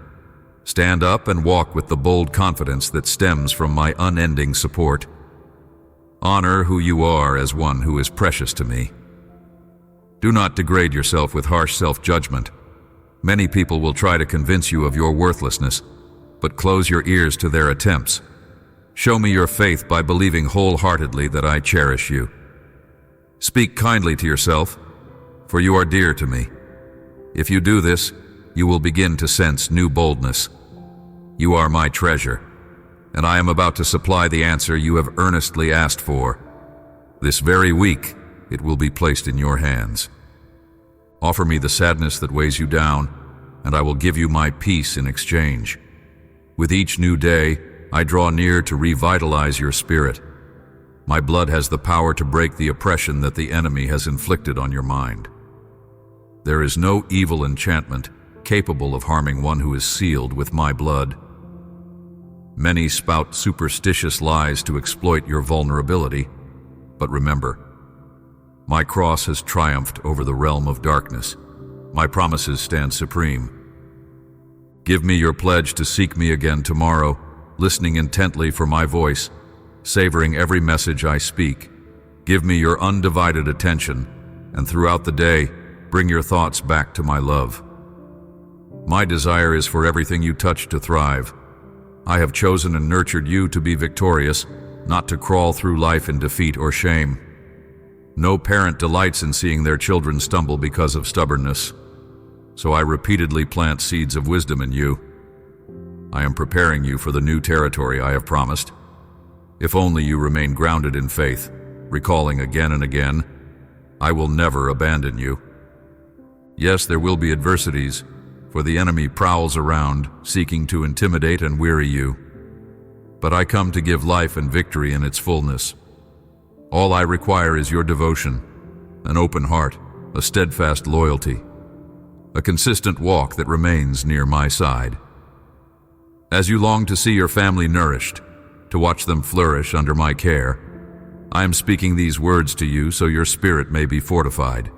Stand up and walk with the bold confidence that stems from my unending support. Honor who you are as one who is precious to me. Do not degrade yourself with harsh self-judgment. Many people will try to convince you of your worthlessness, but close your ears to their attempts. Show me your faith by believing wholeheartedly that I cherish you. Speak kindly to yourself, for you are dear to me. If you do this, you will begin to sense new boldness. You are my treasure, and I am about to supply the answer you have earnestly asked for. This very week, it will be placed in your hands. Offer me the sadness that weighs you down, and I will give you my peace in exchange. With each new day, I draw near to revitalize your spirit. My blood has the power to break the oppression that the enemy has inflicted on your mind. There is no evil enchantment capable of harming one who is sealed with my blood. Many spout superstitious lies to exploit your vulnerability, but remember, my cross has triumphed over the realm of darkness. My promises stand supreme. Give me your pledge to seek me again tomorrow, listening intently for my voice, savoring every message I speak. Give me your undivided attention, and throughout the day, bring your thoughts back to my love. My desire is for everything you touch to thrive. I have chosen and nurtured you to be victorious, not to crawl through life in defeat or shame. No parent delights in seeing their children stumble because of stubbornness, so I repeatedly plant seeds of wisdom in you. I am preparing you for the new territory I have promised. If only you remain grounded in faith, recalling again and again, I will never abandon you. Yes, there will be adversities, for the enemy prowls around, seeking to intimidate and weary you. But I come to give life and victory in its fullness. All I require is your devotion, an open heart, a steadfast loyalty, a consistent walk that remains near my side. As you long to see your family nourished, to watch them flourish under my care, I am speaking these words to you so your spirit may be fortified.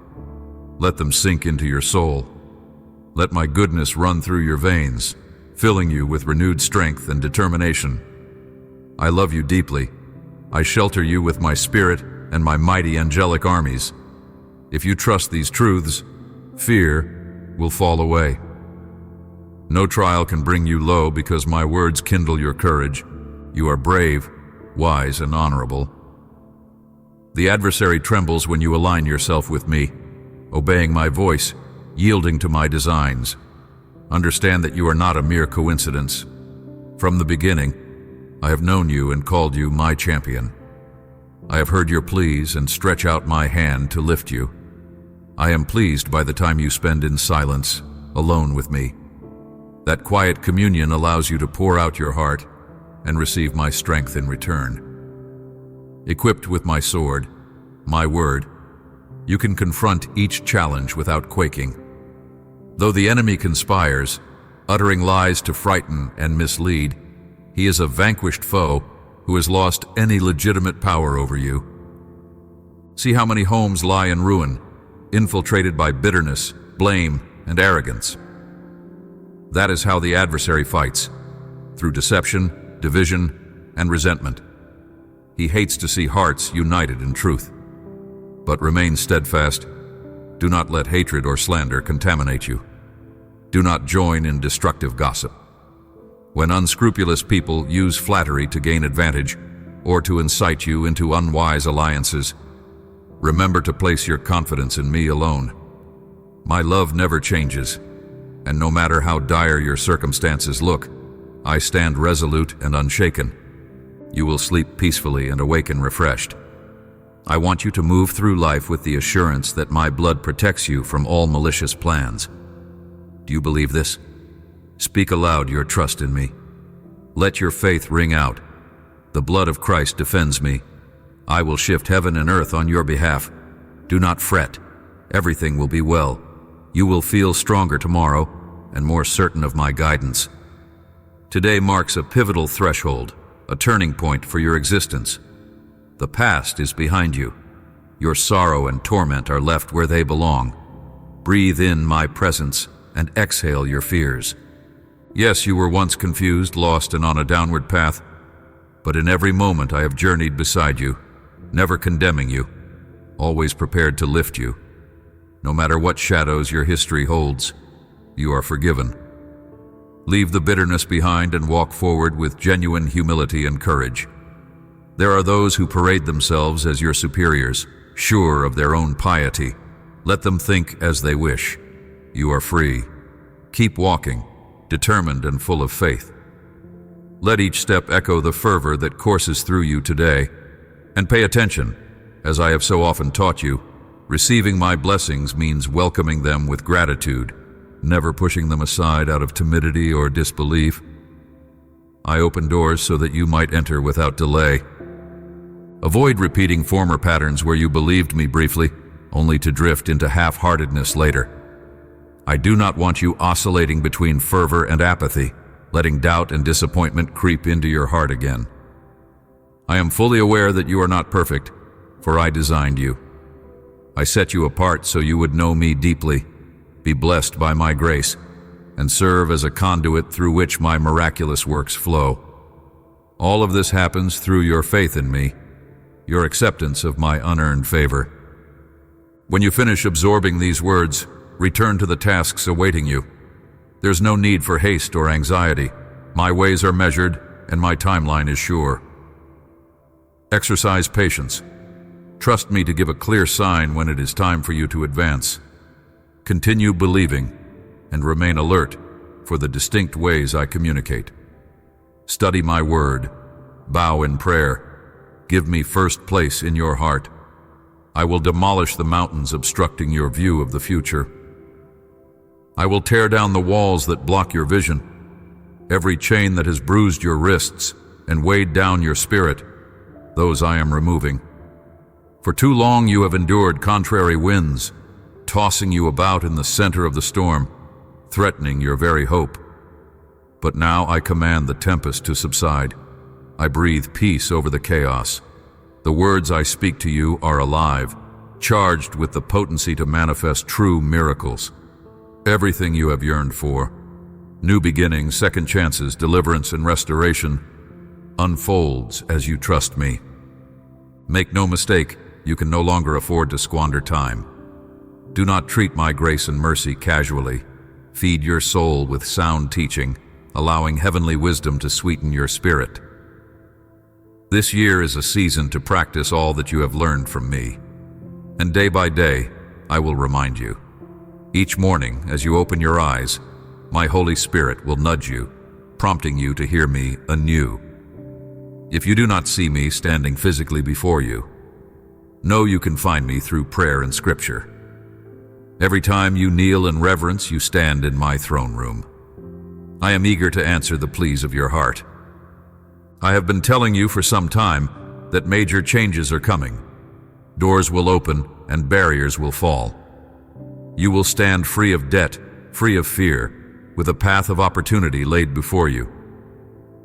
Let them sink into your soul. Let my goodness run through your veins, filling you with renewed strength and determination. I love you deeply. I shelter you with my spirit and my mighty angelic armies. If you trust these truths, fear will fall away. No trial can bring you low because my words kindle your courage. You are brave, wise, and honorable. The adversary trembles when you align yourself with me, obeying my voice, yielding to my designs. Understand that you are not a mere coincidence. From the beginning, I have known you and called you my champion. I have heard your pleas and stretch out my hand to lift you. I am pleased by the time you spend in silence, alone with me. That quiet communion allows you to pour out your heart and receive my strength in return. Equipped with my sword, my word, you can confront each challenge without quaking. Though the enemy conspires, uttering lies to frighten and mislead, he is a vanquished foe who has lost any legitimate power over you. See how many homes lie in ruin, infiltrated by bitterness, blame, and arrogance. That is how the adversary fights, through deception, division, and resentment. He hates to see hearts united in truth. But remain steadfast. Do not let hatred or slander contaminate you. Do not join in destructive gossip. When unscrupulous people use flattery to gain advantage or to incite you into unwise alliances, remember to place your confidence in me alone. My love never changes, and no matter how dire your circumstances look, I stand resolute and unshaken. You will sleep peacefully and awaken refreshed. I want you to move through life with the assurance that my blood protects you from all malicious plans. Do you believe this? Speak aloud your trust in me. Let your faith ring out. The blood of Christ defends me. I will shift heaven and earth on your behalf. Do not fret. Everything will be well. You will feel stronger tomorrow and more certain of my guidance. Today marks a pivotal threshold, a turning point for your existence. The past is behind you. Your sorrow and torment are left where they belong. Breathe in my presence and exhale your fears. Yes, you were once confused, lost, and on a downward path, but in every moment I have journeyed beside you, never condemning you, always prepared to lift you. No matter what shadows your history holds, you are forgiven. Leave the bitterness behind and walk forward with genuine humility and courage. There are those who parade themselves as your superiors, sure of their own piety. Let them think as they wish. You are free. Keep walking, determined and full of faith. Let each step echo the fervor that courses through you today. And pay attention, as I have so often taught you, receiving my blessings means welcoming them with gratitude, never pushing them aside out of timidity or disbelief. I open doors so that you might enter without delay. Avoid repeating former patterns where you believed me briefly, only to drift into half-heartedness later. I do not want you oscillating between fervor and apathy, letting doubt and disappointment creep into your heart again. I am fully aware that you are not perfect, for I designed you. I set you apart so you would know me deeply, be blessed by my grace, and serve as a conduit through which my miraculous works flow. All of this happens through your faith in me, your acceptance of my unearned favor. When you finish absorbing these words, return to the tasks awaiting you. There's no need for haste or anxiety. My ways are measured, and my timeline is sure. Exercise patience. Trust me to give a clear sign when it is time for you to advance. Continue believing, and remain alert for the distinct ways I communicate. Study my word. Bow in prayer. Give me first place in your heart. I will demolish the mountains obstructing your view of the future. I will tear down the walls that block your vision. Every chain that has bruised your wrists and weighed down your spirit, those I am removing. For too long you have endured contrary winds, tossing you about in the center of the storm, threatening your very hope. But now I command the tempest to subside. I breathe peace over the chaos. The words I speak to you are alive, charged with the potency to manifest true miracles. Everything you have yearned for, new beginnings, second chances, deliverance, and restoration, unfolds as you trust me. Make no mistake, you can no longer afford to squander time. Do not treat my grace and mercy casually. Feed your soul with sound teaching, allowing heavenly wisdom to sweeten your spirit. This year is a season to practice all that you have learned from me. And day by day, I will remind you. Each morning, as you open your eyes, my Holy Spirit will nudge you, prompting you to hear me anew. If you do not see me standing physically before you, know you can find me through prayer and scripture. Every time you kneel in reverence, you stand in my throne room. I am eager to answer the pleas of your heart. I have been telling you for some time that major changes are coming. Doors will open and barriers will fall. You will stand free of debt, free of fear, with a path of opportunity laid before you.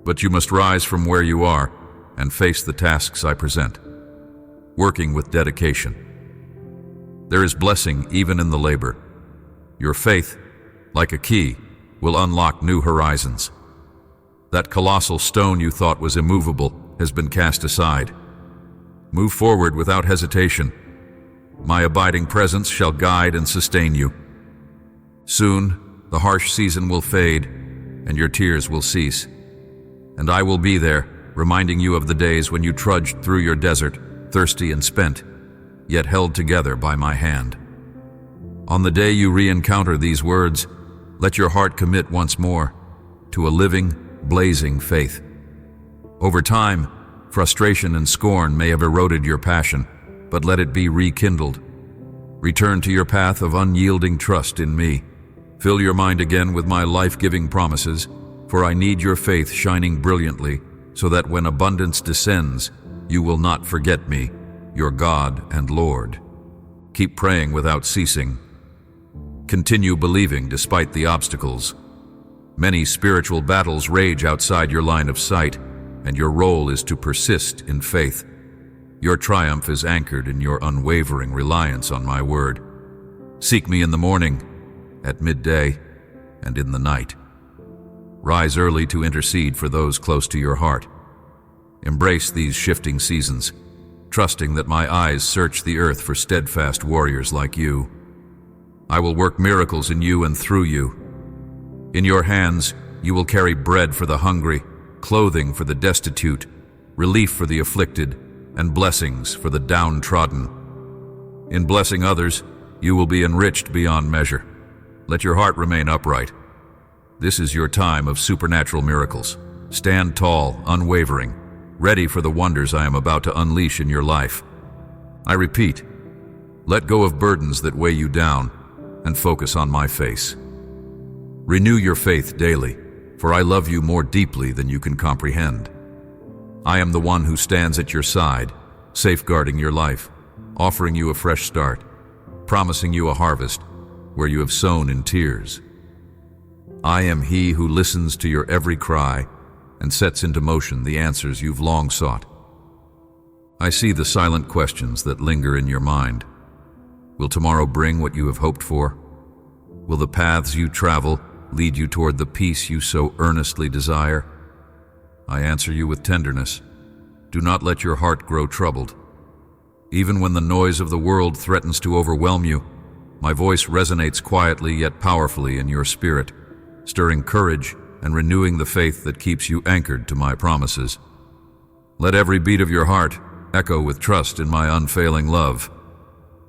But you must rise from where you are and face the tasks I present, working with dedication. There is blessing even in the labor. Your faith, like a key, will unlock new horizons. That colossal stone you thought was immovable has been cast aside. Move forward without hesitation. My abiding presence shall guide and sustain you. Soon, the harsh season will fade, and your tears will cease. And I will be there, reminding you of the days when you trudged through your desert, thirsty and spent, yet held together by my hand. On the day you re-encounter these words, let your heart commit once more to a living, blazing faith. Over time, frustration and scorn may have eroded your passion, but let it be rekindled. Return to your path of unyielding trust in me. Fill your mind again with my life-giving promises, for I need your faith shining brilliantly, so that when abundance descends, you will not forget me, your God and Lord. Keep praying without ceasing. Continue believing despite the obstacles. Many spiritual battles rage outside your line of sight, and your role is to persist in faith. Your triumph is anchored in your unwavering reliance on my word. Seek me in the morning, at midday, and in the night. Rise early to intercede for those close to your heart. Embrace these shifting seasons, trusting that my eyes search the earth for steadfast warriors like you. I will work miracles in you and through you. In your hands, you will carry bread for the hungry, clothing for the destitute, relief for the afflicted, and blessings for the downtrodden. In blessing others, you will be enriched beyond measure. Let your heart remain upright. This is your time of supernatural miracles. Stand tall, unwavering, ready for the wonders I am about to unleash in your life. I repeat, let go of burdens that weigh you down and focus on my face. Renew your faith daily, for I love you more deeply than you can comprehend. I am the one who stands at your side, safeguarding your life, offering you a fresh start, promising you a harvest where you have sown in tears. I am he who listens to your every cry and sets into motion the answers you've long sought. I see the silent questions that linger in your mind. Will tomorrow bring what you have hoped for? Will the paths you travel lead you toward the peace you so earnestly desire? I answer you with tenderness. Do not let your heart grow troubled. Even when the noise of the world threatens to overwhelm you, my voice resonates quietly yet powerfully in your spirit, stirring courage and renewing the faith that keeps you anchored to my promises. Let every beat of your heart echo with trust in my unfailing love,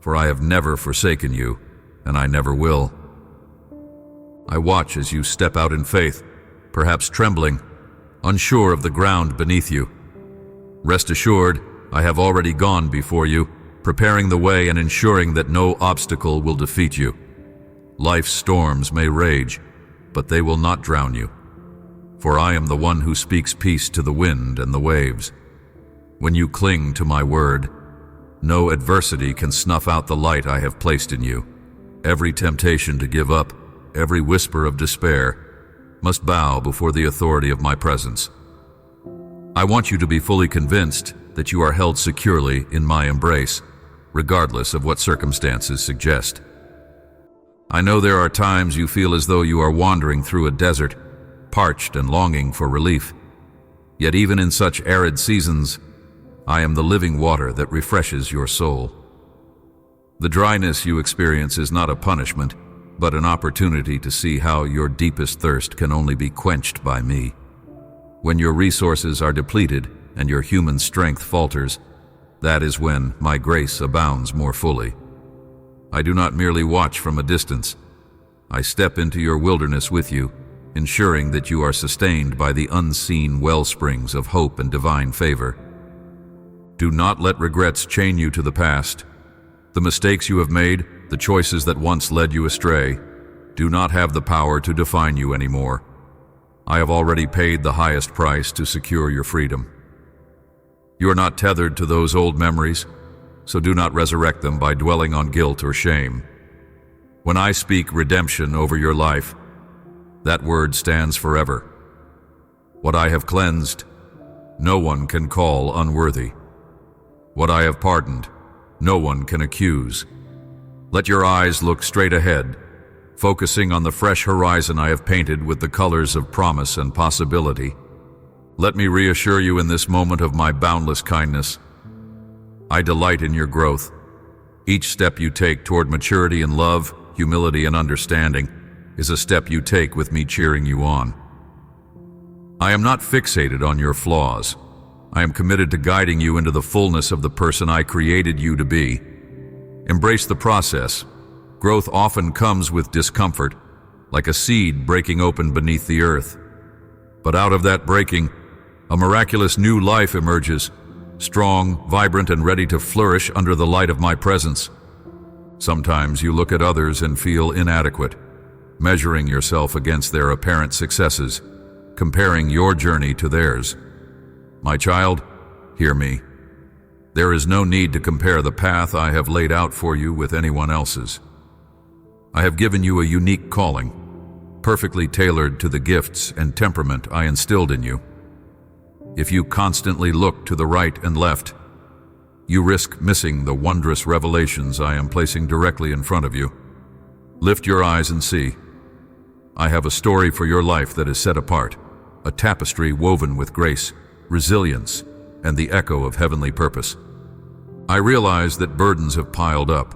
for I have never forsaken you, and I never will. I watch as you step out in faith, perhaps trembling, unsure of the ground beneath you. Rest assured, I have already gone before you, preparing the way and ensuring that no obstacle will defeat you. Life's storms may rage, but they will not drown you, for I am the one who speaks peace to the wind and the waves. When you cling to my word, no adversity can snuff out the light I have placed in you. Every temptation to give up, every whisper of despair, must bow before the authority of my presence. I want you to be fully convinced that you are held securely in my embrace, regardless of what circumstances suggest. I know there are times you feel as though you are wandering through a desert, parched and longing for relief. Yet even in such arid seasons, I am the living water that refreshes your soul. The dryness you experience is not a punishment, but an opportunity to see how your deepest thirst can only be quenched by me. When your resources are depleted and your human strength falters, that is when my grace abounds more fully. I do not merely watch from a distance. I step into your wilderness with you, ensuring that you are sustained by the unseen wellsprings of hope and divine favor. Do not let regrets chain you to the past. The mistakes you have made, the choices that once led you astray, do not have the power to define you anymore. I have already paid the highest price to secure your freedom. You are not tethered to those old memories, so do not resurrect them by dwelling on guilt or shame. When I speak redemption over your life, that word stands forever. What I have cleansed, no one can call unworthy. What I have pardoned, no one can accuse. Let your eyes look straight ahead, focusing on the fresh horizon I have painted with the colors of promise and possibility. Let me reassure you in this moment of my boundless kindness. I delight in your growth. Each step you take toward maturity in love, humility, and understanding is a step you take with me cheering you on. I am not fixated on your flaws. I am committed to guiding you into the fullness of the person I created you to be. Embrace the process. Growth often comes with discomfort, like a seed breaking open beneath the earth. But out of that breaking, a miraculous new life emerges, strong, vibrant, and ready to flourish under the light of my presence. Sometimes you look at others and feel inadequate, measuring yourself against their apparent successes, comparing your journey to theirs. My child, hear me. There is no need to compare the path I have laid out for you with anyone else's. I have given you a unique calling, perfectly tailored to the gifts and temperament I instilled in you. If you constantly look to the right and left, you risk missing the wondrous revelations I am placing directly in front of you. Lift your eyes and see. I have a story for your life that is set apart, a tapestry woven with grace, resilience, and the echo of heavenly purpose. I realize that burdens have piled up.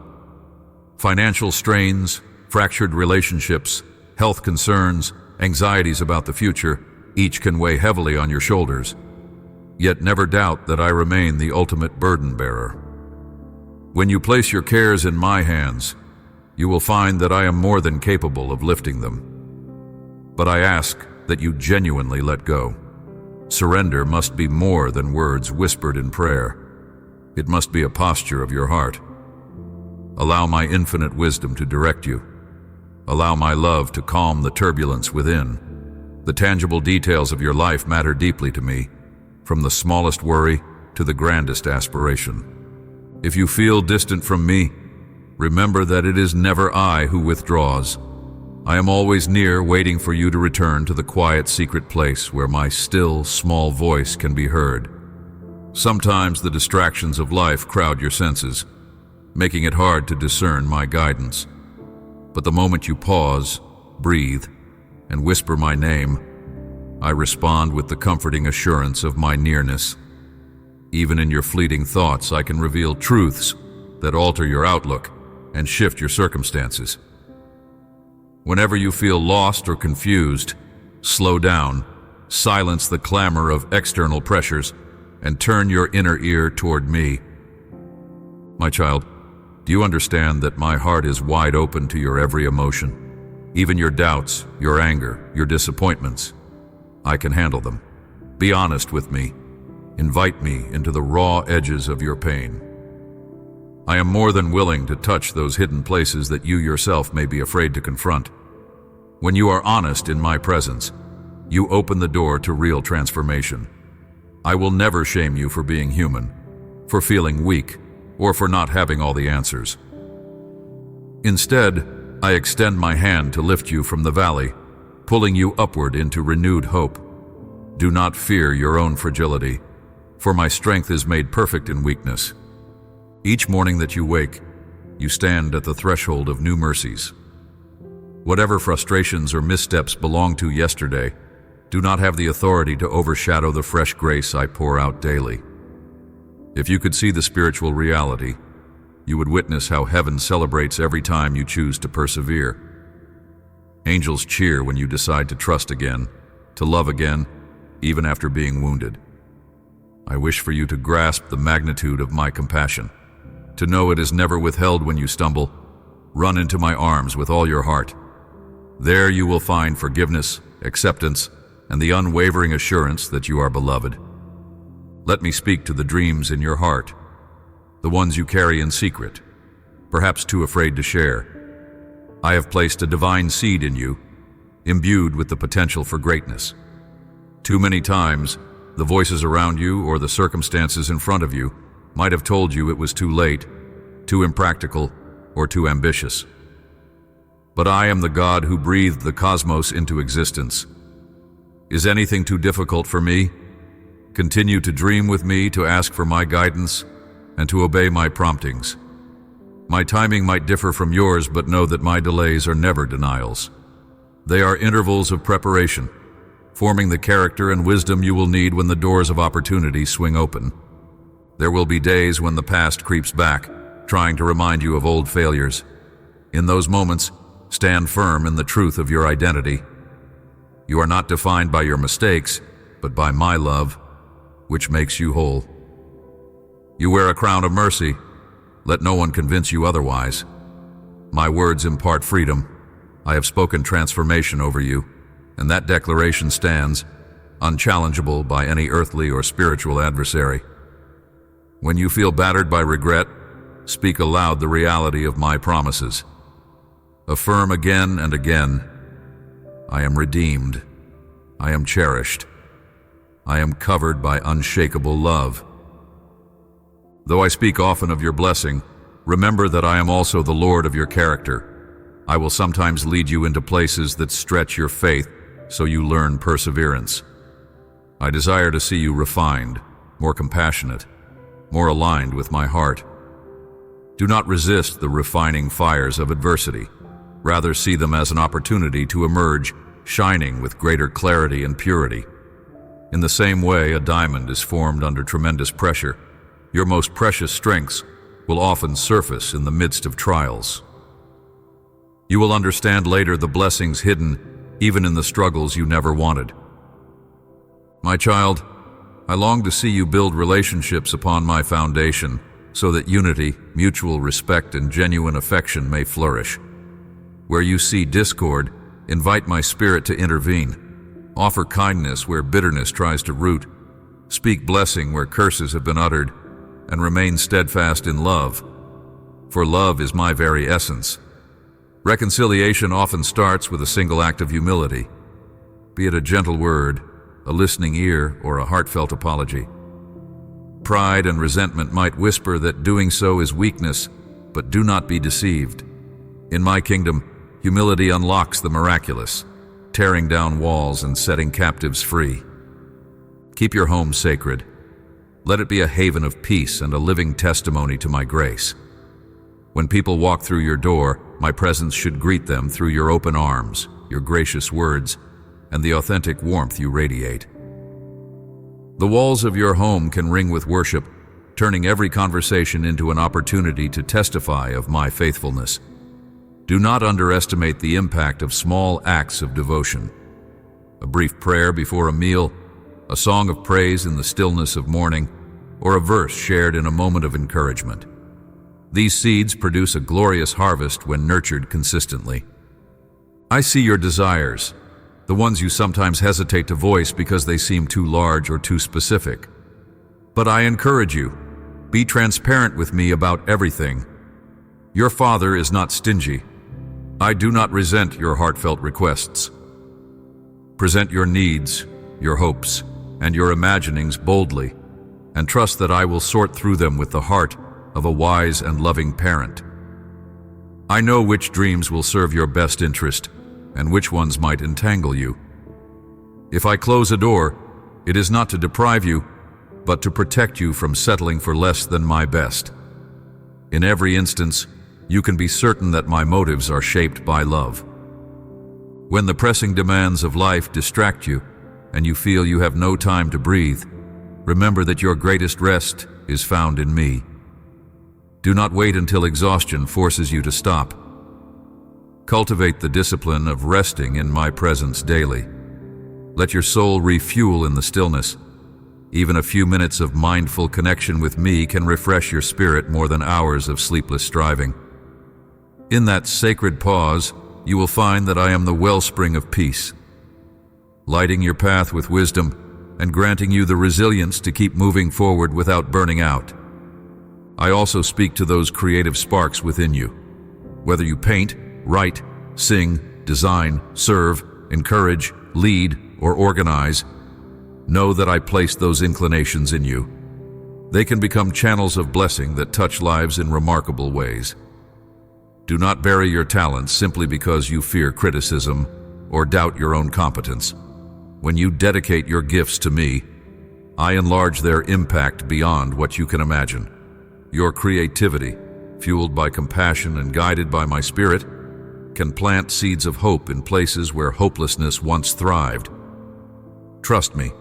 Financial strains, fractured relationships, health concerns, anxieties about the future, each can weigh heavily on your shoulders. Yet never doubt that I remain the ultimate burden bearer. When you place your cares in my hands, you will find that I am more than capable of lifting them. But I ask that you genuinely let go. Surrender must be more than words whispered in prayer. It must be a posture of your heart. Allow my infinite wisdom to direct you. Allow my love to calm the turbulence within. The tangible details of your life matter deeply to me, from the smallest worry to the grandest aspiration. If you feel distant from me, remember that it is never I who withdraws. I am always near, waiting for you to return to the quiet, secret place where my still, small voice can be heard. Sometimes the distractions of life crowd your senses, making it hard to discern my guidance. But the moment you pause, breathe, and whisper my name, I respond with the comforting assurance of my nearness. Even in your fleeting thoughts, I can reveal truths that alter your outlook and shift your circumstances. Whenever you feel lost or confused, slow down, silence the clamor of external pressures, and turn your inner ear toward me. My child, do you understand that my heart is wide open to your every emotion? Even your doubts, your anger, your disappointments. I can handle them. Be honest with me. Invite me into the raw edges of your pain. I am more than willing to touch those hidden places that you yourself may be afraid to confront. When you are honest in my presence, you open the door to real transformation. I will never shame you for being human, for feeling weak, or for not having all the answers. Instead, I extend my hand to lift you from the valley, pulling you upward into renewed hope. Do not fear your own fragility, for my strength is made perfect in weakness. Each morning that you wake, you stand at the threshold of new mercies. Whatever frustrations or missteps belong to yesterday do not have the authority to overshadow the fresh grace I pour out daily. If you could see the spiritual reality, you would witness how heaven celebrates every time you choose to persevere. Angels cheer when you decide to trust again, to love again, even after being wounded. I wish for you to grasp the magnitude of my compassion, to know it is never withheld when you stumble. Run into my arms with all your heart. There you will find forgiveness, acceptance, and the unwavering assurance that you are beloved. Let me speak to the dreams in your heart, the ones you carry in secret, perhaps too afraid to share. I have placed a divine seed in you, imbued with the potential for greatness. Too many times, the voices around you or the circumstances in front of you might have told you it was too late, too impractical, or too ambitious. But I am the God who breathed the cosmos into existence. Is anything too difficult for me? Continue to dream with me, to ask for my guidance, and to obey my promptings. My timing might differ from yours, but know that my delays are never denials. They are intervals of preparation, forming the character and wisdom you will need when the doors of opportunity swing open. There will be days when the past creeps back, trying to remind you of old failures. In those moments, stand firm in the truth of your identity. You are not defined by your mistakes, but by my love, which makes you whole. You wear a crown of mercy. Let no one convince you otherwise. My words impart freedom. I have spoken transformation over you, and that declaration stands, unchallengeable by any earthly or spiritual adversary. When you feel battered by regret, speak aloud the reality of my promises. Affirm again and again, I am redeemed. I am cherished. I am covered by unshakable love. Though I speak often of your blessing, remember that I am also the Lord of your character. I will sometimes lead you into places that stretch your faith so you learn perseverance. I desire to see you refined, more compassionate, more aligned with my heart. Do not resist the refining fires of adversity. Rather, see them as an opportunity to emerge, shining with greater clarity and purity. In the same way a diamond is formed under tremendous pressure, your most precious strengths will often surface in the midst of trials. You will understand later the blessings hidden even in the struggles you never wanted. My child, I long to see you build relationships upon my foundation so that unity, mutual respect, and genuine affection may flourish. Where you see discord, invite my spirit to intervene. Offer kindness where bitterness tries to root. Speak blessing where curses have been uttered, and remain steadfast in love, for love is my very essence. Reconciliation often starts with a single act of humility, be it a gentle word, a listening ear, or a heartfelt apology. Pride and resentment might whisper that doing so is weakness, but do not be deceived. In my kingdom, humility unlocks the miraculous, tearing down walls and setting captives free. Keep your home sacred. Let it be a haven of peace and a living testimony to my grace. When people walk through your door, my presence should greet them through your open arms, your gracious words, and the authentic warmth you radiate. The walls of your home can ring with worship, turning every conversation into an opportunity to testify of my faithfulness. Do not underestimate the impact of small acts of devotion. A brief prayer before a meal, a song of praise in the stillness of morning, or a verse shared in a moment of encouragement. These seeds produce a glorious harvest when nurtured consistently. I see your desires, the ones you sometimes hesitate to voice because they seem too large or too specific. But I encourage you, be transparent with me about everything. Your Father is not stingy. I do not resent your heartfelt requests. Present your needs, your hopes, and your imaginings boldly, and trust that I will sort through them with the heart of a wise and loving parent. I know which dreams will serve your best interest and which ones might entangle you. If I close a door, it is not to deprive you, but to protect you from settling for less than my best. In every instance, you can be certain that my motives are shaped by love. When the pressing demands of life distract you and you feel you have no time to breathe, remember that your greatest rest is found in me. Do not wait until exhaustion forces you to stop. Cultivate the discipline of resting in my presence daily. Let your soul refuel in the stillness. Even a few minutes of mindful connection with me can refresh your spirit more than hours of sleepless striving. In that sacred pause, you will find that I am the wellspring of peace, lighting your path with wisdom and granting you the resilience to keep moving forward without burning out. I also speak to those creative sparks within you. Whether you paint, write, sing, design, serve, encourage, lead, or organize, know that I placed those inclinations in you. They can become channels of blessing that touch lives in remarkable ways. Do not bury your talents simply because you fear criticism or doubt your own competence. When you dedicate your gifts to me, I enlarge their impact beyond what you can imagine. Your creativity, fueled by compassion and guided by my spirit, can plant seeds of hope in places where hopelessness once thrived. Trust me,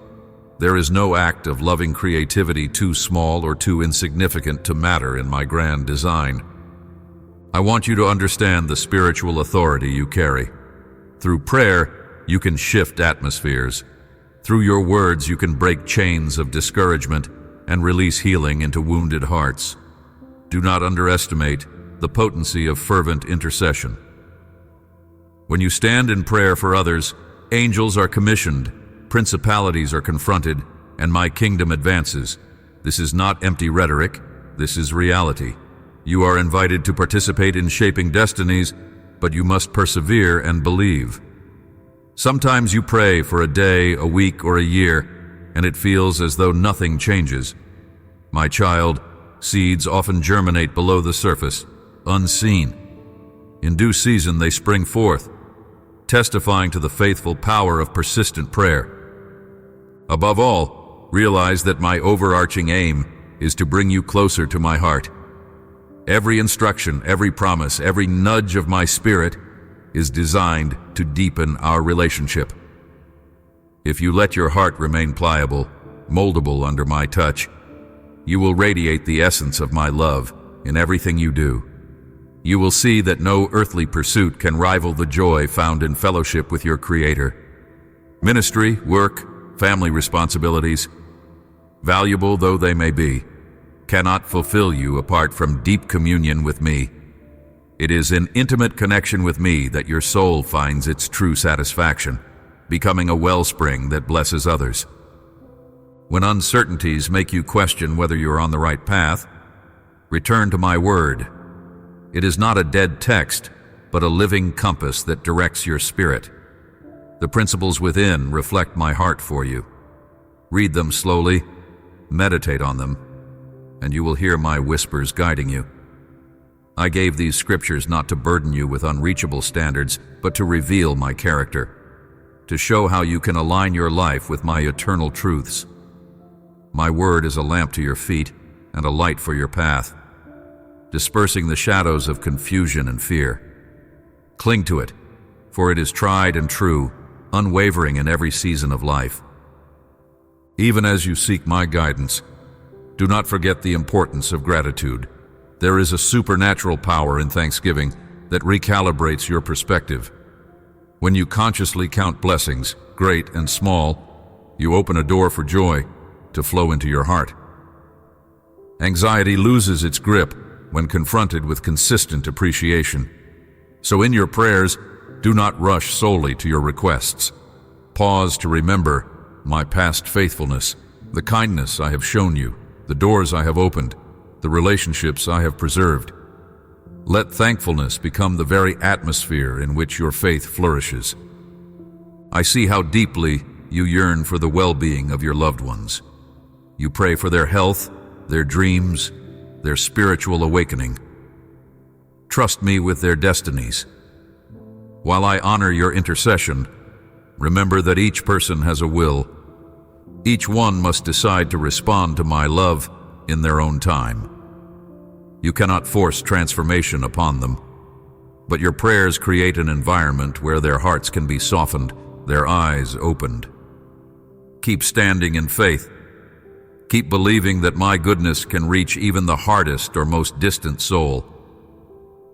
there is no act of loving creativity too small or too insignificant to matter in my grand design. I want you to understand the spiritual authority you carry. Through prayer, you can shift atmospheres. Through your words, you can break chains of discouragement and release healing into wounded hearts. Do not underestimate the potency of fervent intercession. When you stand in prayer for others, angels are commissioned, principalities are confronted, and my kingdom advances. This is not empty rhetoric, this is reality. You are invited to participate in shaping destinies, but you must persevere and believe. Sometimes you pray for a day, a week, or a year, and it feels as though nothing changes. My child, seeds often germinate below the surface, unseen. In due season they spring forth, testifying to the faithful power of persistent prayer. Above all, realize that my overarching aim is to bring you closer to my heart. Every instruction, every promise, every nudge of my spirit is designed to deepen our relationship. If you let your heart remain pliable, moldable under my touch, you will radiate the essence of my love in everything you do. You will see that no earthly pursuit can rival the joy found in fellowship with your Creator. Ministry, work, family responsibilities, valuable though they may be, cannot fulfill you apart from deep communion with me. It is in intimate connection with me that your soul finds its true satisfaction, becoming a wellspring that blesses others. When uncertainties make you question whether you are on the right path, return to my word. It is not a dead text, but a living compass that directs your spirit. The principles within reflect my heart for you. Read them slowly, meditate on them, and you will hear my whispers guiding you. I gave these scriptures not to burden you with unreachable standards, but to reveal my character, to show how you can align your life with my eternal truths. My word is a lamp to your feet and a light for your path, dispersing the shadows of confusion and fear. Cling to it, for it is tried and true, unwavering in every season of life. Even as you seek my guidance, do not forget the importance of gratitude. There is a supernatural power in thanksgiving that recalibrates your perspective. When you consciously count blessings, great and small, you open a door for joy to flow into your heart. Anxiety loses its grip when confronted with consistent appreciation. So in your prayers, do not rush solely to your requests. Pause to remember my past faithfulness, the kindness I have shown you, the doors I have opened, the relationships I have preserved. Let thankfulness become the very atmosphere in which your faith flourishes. I see how deeply you yearn for the well-being of your loved ones. You pray for their health, their dreams, their spiritual awakening. trust me with their destinies. While I honor your intercession, remember that each person has a will. Each one must decide to respond to my love in their own time. You cannot force transformation upon them, but your prayers create an environment where their hearts can be softened, their eyes opened. Keep standing in faith. Keep believing that my goodness can reach even the hardest or most distant soul.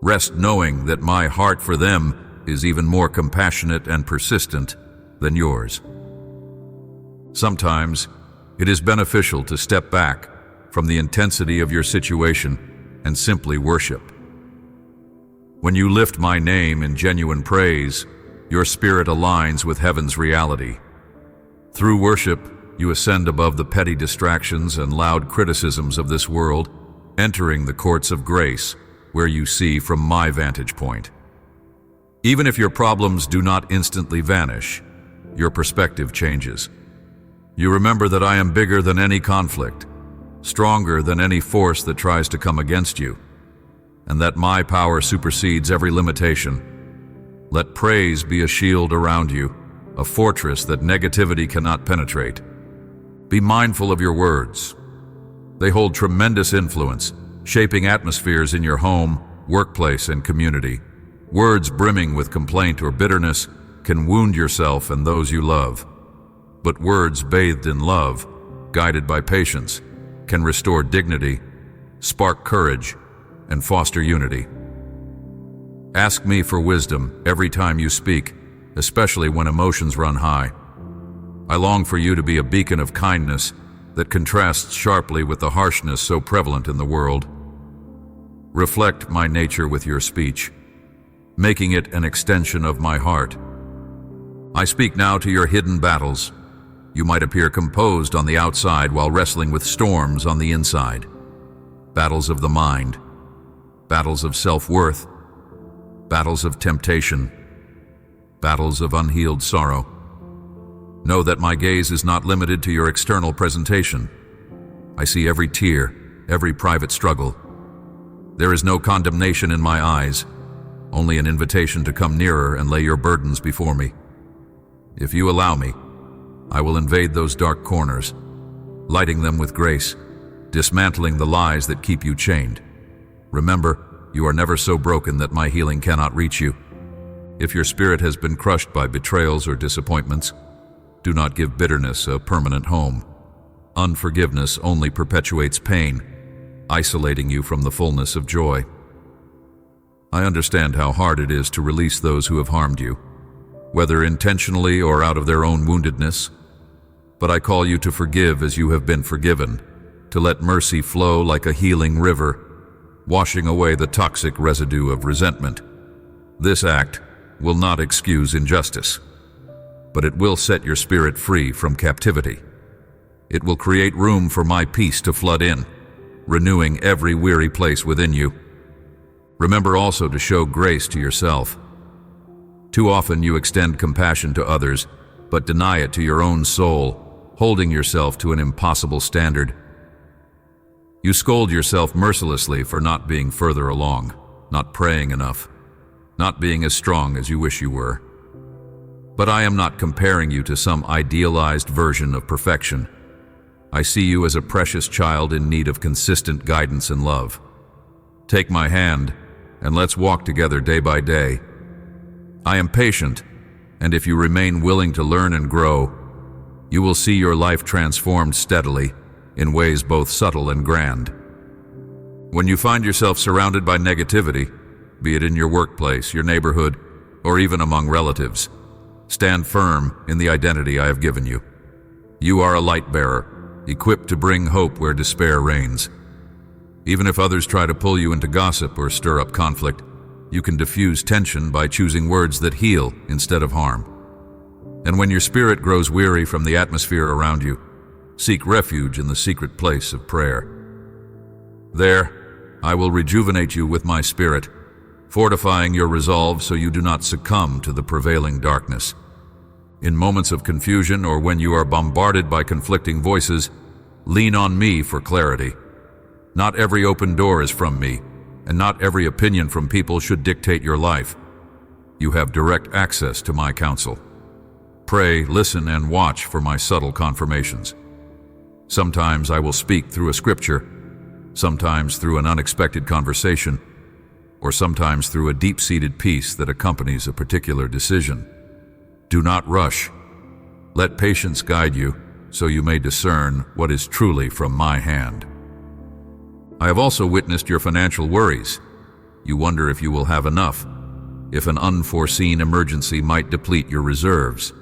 Rest knowing that my heart for them is even more compassionate and persistent than yours. Sometimes it is beneficial to step back from the intensity of your situation and simply worship. When you lift my name in genuine praise, your spirit aligns with heaven's reality. Through worship, you ascend above the petty distractions and loud criticisms of this world, entering the courts of grace, where you see from my vantage point. Even if your problems do not instantly vanish, your perspective changes. You remember that I am bigger than any conflict, stronger than any force that tries to come against you, and that my power supersedes every limitation. Let praise be a shield around you, a fortress that negativity cannot penetrate. Be mindful of your words. They hold tremendous influence, shaping atmospheres in your home, workplace, and community. Words brimming with complaint or bitterness can wound yourself and those you love. But words bathed in love, guided by patience, can restore dignity, spark courage, and foster unity. Ask me for wisdom every time you speak, especially when emotions run high. I long for you to be a beacon of kindness that contrasts sharply with the harshness so prevalent in the world. Reflect my nature with your speech, making it an extension of my heart. I speak now to your hidden battles. You might appear composed on the outside while wrestling with storms on the inside. Battles of the mind, battles of self-worth, battles of temptation, battles of unhealed sorrow. Know that my gaze is not limited to your external presentation. I see every tear, every private struggle. There is no condemnation in my eyes, only an invitation to come nearer and lay your burdens before me. If you allow me, I will invade those dark corners, lighting them with grace, dismantling the lies that keep you chained. Remember, you are never so broken that my healing cannot reach you. If your spirit has been crushed by betrayals or disappointments, do not give bitterness a permanent home. Unforgiveness only perpetuates pain, isolating you from the fullness of joy. I understand how hard it is to release those who have harmed you, whether intentionally or out of their own woundedness. But I call you to forgive as you have been forgiven, to let mercy flow like a healing river, washing away the toxic residue of resentment. This act will not excuse injustice, but it will set your spirit free from captivity. It will create room for my peace to flood in, renewing every weary place within you. Remember also to show grace to yourself. Too often you extend compassion to others, but deny it to your own soul, holding yourself to an impossible standard. You scold yourself mercilessly for not being further along, not praying enough, not being as strong as you wish you were. But I am not comparing you to some idealized version of perfection. I see you as a precious child in need of consistent guidance and love. Take my hand, and let's walk together day by day. I am patient, and if you remain willing to learn and grow, you will see your life transformed steadily, in ways both subtle and grand. When you find yourself surrounded by negativity, be it in your workplace, your neighborhood, or even among relatives, stand firm in the identity I have given you. You are a light bearer, equipped to bring hope where despair reigns. Even if others try to pull you into gossip or stir up conflict, you can diffuse tension by choosing words that heal instead of harm. And when your spirit grows weary from the atmosphere around you, seek refuge in the secret place of prayer. There, I will rejuvenate you with my spirit, fortifying your resolve so you do not succumb to the prevailing darkness. In moments of confusion or when you are bombarded by conflicting voices, lean on me for clarity. Not every open door is from me, and not every opinion from people should dictate your life. You have direct access to my counsel. Pray, listen, and watch for my subtle confirmations. Sometimes I will speak through a scripture, sometimes through an unexpected conversation, or sometimes through a deep-seated peace that accompanies a particular decision. Do not rush. Let patience guide you, so you may discern what is truly from my hand. I have also witnessed your financial worries. You wonder if you will have enough, if an unforeseen emergency might deplete your reserves.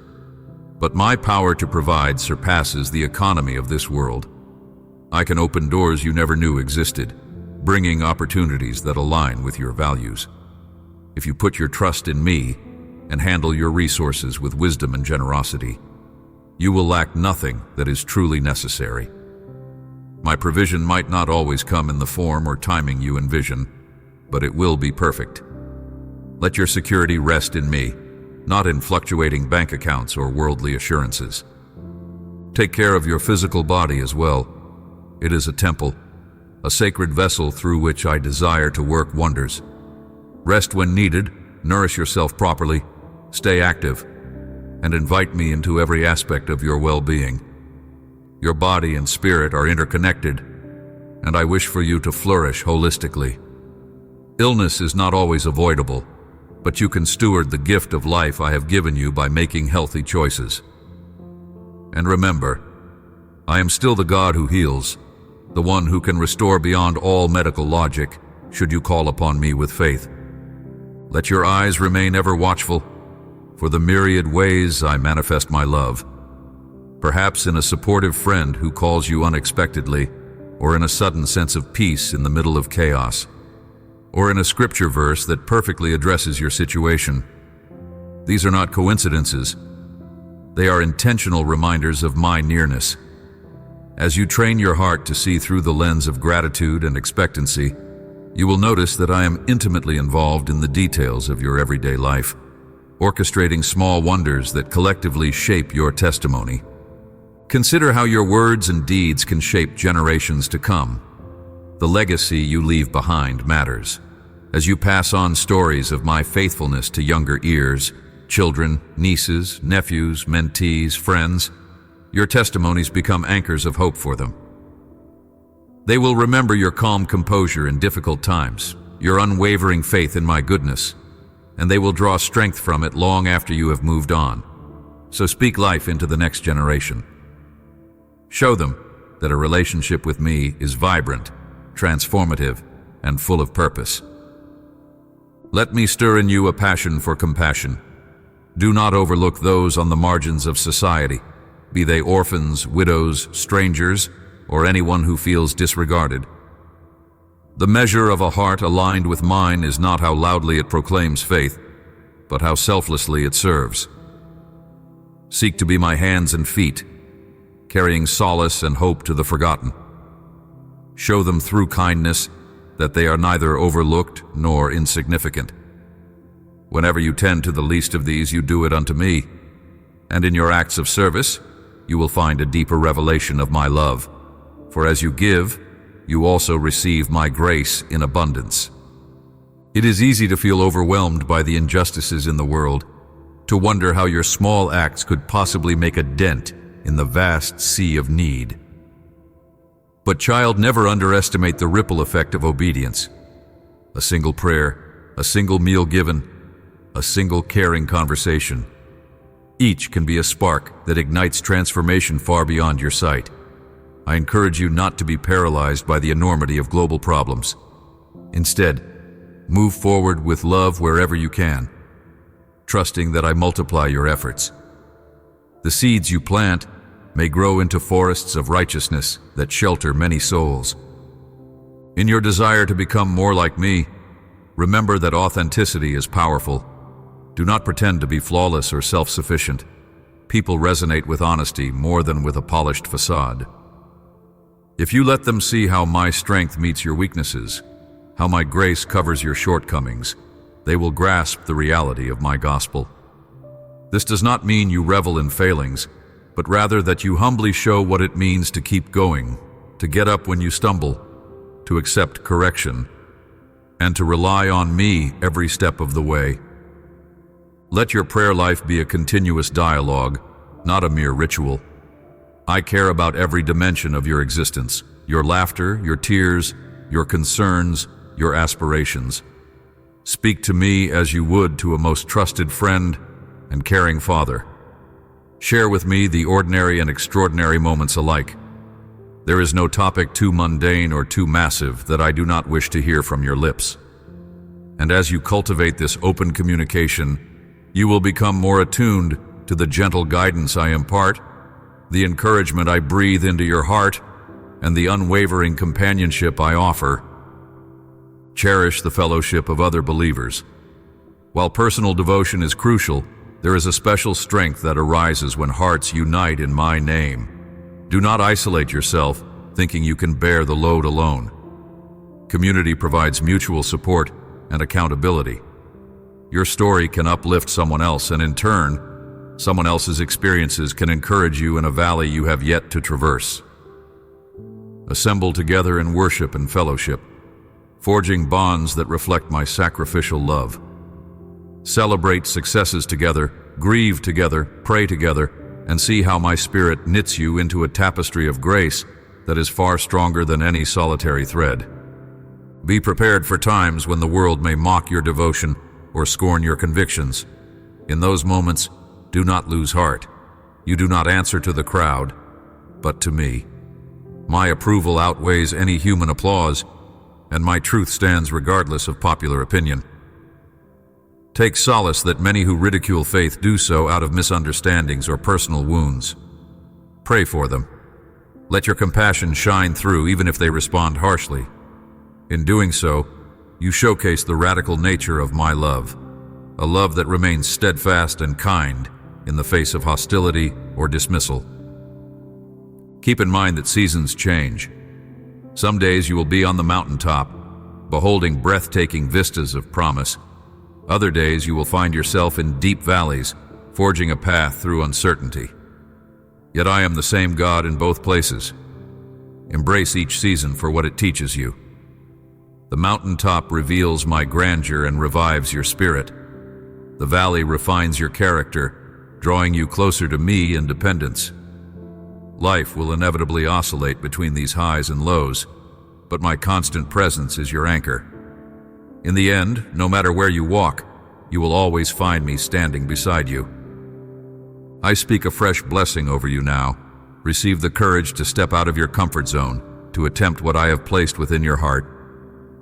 But my power to provide surpasses the economy of this world. I can open doors you never knew existed, bringing opportunities that align with your values. If you put your trust in me and handle your resources with wisdom and generosity, you will lack nothing that is truly necessary. My provision might not always come in the form or timing you envision, but it will be perfect. Let your security rest in me, not in fluctuating bank accounts or worldly assurances. Take care of your physical body as well. It is a temple, a sacred vessel through which I desire to work wonders. Rest when needed, nourish yourself properly, stay active, and invite me into every aspect of your well-being. Your body and spirit are interconnected, and I wish for you to flourish holistically. Illness is not always avoidable, but you can steward the gift of life I have given you by making healthy choices. And remember, I am still the God who heals, the one who can restore beyond all medical logic, should you call upon me with faith. Let your eyes remain ever watchful, for the myriad ways I manifest my love. Perhaps in a supportive friend who calls you unexpectedly, or in a sudden sense of peace in the middle of chaos, or in a scripture verse that perfectly addresses your situation. These are not coincidences. They are intentional reminders of my nearness. As you train your heart to see through the lens of gratitude and expectancy, you will notice that I am intimately involved in the details of your everyday life, orchestrating small wonders that collectively shape your testimony. Consider how your words and deeds can shape generations to come. The legacy you leave behind matters. As you pass on stories of my faithfulness to younger ears, children, nieces, nephews, mentees, friends, your testimonies become anchors of hope for them. They will remember your calm composure in difficult times, your unwavering faith in my goodness, and they will draw strength from it long after you have moved on. So speak life into the next generation. Show them that a relationship with me is vibrant, transformative, and full of purpose. Let me stir in you a passion for compassion. Do not overlook those on the margins of society, be they orphans, widows, strangers, or anyone who feels disregarded. The measure of a heart aligned with mine is not how loudly it proclaims faith, but how selflessly it serves. Seek to be my hands and feet, carrying solace and hope to the forgotten. Show them through kindness that they are neither overlooked nor insignificant. Whenever you tend to the least of these, you do it unto me, and in your acts of service, you will find a deeper revelation of my love. For as you give, you also receive my grace in abundance. It is easy to feel overwhelmed by the injustices in the world, to wonder how your small acts could possibly make a dent in the vast sea of need. But child, never underestimate the ripple effect of obedience. A single prayer, a single meal given, a single caring conversation. Each can be a spark that ignites transformation far beyond your sight. I encourage you not to be paralyzed by the enormity of global problems. Instead, move forward with love wherever you can, trusting that I multiply your efforts. The seeds you plant may grow into forests of righteousness that shelter many souls. In your desire to become more like me, remember that authenticity is powerful. Do not pretend to be flawless or self-sufficient. People resonate with honesty more than with a polished facade. If you let them see how my strength meets your weaknesses, how my grace covers your shortcomings, they will grasp the reality of my gospel. This does not mean you revel in failings, but rather that you humbly show what it means to keep going, to get up when you stumble, to accept correction, and to rely on me every step of the way. Let your prayer life be a continuous dialogue, not a mere ritual. I care about every dimension of your existence, your laughter, your tears, your concerns, your aspirations. Speak to me as you would to a most trusted friend and caring father. Share with me the ordinary and extraordinary moments alike. There is no topic too mundane or too massive that I do not wish to hear from your lips. And as you cultivate this open communication, you will become more attuned to the gentle guidance I impart, the encouragement I breathe into your heart, and the unwavering companionship I offer. Cherish the fellowship of other believers. While personal devotion is crucial, there is a special strength that arises when hearts unite in my name. Do not isolate yourself, thinking you can bear the load alone. Community provides mutual support and accountability. Your story can uplift someone else, and in turn, someone else's experiences can encourage you in a valley you have yet to traverse. Assemble together in worship and fellowship, forging bonds that reflect my sacrificial love. Celebrate successes together, grieve together, pray together, and see how my spirit knits you into a tapestry of grace that is far stronger than any solitary thread. Be prepared for times when the world may mock your devotion or scorn your convictions. In those moments, do not lose heart. You do not answer to the crowd, but to me. My approval outweighs any human applause, and my truth stands regardless of popular opinion. Take solace that many who ridicule faith do so out of misunderstandings or personal wounds. Pray for them. Let your compassion shine through even if they respond harshly. In doing so, you showcase the radical nature of my love, a love that remains steadfast and kind in the face of hostility or dismissal. Keep in mind that seasons change. Some days you will be on the mountaintop, beholding breathtaking vistas of promise. Other days you will find yourself in deep valleys, forging a path through uncertainty. Yet I am the same God in both places. Embrace each season for what it teaches you. The mountaintop reveals my grandeur and revives your spirit. The valley refines your character, drawing you closer to me in dependence. Life will inevitably oscillate between these highs and lows, but my constant presence is your anchor. In the end, no matter where you walk, you will always find me standing beside you. I speak a fresh blessing over you now. Receive the courage to step out of your comfort zone, to attempt what I have placed within your heart.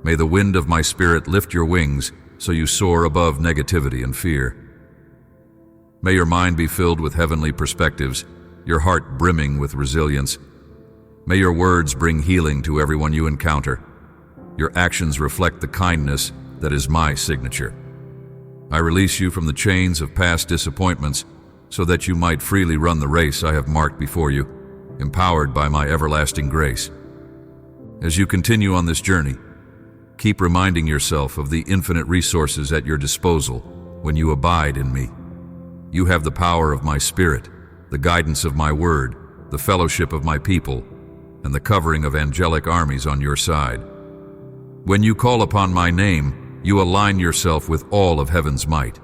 May the wind of my spirit lift your wings so you soar above negativity and fear. May your mind be filled with heavenly perspectives, your heart brimming with resilience. May your words bring healing to everyone you encounter. Your actions reflect the kindness that is my signature. I release you from the chains of past disappointments so that you might freely run the race I have marked before you, empowered by my everlasting grace. As you continue on this journey, keep reminding yourself of the infinite resources at your disposal when you abide in me. You have the power of my spirit, the guidance of my word, the fellowship of my people, and the covering of angelic armies on your side. When you call upon my name, you align yourself with all of heaven's might.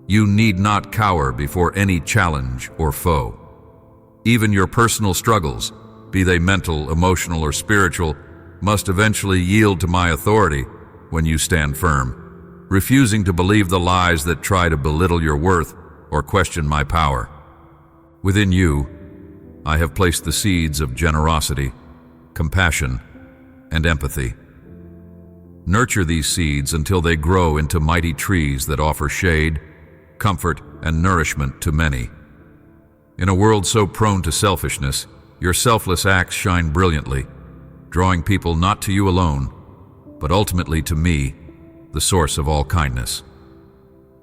You need not cower before any challenge or foe. Even your personal struggles, be they mental, emotional, or spiritual, must eventually yield to my authority when you stand firm, refusing to believe the lies that try to belittle your worth or question my power. Within you, I have placed the seeds of generosity, compassion, and empathy. Nurture these seeds until they grow into mighty trees that offer shade, comfort, and nourishment to many. In a world so prone to selfishness, your selfless acts shine brilliantly, drawing people not to you alone, but ultimately to me, the source of all kindness.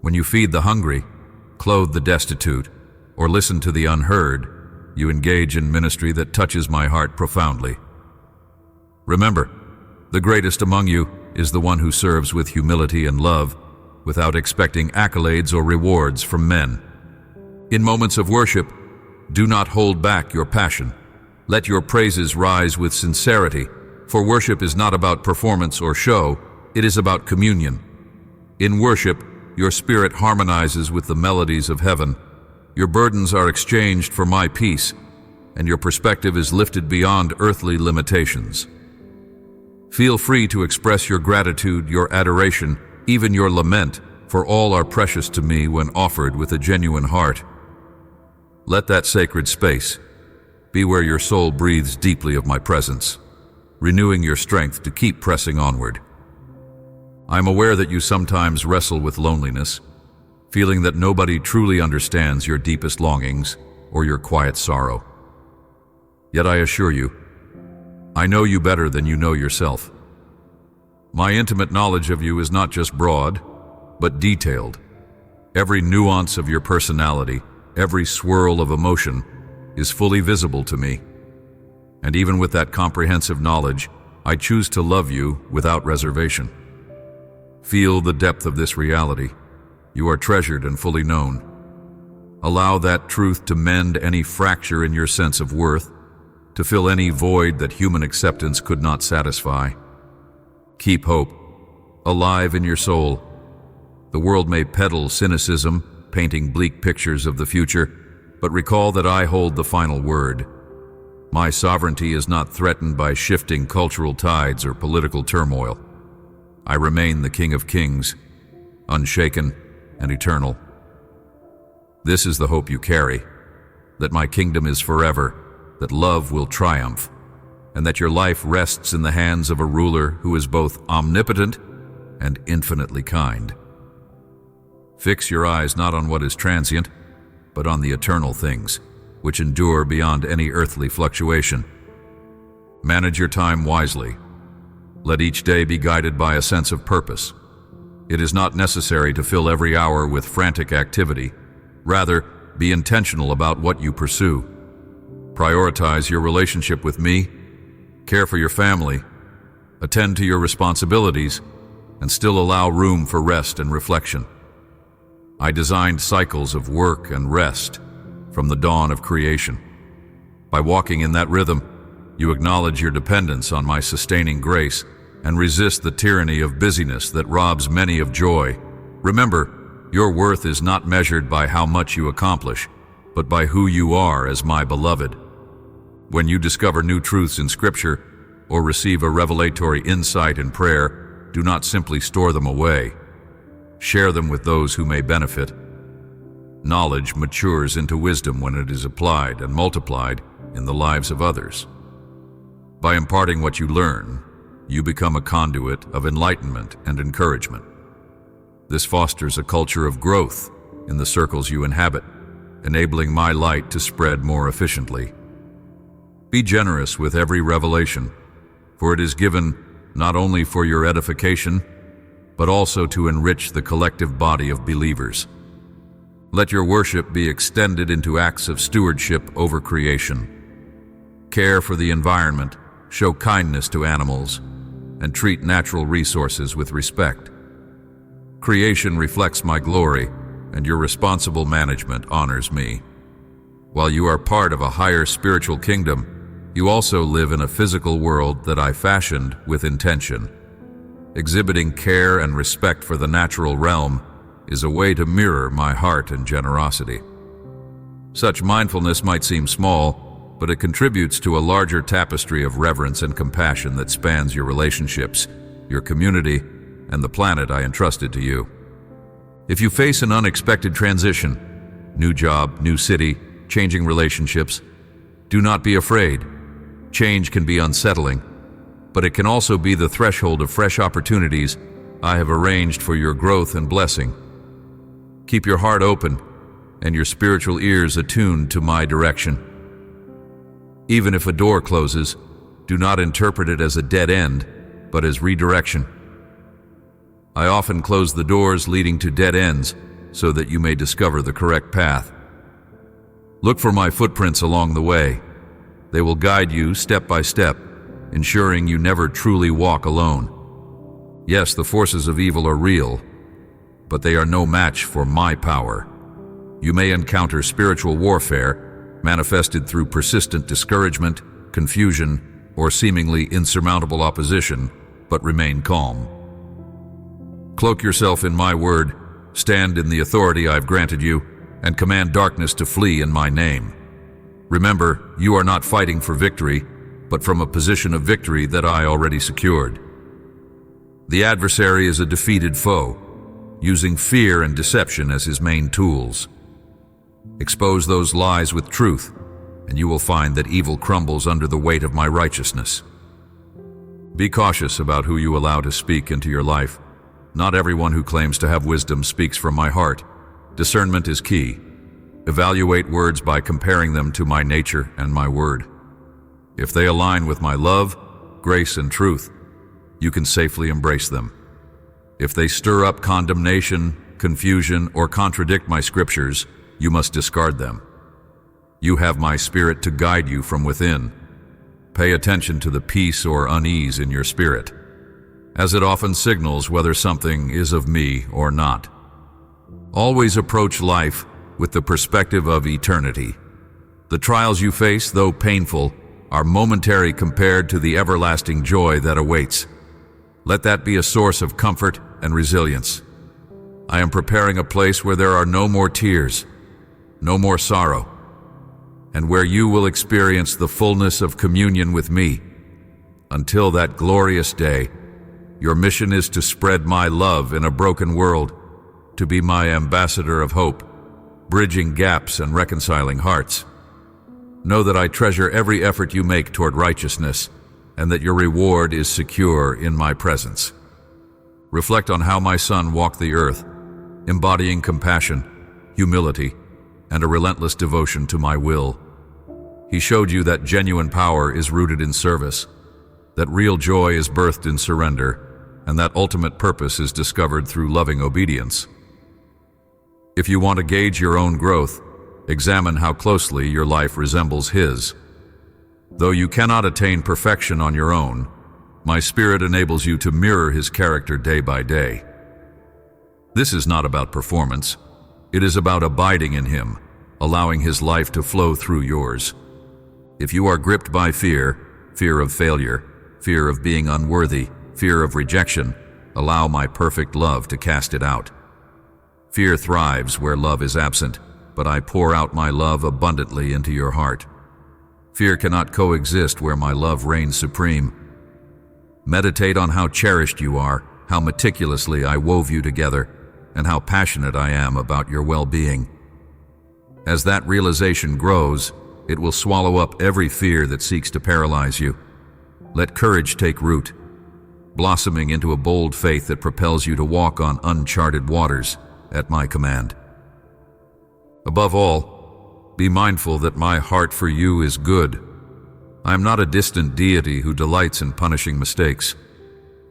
When you feed the hungry, clothe the destitute, or listen to the unheard, you engage in ministry that touches my heart profoundly. Remember, the greatest among you is the one who serves with humility and love, without expecting accolades or rewards from men. In moments of worship, do not hold back your passion. Let your praises rise with sincerity, for worship is not about performance or show, it is about communion. In worship, your spirit harmonizes with the melodies of heaven. Your burdens are exchanged for my peace, and your perspective is lifted beyond earthly limitations. Feel free to express your gratitude, your adoration, even your lament, for all are precious to me when offered with a genuine heart. Let that sacred space be where your soul breathes deeply of my presence, renewing your strength to keep pressing onward. I'm aware that you sometimes wrestle with loneliness, feeling that nobody truly understands your deepest longings or your quiet sorrow. Yet I assure you, I know you better than you know yourself. My intimate knowledge of you is not just broad, but detailed. Every nuance of your personality, every swirl of emotion, is fully visible to me. And even with that comprehensive knowledge, I choose to love you without reservation. Feel the depth of this reality. You are treasured and fully known. Allow that truth to mend any fracture in your sense of worth, to fill any void that human acceptance could not satisfy. Keep hope alive in your soul. The world may peddle cynicism, painting bleak pictures of the future, but recall that I hold the final word. My sovereignty is not threatened by shifting cultural tides or political turmoil. I remain the King of Kings, unshaken and eternal. This is the hope you carry, that my kingdom is forever, that love will triumph, and that your life rests in the hands of a ruler who is both omnipotent and infinitely kind. Fix your eyes not on what is transient, but on the eternal things, which endure beyond any earthly fluctuation. Manage your time wisely. Let each day be guided by a sense of purpose. It is not necessary to fill every hour with frantic activity. Rather, be intentional about what you pursue. Prioritize your relationship with me, care for your family, attend to your responsibilities, and still allow room for rest and reflection. I designed cycles of work and rest from the dawn of creation. By walking in that rhythm, you acknowledge your dependence on my sustaining grace and resist the tyranny of busyness that robs many of joy. Remember, your worth is not measured by how much you accomplish, but by who you are as my beloved. When you discover new truths in Scripture or receive a revelatory insight in prayer, do not simply store them away. Share them with those who may benefit. Knowledge matures into wisdom when it is applied and multiplied in the lives of others. By imparting what you learn, you become a conduit of enlightenment and encouragement. This fosters a culture of growth in the circles you inhabit, enabling my light to spread more efficiently. Be generous with every revelation, for it is given not only for your edification, but also to enrich the collective body of believers. Let your worship be extended into acts of stewardship over creation. Care for the environment, show kindness to animals, and treat natural resources with respect. Creation reflects my glory, and your responsible management honors me. While you are part of a higher spiritual kingdom, you also live in a physical world that I fashioned with intention. Exhibiting care and respect for the natural realm is a way to mirror my heart and generosity. Such mindfulness might seem small, but it contributes to a larger tapestry of reverence and compassion that spans your relationships, your community, and the planet I entrusted to you. If you face an unexpected transition, new job, new city, changing relationships, do not be afraid. Change can be unsettling, but it can also be the threshold of fresh opportunities I have arranged for your growth and blessing. Keep your heart open and your spiritual ears attuned to my direction. Even if a door closes, do not interpret it as a dead end, but as redirection. I often close the doors leading to dead ends so that you may discover the correct path. Look for my footprints along the way. They will guide you step by step, ensuring you never truly walk alone. Yes, the forces of evil are real, but they are no match for my power. You may encounter spiritual warfare, manifested through persistent discouragement, confusion, or seemingly insurmountable opposition, but remain calm. Cloak yourself in my word, stand in the authority I've granted you, and command darkness to flee in my name. Remember, you are not fighting for victory, but from a position of victory that I already secured. The adversary is a defeated foe, using fear and deception as his main tools. Expose those lies with truth, and you will find that evil crumbles under the weight of my righteousness. Be cautious about who you allow to speak into your life. Not everyone who claims to have wisdom speaks from my heart. Discernment is key. Evaluate words by comparing them to my nature and my word. If they align with my love, grace, and truth, you can safely embrace them. If they stir up condemnation, confusion, or contradict my scriptures, you must discard them. You have my spirit to guide you from within. Pay attention to the peace or unease in your spirit, as it often signals whether something is of me or not. Always approach life with the perspective of eternity. The trials you face, though painful, are momentary compared to the everlasting joy that awaits. Let that be a source of comfort and resilience. I am preparing a place where there are no more tears, no more sorrow, and where you will experience the fullness of communion with me. Until that glorious day, your mission is to spread my love in a broken world, to be my ambassador of hope, bridging gaps and reconciling hearts. Know that I treasure every effort you make toward righteousness, and that your reward is secure in my presence. Reflect on how my Son walked the earth, embodying compassion, humility, and a relentless devotion to my will. He showed you that genuine power is rooted in service, that real joy is birthed in surrender, and that ultimate purpose is discovered through loving obedience. If you want to gauge your own growth, examine how closely your life resembles His. Though you cannot attain perfection on your own, my Spirit enables you to mirror His character day by day. This is not about performance. It is about abiding in Him, allowing His life to flow through yours. If you are gripped by fear, fear of failure, fear of being unworthy, fear of rejection, allow my perfect love to cast it out. Fear thrives where love is absent, but I pour out my love abundantly into your heart. Fear cannot coexist where my love reigns supreme. Meditate on how cherished you are, how meticulously I wove you together, and how passionate I am about your well-being. As that realization grows, it will swallow up every fear that seeks to paralyze you. Let courage take root, blossoming into a bold faith that propels you to walk on uncharted waters at my command. Above all, be mindful that my heart for you is good. I am not a distant deity who delights in punishing mistakes.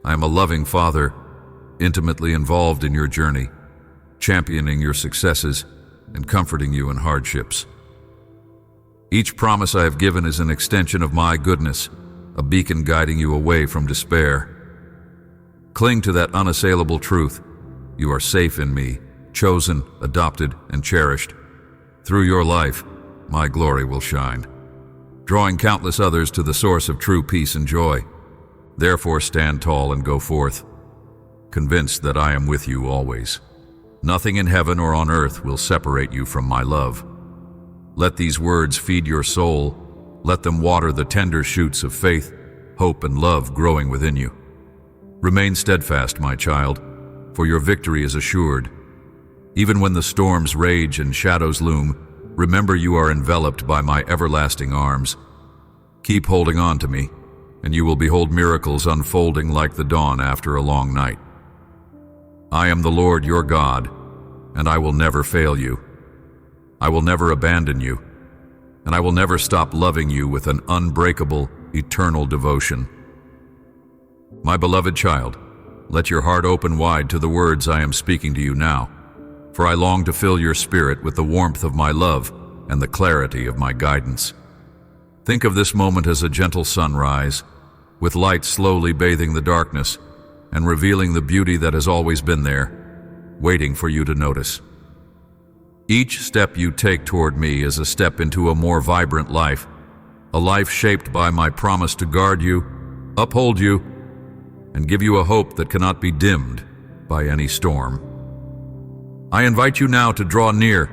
I am a loving Father, intimately involved in your journey, championing your successes and comforting you in hardships. Each promise I have given is an extension of my goodness, a beacon guiding you away from despair. Cling to that unassailable truth. You are safe in me, chosen, adopted, and cherished. Through your life, my glory will shine, drawing countless others to the source of true peace and joy. Therefore stand tall and go forth, convinced that I am with you always. Nothing in heaven or on earth will separate you from my love. Let these words feed your soul. Let them water the tender shoots of faith, hope, and love growing within you. Remain steadfast, my child, for your victory is assured. Even when the storms rage and shadows loom, remember you are enveloped by my everlasting arms. Keep holding on to me, and you will behold miracles unfolding like the dawn after a long night. I am the Lord your God, and I will never fail you. I will never abandon you, and I will never stop loving you with an unbreakable, eternal devotion. My beloved child, let your heart open wide to the words I am speaking to you now, for I long to fill your spirit with the warmth of my love and the clarity of my guidance. Think of this moment as a gentle sunrise, with light slowly bathing the darkness and revealing the beauty that has always been there, waiting for you to notice. Each step you take toward me is a step into a more vibrant life, a life shaped by my promise to guard you, uphold you, and give you a hope that cannot be dimmed by any storm. I invite you now to draw near,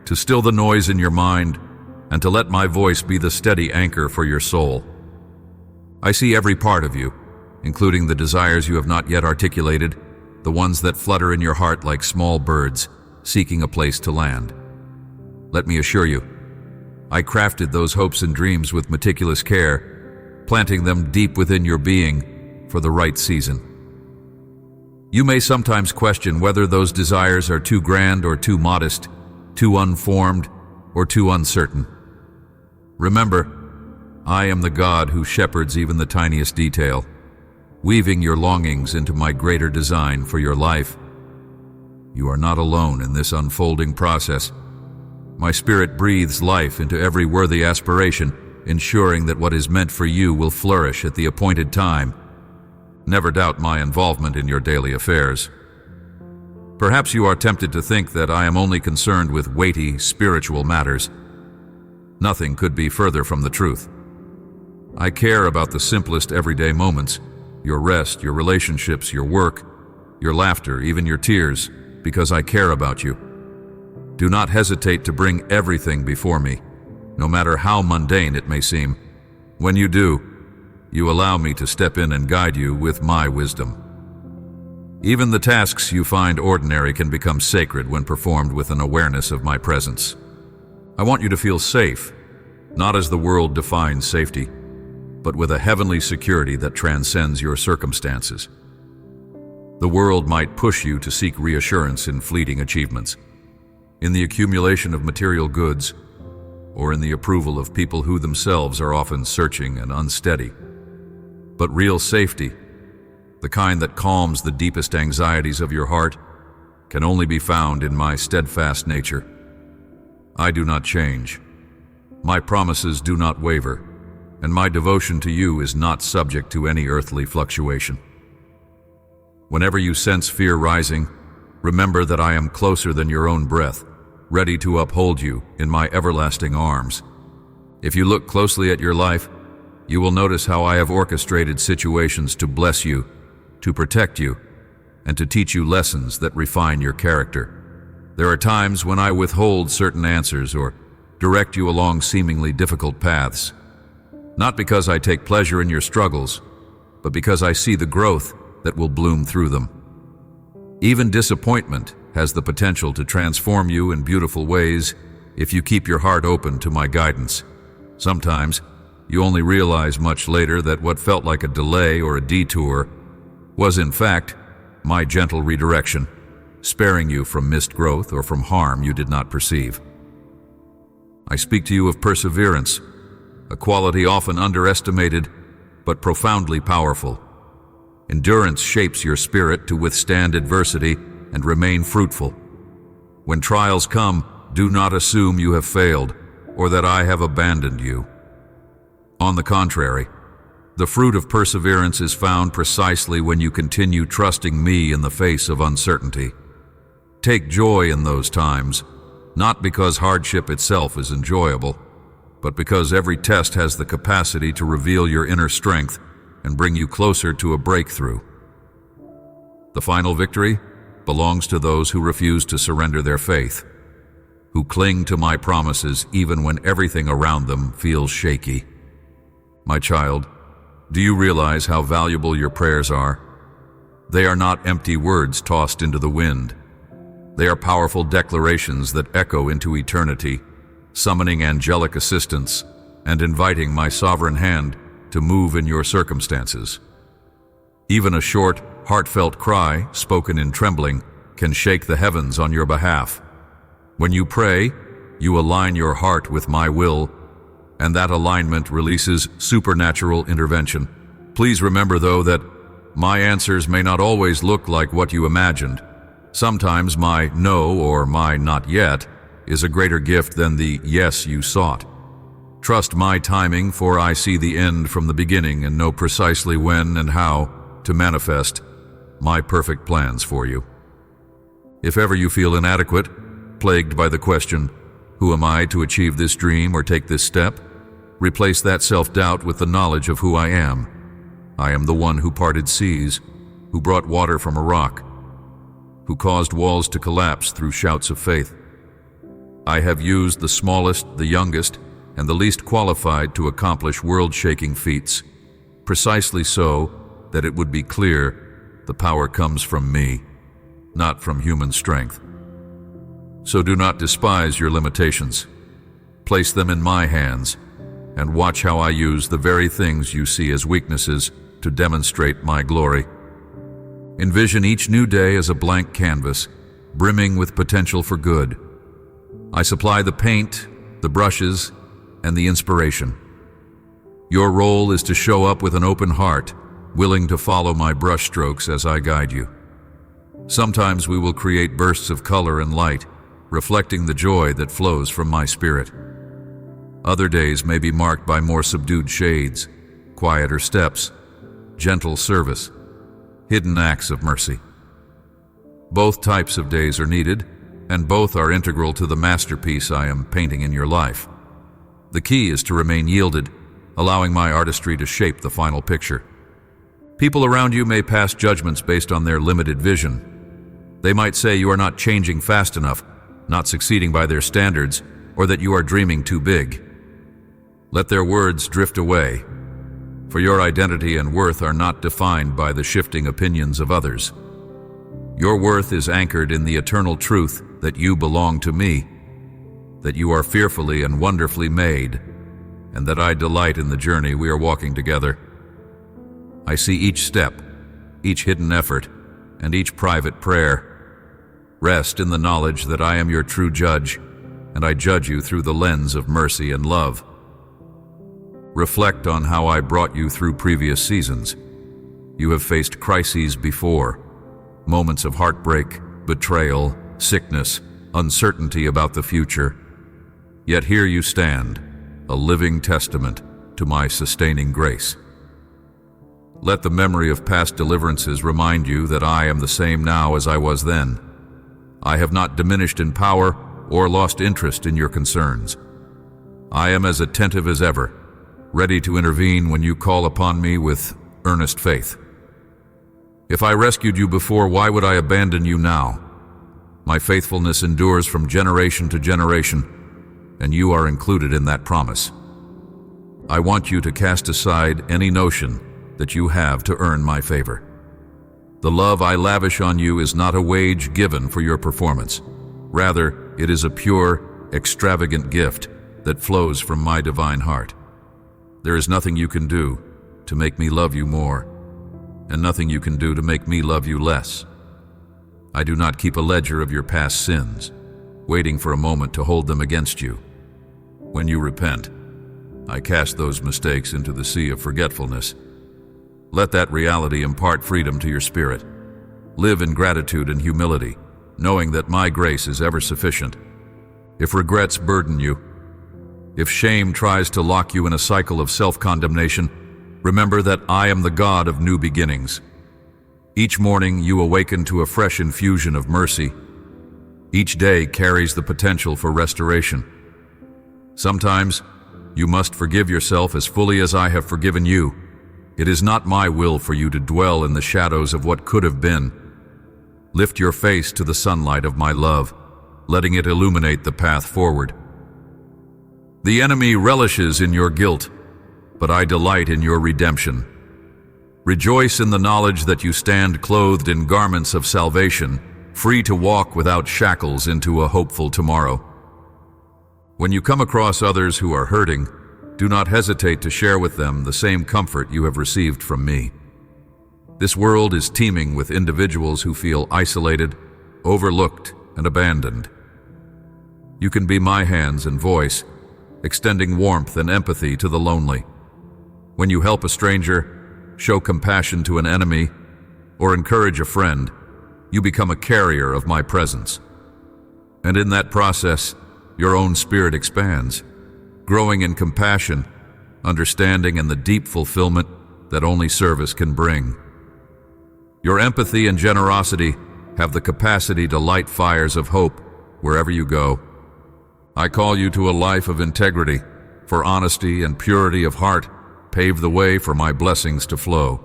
to still the noise in your mind, and to let my voice be the steady anchor for your soul. I see every part of you, including the desires you have not yet articulated, the ones that flutter in your heart like small birds seeking a place to land. Let me assure you, I crafted those hopes and dreams with meticulous care, planting them deep within your being for the right season. You may sometimes question whether those desires are too grand or too modest, too unformed or too uncertain. Remember, I am the God who shepherds even the tiniest detail, weaving your longings into my greater design for your life. You are not alone in this unfolding process. My spirit breathes life into every worthy aspiration, ensuring that what is meant for you will flourish at the appointed time. Never doubt my involvement in your daily affairs. Perhaps you are tempted to think that I am only concerned with weighty, spiritual matters. Nothing could be further from the truth. I care about the simplest everyday moments, your rest, your relationships, your work, your laughter, even your tears, because I care about you. Do not hesitate to bring everything before me, no matter how mundane it may seem. When you do, you allow me to step in and guide you with my wisdom. Even the tasks you find ordinary can become sacred when performed with an awareness of my presence. I want you to feel safe, not as the world defines safety, but with a heavenly security that transcends your circumstances. The world might push you to seek reassurance in fleeting achievements, in the accumulation of material goods, or in the approval of people who themselves are often searching and unsteady. But real safety, the kind that calms the deepest anxieties of your heart, can only be found in my steadfast nature. I do not change. My promises do not waver, and my devotion to you is not subject to any earthly fluctuation. Whenever you sense fear rising, remember that I am closer than your own breath, ready to uphold you in my everlasting arms. If you look closely at your life, you will notice how I have orchestrated situations to bless you, to protect you, and to teach you lessons that refine your character. There are times when I withhold certain answers or direct you along seemingly difficult paths, not because I take pleasure in your struggles, but because I see the growth that will bloom through them. Even disappointment has the potential to transform you in beautiful ways if you keep your heart open to my guidance. Sometimes, you only realize much later that what felt like a delay or a detour was in fact my gentle redirection, sparing you from missed growth or from harm you did not perceive. I speak to you of perseverance, a quality often underestimated but profoundly powerful. Endurance shapes your spirit to withstand adversity and remain fruitful. When trials come, do not assume you have failed or that I have abandoned you. On the contrary, the fruit of perseverance is found precisely when you continue trusting me in the face of uncertainty. Take joy in those times, not because hardship itself is enjoyable, but because every test has the capacity to reveal your inner strength and bring you closer to a breakthrough. The final victory belongs to those who refuse to surrender their faith, who cling to my promises even when everything around them feels shaky. My child, do you realize how valuable your prayers are? They are not empty words tossed into the wind. They are powerful declarations that echo into eternity, summoning angelic assistance and inviting my sovereign hand to move in your circumstances. Even a short, heartfelt cry, spoken in trembling, can shake the heavens on your behalf. When you pray, you align your heart with my will, and that alignment releases supernatural intervention. Please remember, though, that my answers may not always look like what you imagined. Sometimes my no or my not yet is a greater gift than the yes you sought. Trust my timing, for I see the end from the beginning and know precisely when and how to manifest my perfect plans for you. If ever you feel inadequate, plagued by the question, who am I to achieve this dream or take this step? Replace that self-doubt with the knowledge of who I am. I am the one who parted seas, who brought water from a rock, who caused walls to collapse through shouts of faith. I have used the smallest, the youngest, and the least qualified to accomplish world-shaking feats, precisely so that it would be clear the power comes from me, not from human strength. So do not despise your limitations. Place them in my hands, and watch how I use the very things you see as weaknesses to demonstrate my glory. Envision each new day as a blank canvas, brimming with potential for good. I supply the paint, the brushes, and the inspiration. Your role is to show up with an open heart, willing to follow my brushstrokes as I guide you. Sometimes we will create bursts of color and light, reflecting the joy that flows from my spirit. Other days may be marked by more subdued shades, quieter steps, gentle service, hidden acts of mercy. Both types of days are needed, and both are integral to the masterpiece I am painting in your life. The key is to remain yielded, allowing my artistry to shape the final picture. People around you may pass judgments based on their limited vision. They might say you are not changing fast enough, not succeeding by their standards, or that you are dreaming too big. Let their words drift away, for your identity and worth are not defined by the shifting opinions of others. Your worth is anchored in the eternal truth that you belong to me, that you are fearfully and wonderfully made, and that I delight in the journey we are walking together. I see each step, each hidden effort, and each private prayer. Rest in the knowledge that I am your true judge, and I judge you through the lens of mercy and love. Reflect on how I brought you through previous seasons. You have faced crises before, moments of heartbreak, betrayal, sickness, uncertainty about the future. Yet here you stand, a living testament to my sustaining grace. Let the memory of past deliverances remind you that I am the same now as I was then. I have not diminished in power or lost interest in your concerns. I am as attentive as ever, ready to intervene when you call upon me with earnest faith. If I rescued you before, why would I abandon you now? My faithfulness endures from generation to generation, and you are included in that promise. I want you to cast aside any notion that you have to earn my favor. The love I lavish on you is not a wage given for your performance. Rather, it is a pure, extravagant gift that flows from my divine heart. There is nothing you can do to make me love you more, and nothing you can do to make me love you less. I do not keep a ledger of your past sins, waiting for a moment to hold them against you. When you repent, I cast those mistakes into the sea of forgetfulness. Let that reality impart freedom to your spirit. Live in gratitude and humility, knowing that my grace is ever sufficient. If regrets burden you, if shame tries to lock you in a cycle of self-condemnation, remember that I am the God of new beginnings. Each morning you awaken to a fresh infusion of mercy. Each day carries the potential for restoration. Sometimes you must forgive yourself as fully as I have forgiven you. It is not my will for you to dwell in the shadows of what could have been. Lift your face to the sunlight of my love, letting it illuminate the path forward. The enemy relishes in your guilt, but I delight in your redemption. Rejoice in the knowledge that you stand clothed in garments of salvation, free to walk without shackles into a hopeful tomorrow. When you come across others who are hurting, do not hesitate to share with them the same comfort you have received from me. This world is teeming with individuals who feel isolated, overlooked, and abandoned. You can be my hands and voice, extending warmth and empathy to the lonely. When you help a stranger, show compassion to an enemy, or encourage a friend, you become a carrier of my presence. And in that process, your own spirit expands, growing in compassion, understanding, and the deep fulfillment that only service can bring. Your empathy and generosity have the capacity to light fires of hope wherever you go. I call you to a life of integrity, for honesty and purity of heart pave the way for my blessings to flow.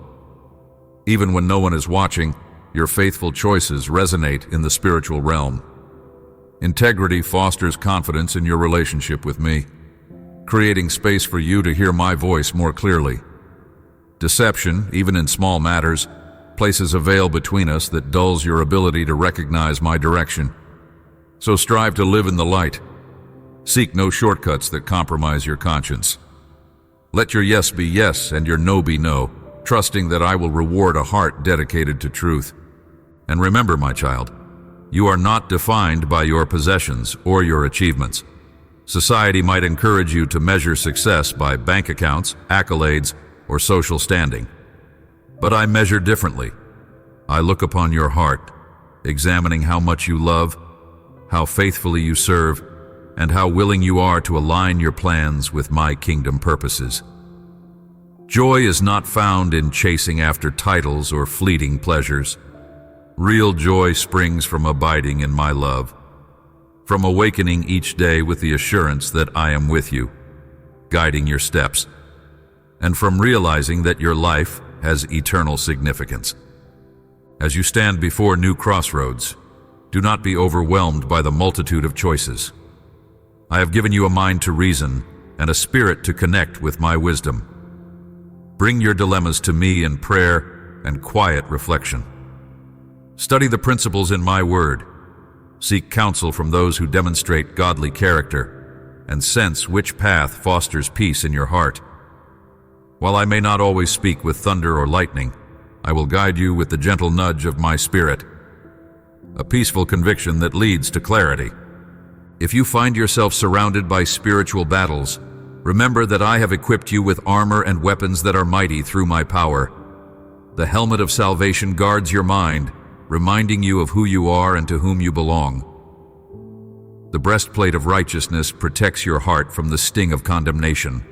Even when no one is watching, your faithful choices resonate in the spiritual realm. Integrity fosters confidence in your relationship with me, creating space for you to hear my voice more clearly. Deception, even in small matters, places a veil between us that dulls your ability to recognize my direction. So strive to live in the light. Seek no shortcuts that compromise your conscience. Let your yes be yes and your no be no, trusting that I will reward a heart dedicated to truth. And remember, my child, you are not defined by your possessions or your achievements. Society might encourage you to measure success by bank accounts, accolades, or social standing. But I measure differently. I look upon your heart, examining how much you love, how faithfully you serve, and how willing you are to align your plans with my kingdom purposes. Joy is not found in chasing after titles or fleeting pleasures. Real joy springs from abiding in my love, from awakening each day with the assurance that I am with you, guiding your steps, and from realizing that your life has eternal significance. As you stand before new crossroads, do not be overwhelmed by the multitude of choices. I have given you a mind to reason and a spirit to connect with my wisdom. Bring your dilemmas to me in prayer and quiet reflection. Study the principles in my word. Seek counsel from those who demonstrate godly character, and sense which path fosters peace in your heart. While I may not always speak with thunder or lightning, I will guide you with the gentle nudge of my spirit, a peaceful conviction that leads to clarity. If you find yourself surrounded by spiritual battles, remember that I have equipped you with armor and weapons that are mighty through my power. The helmet of salvation guards your mind, reminding you of who you are and to whom you belong. The breastplate of righteousness protects your heart from the sting of condemnation.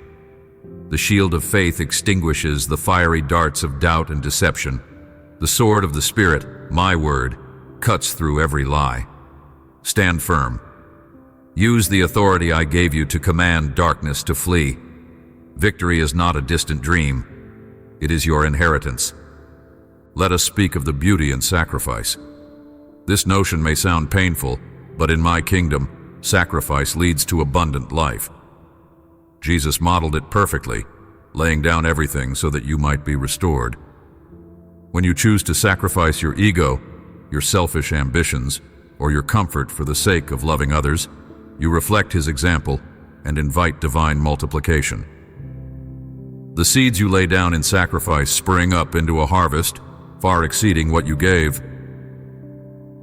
The shield of faith extinguishes the fiery darts of doubt and deception. The sword of the Spirit, my word, cuts through every lie. Stand firm. Use the authority I gave you to command darkness to flee. Victory is not a distant dream. It is your inheritance. Let us speak of the beauty and sacrifice. This notion may sound painful, but in my kingdom, sacrifice leads to abundant life. Jesus modeled it perfectly, laying down everything so that you might be restored. When you choose to sacrifice your ego, your selfish ambitions, or your comfort for the sake of loving others, you reflect his example and invite divine multiplication. The seeds you lay down in sacrifice spring up into a harvest far exceeding what you gave.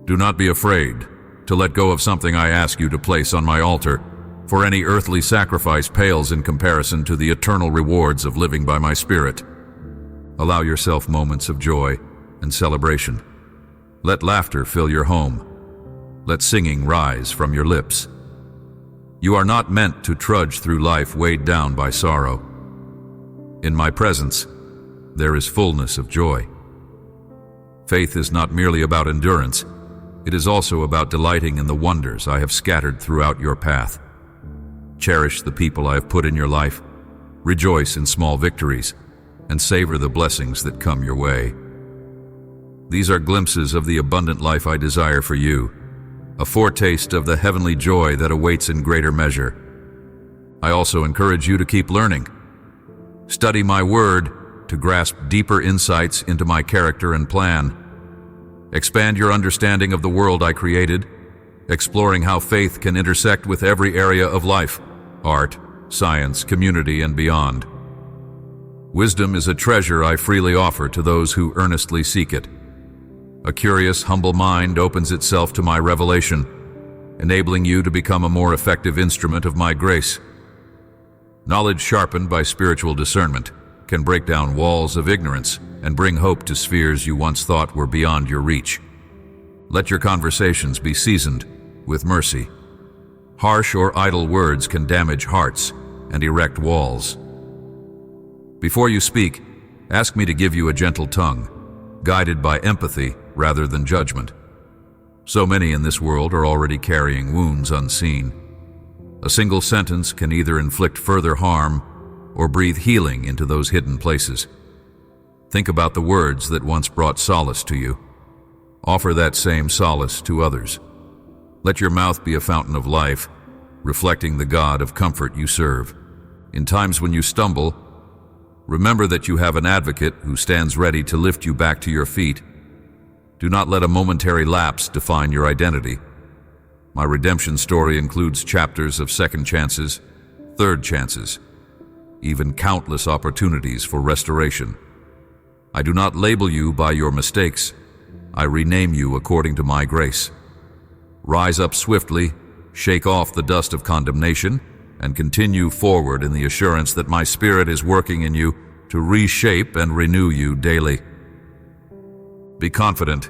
Do not be afraid to let go of something I ask you to place on my altar, for any earthly sacrifice pales in comparison to the eternal rewards of living by my Spirit. Allow yourself moments of joy and celebration. Let laughter fill your home. Let singing rise from your lips. You are not meant to trudge through life weighed down by sorrow. In my presence, there is fullness of joy. Faith is not merely about endurance. It is also about delighting in the wonders I have scattered throughout your path. Cherish the people I have put in your life. Rejoice in small victories, and savor the blessings that come your way. These are glimpses of the abundant life I desire for you, a foretaste of the heavenly joy that awaits in greater measure. I also encourage you to keep learning. Study my word to grasp deeper insights into my character and plan. Expand your understanding of the world I created, exploring how faith can intersect with every area of life, art, science, community, and beyond. Wisdom is a treasure I freely offer to those who earnestly seek it. A curious, humble mind opens itself to my revelation, enabling you to become a more effective instrument of my grace. Knowledge sharpened by spiritual discernment can break down walls of ignorance and bring hope to spheres you once thought were beyond your reach. Let your conversations be seasoned with mercy. Harsh or idle words can damage hearts and erect walls. Before you speak, ask me to give you a gentle tongue, guided by empathy rather than judgment. So many in this world are already carrying wounds unseen. A single sentence can either inflict further harm or breathe healing into those hidden places. Think about the words that once brought solace to you. Offer that same solace to others. Let your mouth be a fountain of life, reflecting the God of comfort you serve. In times when you stumble, remember that you have an advocate who stands ready to lift you back to your feet. Do not let a momentary lapse define your identity. My redemption story includes chapters of second chances, third chances, even countless opportunities for restoration. I do not label you by your mistakes. I rename you according to my grace. Rise up swiftly, shake off the dust of condemnation, and continue forward in the assurance that my Spirit is working in you to reshape and renew you daily. Be confident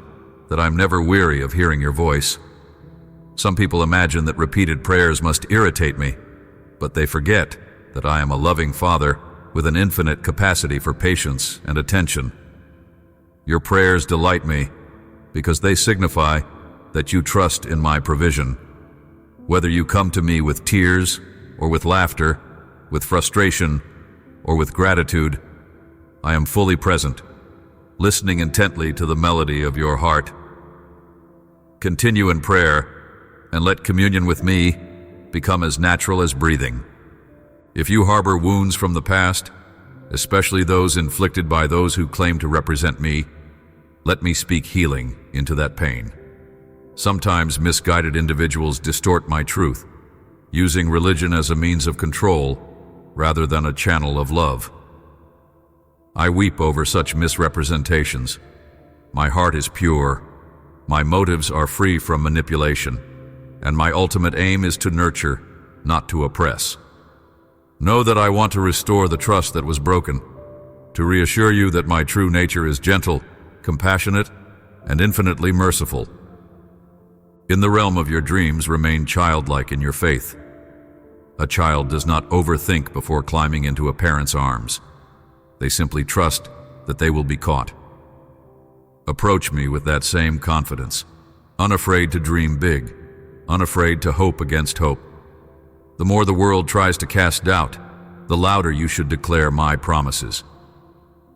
that I'm never weary of hearing your voice. Some people imagine that repeated prayers must irritate me, but they forget that I am a loving Father with an infinite capacity for patience and attention. Your prayers delight me because they signify that you trust in my provision. Whether you come to me with tears or with laughter, with frustration or with gratitude, I am fully present, listening intently to the melody of your heart. Continue in prayer and let communion with me become as natural as breathing. If you harbor wounds from the past, especially those inflicted by those who claim to represent me, let me speak healing into that pain. Sometimes misguided individuals distort my truth, using religion as a means of control rather than a channel of love. I weep over such misrepresentations. My heart is pure, my motives are free from manipulation, and my ultimate aim is to nurture, not to oppress. Know that I want to restore the trust that was broken, to reassure you that my true nature is gentle, compassionate, and infinitely merciful. In the realm of your dreams, remain childlike in your faith. A child does not overthink before climbing into a parent's arms. They simply trust that they will be caught. Approach me with that same confidence, unafraid to dream big, unafraid to hope against hope. The more the world tries to cast doubt, the louder you should declare my promises.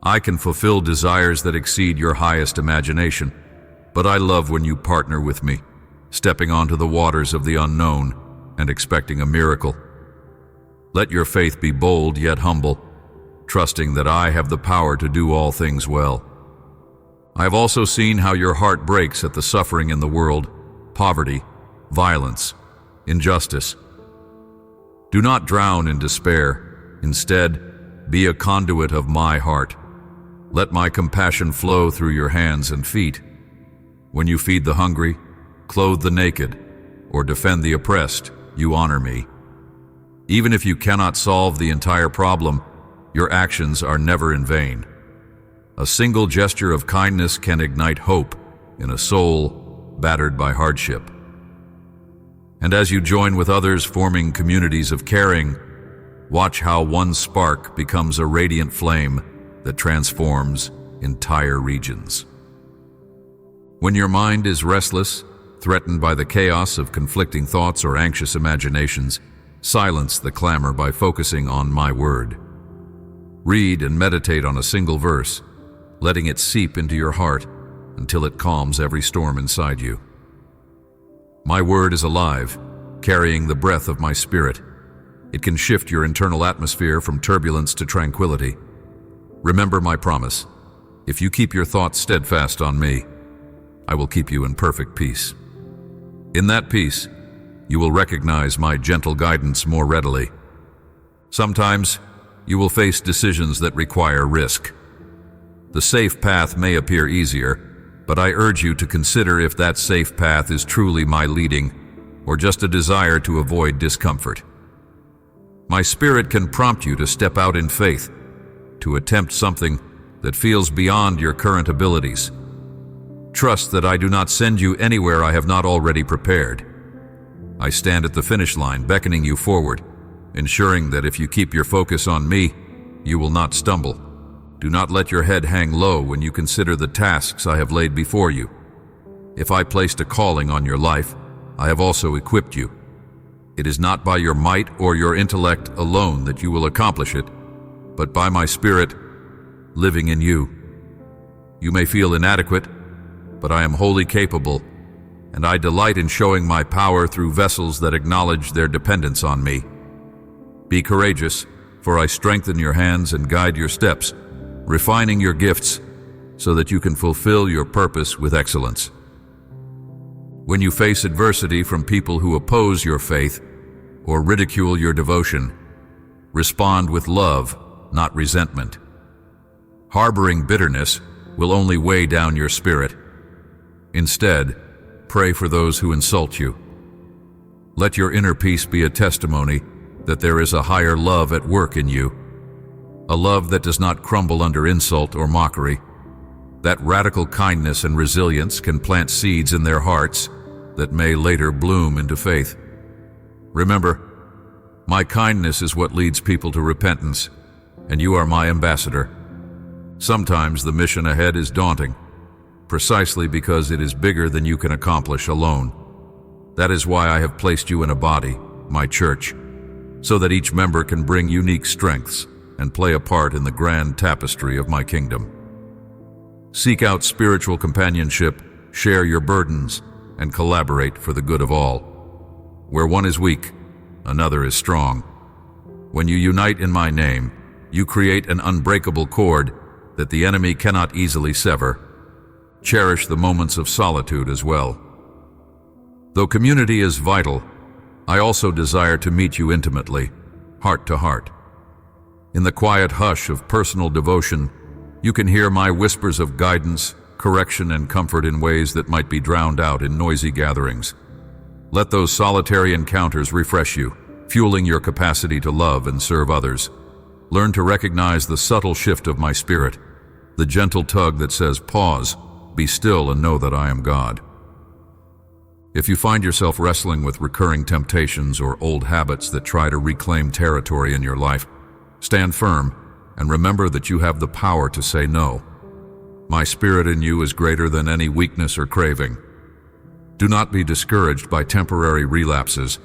I can fulfill desires that exceed your highest imagination, but I love when you partner with me, stepping onto the waters of the unknown and expecting a miracle. Let your faith be bold yet humble, trusting that I have the power to do all things well. I have also seen how your heart breaks at the suffering in the world, poverty, violence, injustice. Do not drown in despair. Instead, be a conduit of my heart. Let my compassion flow through your hands and feet. When you feed the hungry, clothe the naked, or defend the oppressed, you honor me. Even if you cannot solve the entire problem, your actions are never in vain. A single gesture of kindness can ignite hope in a soul battered by hardship. And as you join with others forming communities of caring, watch how one spark becomes a radiant flame that transforms entire regions. When your mind is restless, threatened by the chaos of conflicting thoughts or anxious imaginations, silence the clamor by focusing on my word. Read and meditate on a single verse, letting it seep into your heart until it calms every storm inside you. My word is alive, carrying the breath of my spirit. It can shift your internal atmosphere from turbulence to tranquility. Remember my promise. If you keep your thoughts steadfast on me, I will keep you in perfect peace. In that peace, you will recognize my gentle guidance more readily. Sometimes, you will face decisions that require risk. The safe path may appear easier, but I urge you to consider if that safe path is truly my leading or just a desire to avoid discomfort. My spirit can prompt you to step out in faith, to attempt something that feels beyond your current abilities. Trust that I do not send you anywhere I have not already prepared. I stand at the finish line, beckoning you forward, ensuring that if you keep your focus on me, you will not stumble. Do not let your head hang low when you consider the tasks I have laid before you. If I placed a calling on your life, I have also equipped you. It is not by your might or your intellect alone that you will accomplish it, but by my Spirit living in you. You may feel inadequate, but I am wholly capable, and I delight in showing my power through vessels that acknowledge their dependence on me. Be courageous, for I strengthen your hands and guide your steps, refining your gifts so that you can fulfill your purpose with excellence. When you face adversity from people who oppose your faith or ridicule your devotion, respond with love, not resentment. Harboring bitterness will only weigh down your spirit. Instead, pray for those who insult you. Let your inner peace be a testimony that there is a higher love at work in you, a love that does not crumble under insult or mockery. That radical kindness and resilience can plant seeds in their hearts that may later bloom into faith. Remember, my kindness is what leads people to repentance, and you are my ambassador. Sometimes the mission ahead is daunting, precisely because it is bigger than you can accomplish alone. That is why I have placed you in a body, my church, so that each member can bring unique strengths and play a part in the grand tapestry of my kingdom. Seek out spiritual companionship, share your burdens, and collaborate for the good of all. Where one is weak, another is strong. When you unite in my name, you create an unbreakable cord that the enemy cannot easily sever. Cherish the moments of solitude as well. Though community is vital, I also desire to meet you intimately, heart to heart. In the quiet hush of personal devotion, you can hear my whispers of guidance, correction, and comfort in ways that might be drowned out in noisy gatherings. Let those solitary encounters refresh you, fueling your capacity to love and serve others. Learn to recognize the subtle shift of my spirit, the gentle tug that says, "Pause, be still and know that I am God." If you find yourself wrestling with recurring temptations or old habits that try to reclaim territory in your life, stand firm and remember that you have the power to say no. My spirit in you is greater than any weakness or craving. Do not be discouraged by temporary relapses.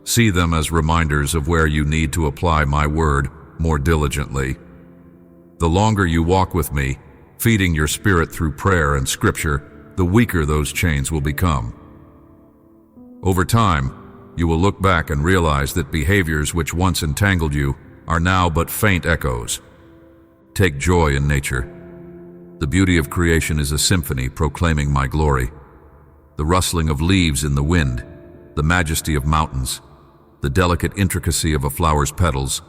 See them as reminders of where you need to apply my word more diligently. The longer you walk with me, feeding your spirit through prayer and scripture, the weaker those chains will become. Over time, you will look back and realize that behaviors which once entangled you are now but faint echoes. Take joy in nature. The beauty of creation is a symphony proclaiming my glory. The rustling of leaves in the wind, the majesty of mountains, the delicate intricacy of a flower's petals,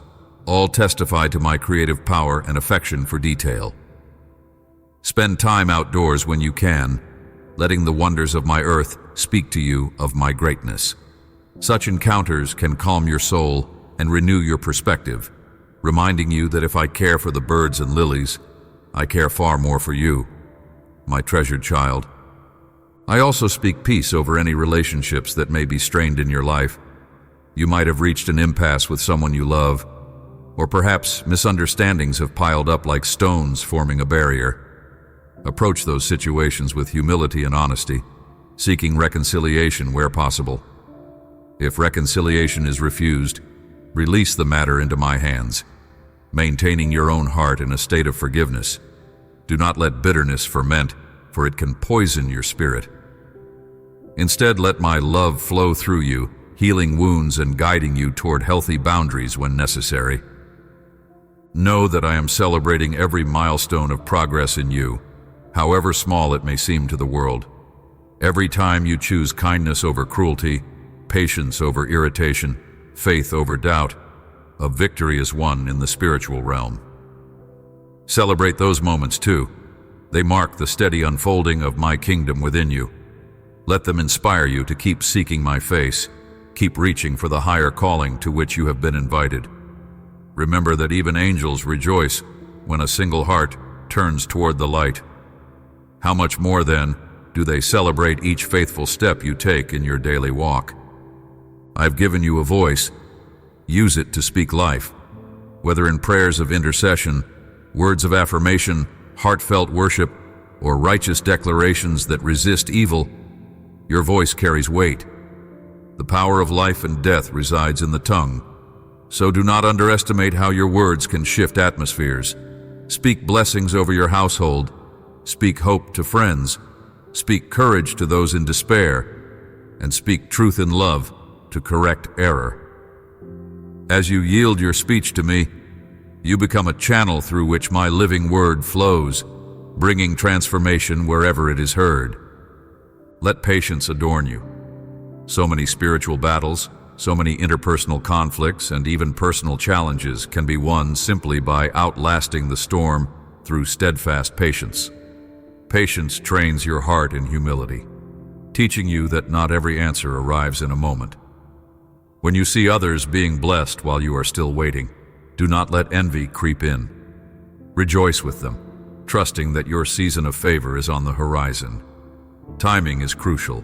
all testify to my creative power and affection for detail. Spend time outdoors when you can, letting the wonders of my earth speak to you of my greatness. Such encounters can calm your soul and renew your perspective, reminding you that if I care for the birds and lilies, I care far more for you, my treasured child. I also speak peace over any relationships that may be strained in your life. You might have reached an impasse with someone you love, or perhaps misunderstandings have piled up like stones forming a barrier. Approach those situations with humility and honesty, seeking reconciliation where possible. If reconciliation is refused, release the matter into my hands, maintaining your own heart in a state of forgiveness. Do not let bitterness ferment, for it can poison your spirit. Instead, let my love flow through you, healing wounds and guiding you toward healthy boundaries when necessary. Know that I am celebrating every milestone of progress in you, however small it may seem to the world. Every time you choose kindness over cruelty, patience over irritation, faith over doubt, a victory is won in the spiritual realm. Celebrate those moments too. They mark the steady unfolding of my kingdom within you. Let them inspire you to keep seeking my face, keep reaching for the higher calling to which you have been invited. Remember that even angels rejoice when a single heart turns toward the light. How much more, then, do they celebrate each faithful step you take in your daily walk? I've given you a voice. Use it to speak life. Whether in prayers of intercession, words of affirmation, heartfelt worship, or righteous declarations that resist evil, your voice carries weight. The power of life and death resides in the tongue. So do not underestimate how your words can shift atmospheres. Speak blessings over your household. Speak hope to friends. speak courage to those in despair, and speak truth in love to correct error. As you yield your speech to me, you become a channel through which my living word flows, bringing transformation wherever it is heard. Let patience adorn you. So many spiritual battles, so many interpersonal conflicts, and even personal challenges can be won simply by outlasting the storm through steadfast patience. Patience trains your heart in humility, teaching you that not every answer arrives in a moment. When you see others being blessed while you are still waiting, do not let envy creep in. Rejoice with them, trusting that your season of favor is on the horizon. Timing is crucial.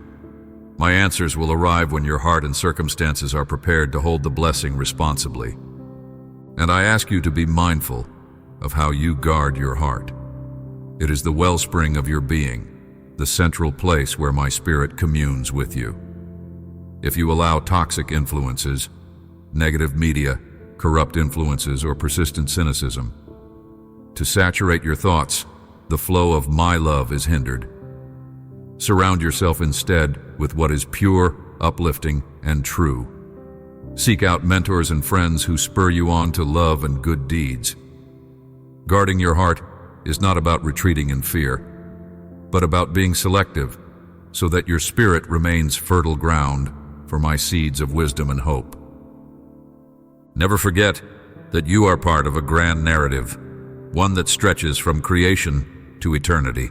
My answers will arrive when your heart and circumstances are prepared to hold the blessing responsibly. And I ask you to be mindful of how you guard your heart. It is the wellspring of your being, the central place where my spirit communes with you. If you allow toxic influences, negative media, corrupt influences, or persistent cynicism to saturate your thoughts, the flow of my love is hindered. Surround yourself instead with what is pure, uplifting, and true. Seek out mentors and friends who spur you on to love and good deeds. Guarding your heart is not about retreating in fear, but about being selective so that your spirit remains fertile ground for my seeds of wisdom and hope. Never forget that you are part of a grand narrative, one that stretches from creation to eternity.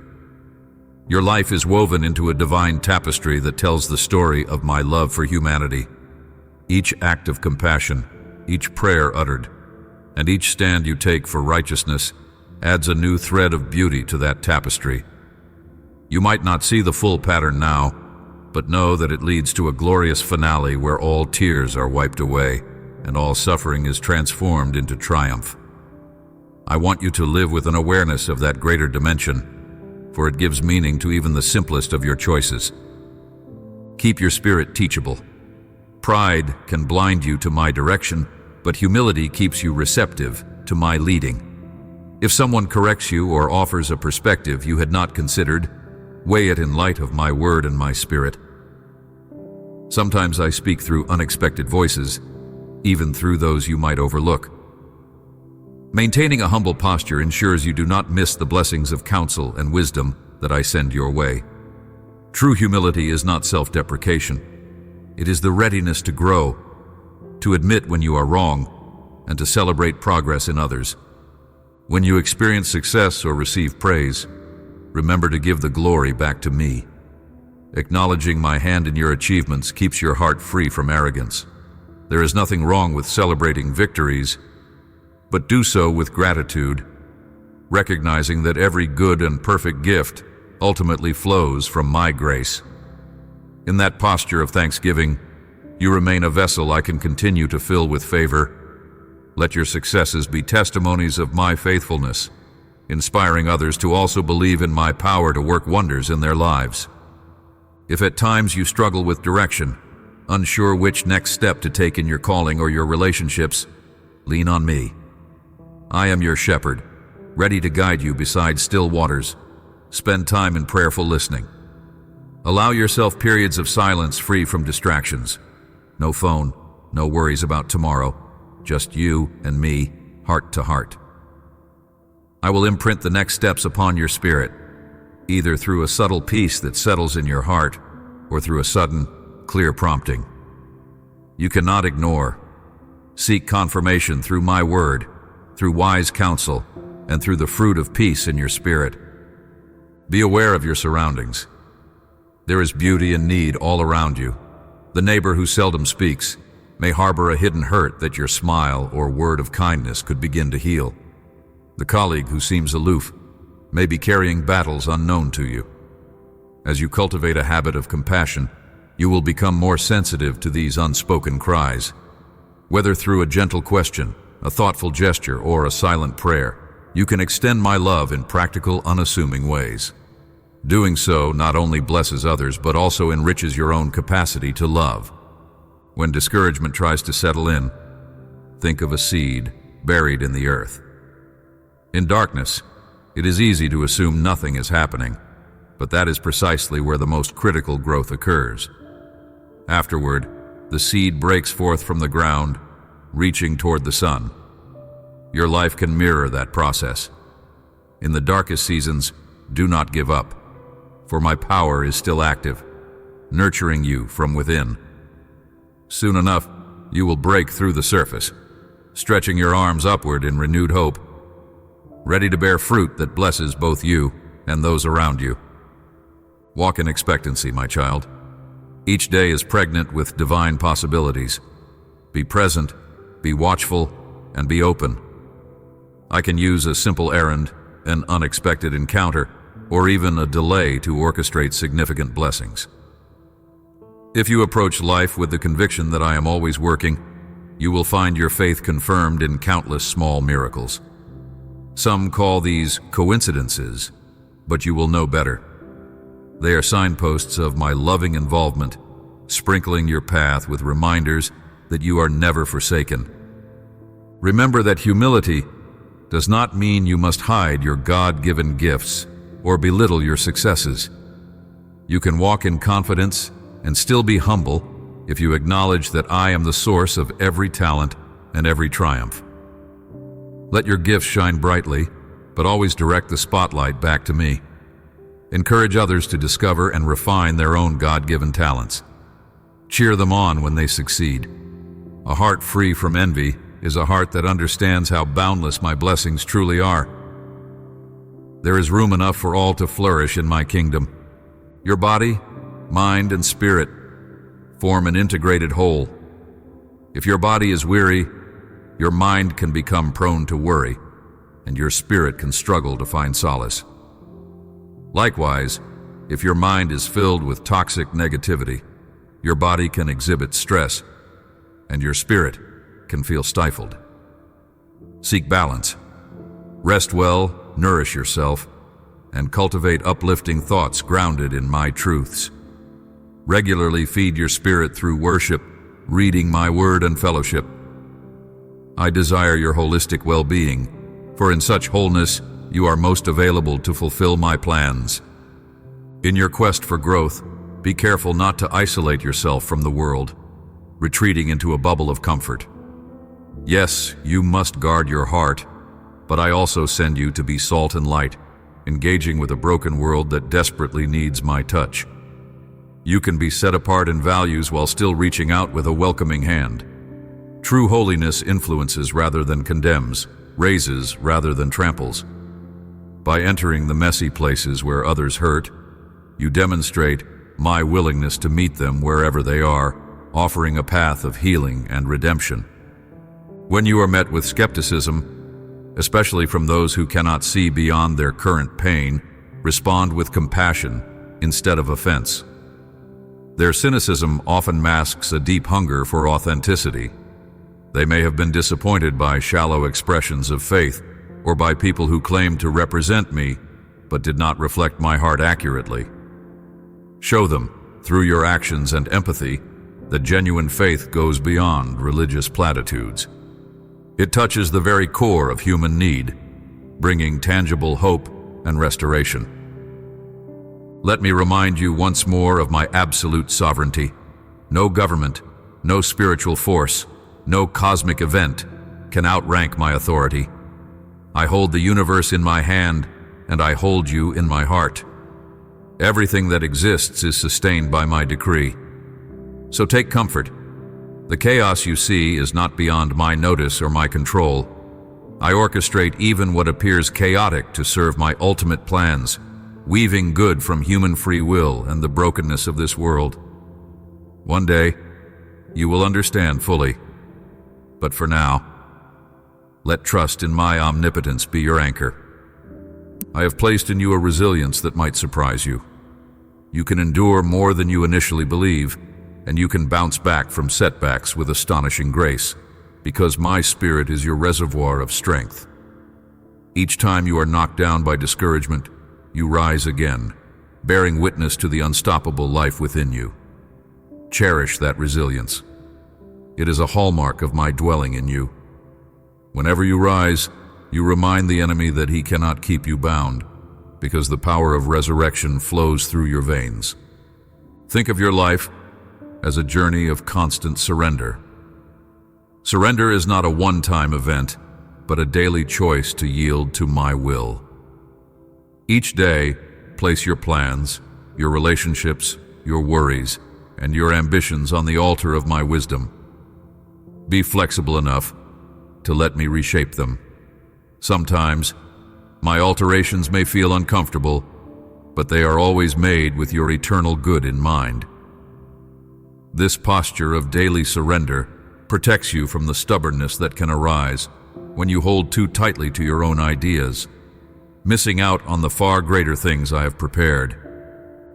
Your life is woven into a divine tapestry that tells the story of my love for humanity. Each act of compassion, each prayer uttered, and each stand you take for righteousness adds a new thread of beauty to that tapestry. You might not see the full pattern now, but know that it leads to a glorious finale where all tears are wiped away and all suffering is transformed into triumph. I want you to live with an awareness of that greater dimension, for it gives meaning to even the simplest of your choices. Keep your spirit teachable. Pride can blind you to my direction, but humility keeps you receptive to my leading. If someone corrects you or offers a perspective you had not considered, weigh it in light of my word and my spirit. Sometimes I speak through unexpected voices, even through those you might overlook. Maintaining a humble posture ensures you do not miss the blessings of counsel and wisdom that I send your way. True humility is not self-deprecation. It is the readiness to grow, to admit when you are wrong, and to celebrate progress in others. When you experience success or receive praise, remember to give the glory back to me. Acknowledging my hand in your achievements keeps your heart free from arrogance. There is nothing wrong with celebrating victories, but do so with gratitude, recognizing that every good and perfect gift ultimately flows from my grace. In that posture of thanksgiving, you remain a vessel I can continue to fill with favor. Let your successes be testimonies of my faithfulness, inspiring others to also believe in my power to work wonders in their lives. If at times you struggle with direction, unsure which next step to take in your calling or your relationships, lean on me. I am your shepherd, ready to guide you beside still waters. Spend time in prayerful listening. Allow yourself periods of silence free from distractions. No phone, no worries about tomorrow, just you and me, heart to heart. I will imprint the next steps upon your spirit, either through a subtle peace that settles in your heart or through a sudden, clear prompting. You cannot ignore. Seek confirmation through my word, through wise counsel, and through the fruit of peace in your spirit. Be aware of your surroundings. There is beauty and need all around you. The neighbor who seldom speaks may harbor a hidden hurt that your smile or word of kindness could begin to heal. The colleague who seems aloof may be carrying battles unknown to you. As you cultivate a habit of compassion, you will become more sensitive to these unspoken cries. Whether through a gentle question, a thoughtful gesture, or a silent prayer, you can extend my love in practical, unassuming ways. Doing so not only blesses others, but also enriches your own capacity to love. When discouragement tries to settle in, think of a seed buried in the earth. In darkness, it is easy to assume nothing is happening. but that is precisely where the most critical growth occurs. Afterward, the seed breaks forth from the ground, reaching toward the sun. Your life can mirror that process. In the darkest seasons, do not give up, for my power is still active, nurturing you from within. Soon enough, you will break through the surface, stretching your arms upward in renewed hope, ready to bear fruit that blesses both you and those around you. Walk in expectancy, my child. Each day is pregnant with divine possibilities. Be present, be watchful, and be open. I can use a simple errand, an unexpected encounter, or even a delay to orchestrate significant blessings. If you approach life with the conviction that I am always working, you will find your faith confirmed in countless small miracles. Some call these coincidences, but you will know better. They are signposts of my loving involvement, sprinkling your path with reminders that you are never forsaken. Remember that humility does not mean you must hide your God-given gifts or belittle your successes. You can walk in confidence and still be humble if you acknowledge that I am the source of every talent and every triumph. Let your gifts shine brightly, but always direct the spotlight back to me. Encourage others to discover and refine their own God-given talents. Cheer them on when they succeed. A heart free from envy is a heart that understands how boundless my blessings truly are. There is room enough for all to flourish in my kingdom. Your body, mind, and spirit form an integrated whole. If your body is weary, your mind can become prone to worry, and your spirit can struggle to find solace. Likewise, if your mind is filled with toxic negativity, your body can exhibit stress, and your spirit can feel stifled. Seek balance. Rest well, nourish yourself, and cultivate uplifting thoughts grounded in my truths. Regularly feed your spirit through worship, reading my word, and fellowship. I desire your holistic well-being, for in such wholeness you are most available to fulfill my plans. In your quest for growth, be careful not to isolate yourself from the world, retreating into a bubble of comfort. Yes, you must guard your heart, but I also send you to be salt and light, engaging with a broken world that desperately needs my touch. You can be set apart in values while still reaching out with a welcoming hand. True holiness influences rather than condemns, raises rather than tramples. By entering the messy places where others hurt, you demonstrate my willingness to meet them wherever they are, offering a path of healing and redemption. When you are met with skepticism, especially from those who cannot see beyond their current pain, respond with compassion instead of offense. Their cynicism often masks a deep hunger for authenticity. They may have been disappointed by shallow expressions of faith or by people who claimed to represent me but did not reflect my heart accurately. Show them, through your actions and empathy, that genuine faith goes beyond religious platitudes. It touches the very core of human need, bringing tangible hope and restoration. Let me remind you once more of my absolute sovereignty. No government, no spiritual force, no cosmic event can outrank my authority. I hold the universe in my hand, and I hold you in my heart. Everything that exists is sustained by my decree. So take comfort. The chaos you see is not beyond my notice or my control. I orchestrate even what appears chaotic to serve my ultimate plans, weaving good from human free will and the brokenness of this world. One day, you will understand fully. But for now, let trust in my omnipotence be your anchor. I have placed in you a resilience that might surprise you. You can endure more than you initially believe, and you can bounce back from setbacks with astonishing grace, because my spirit is your reservoir of strength. Each time you are knocked down by discouragement, you rise again, bearing witness to the unstoppable life within you. Cherish that resilience. It is a hallmark of my dwelling in you. Whenever you rise, you remind the enemy that he cannot keep you bound. because the power of resurrection flows through your veins. Think of your life as a journey of constant surrender. Surrender is not a one-time event, but a daily choice to yield to my will. Each day, place your plans, your relationships, your worries, and your ambitions on the altar of my wisdom. Be flexible enough to let me reshape them. Sometimes, my alterations may feel uncomfortable, but they are always made with your eternal good in mind. This posture of daily surrender protects you from the stubbornness that can arise when you hold too tightly to your own ideas, missing out on the far greater things I have prepared.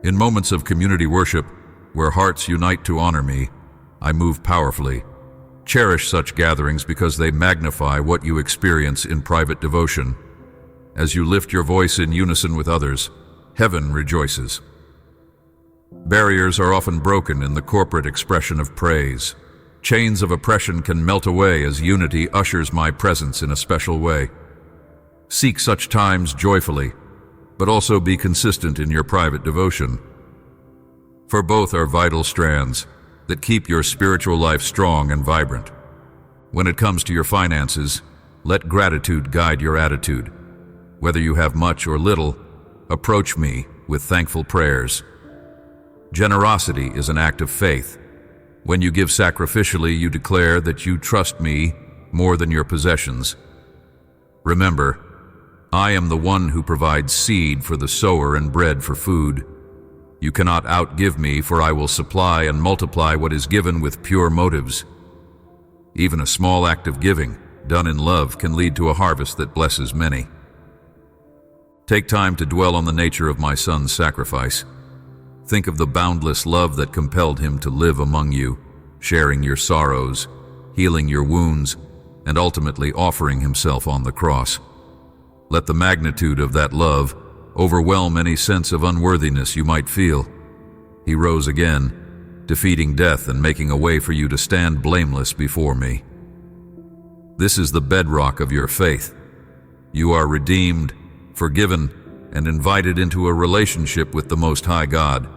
In moments of community worship, where hearts unite to honor me, I move powerfully. Cherish such gatherings because they magnify what you experience in private devotion. As you lift your voice in unison with others, heaven rejoices. Barriers are often broken in the corporate expression of praise. Chains of oppression can melt away as unity ushers my presence in a special way. Seek such times joyfully, but also be consistent in your private devotion. For both are vital strands that keep your spiritual life strong and vibrant. When it comes to your finances, let gratitude guide your attitude. Whether you have much or little, approach me with thankful prayers. Generosity is an act of faith. When you give sacrificially, you declare that you trust me more than your possessions. Remember, I am the one who provides seed for the sower and bread for food. You cannot outgive me, for I will supply and multiply what is given with pure motives. Even a small act of giving, done in love, can lead to a harvest that blesses many. Take time to dwell on the nature of my son's sacrifice. Think of the boundless love that compelled him to live among you, sharing your sorrows, healing your wounds, and ultimately offering himself on the cross. Let the magnitude of that love overwhelm any sense of unworthiness you might feel. He rose again, defeating death and making a way for you to stand blameless before me. This is the bedrock of your faith. You are redeemed, forgiven, and invited into a relationship with the Most High God.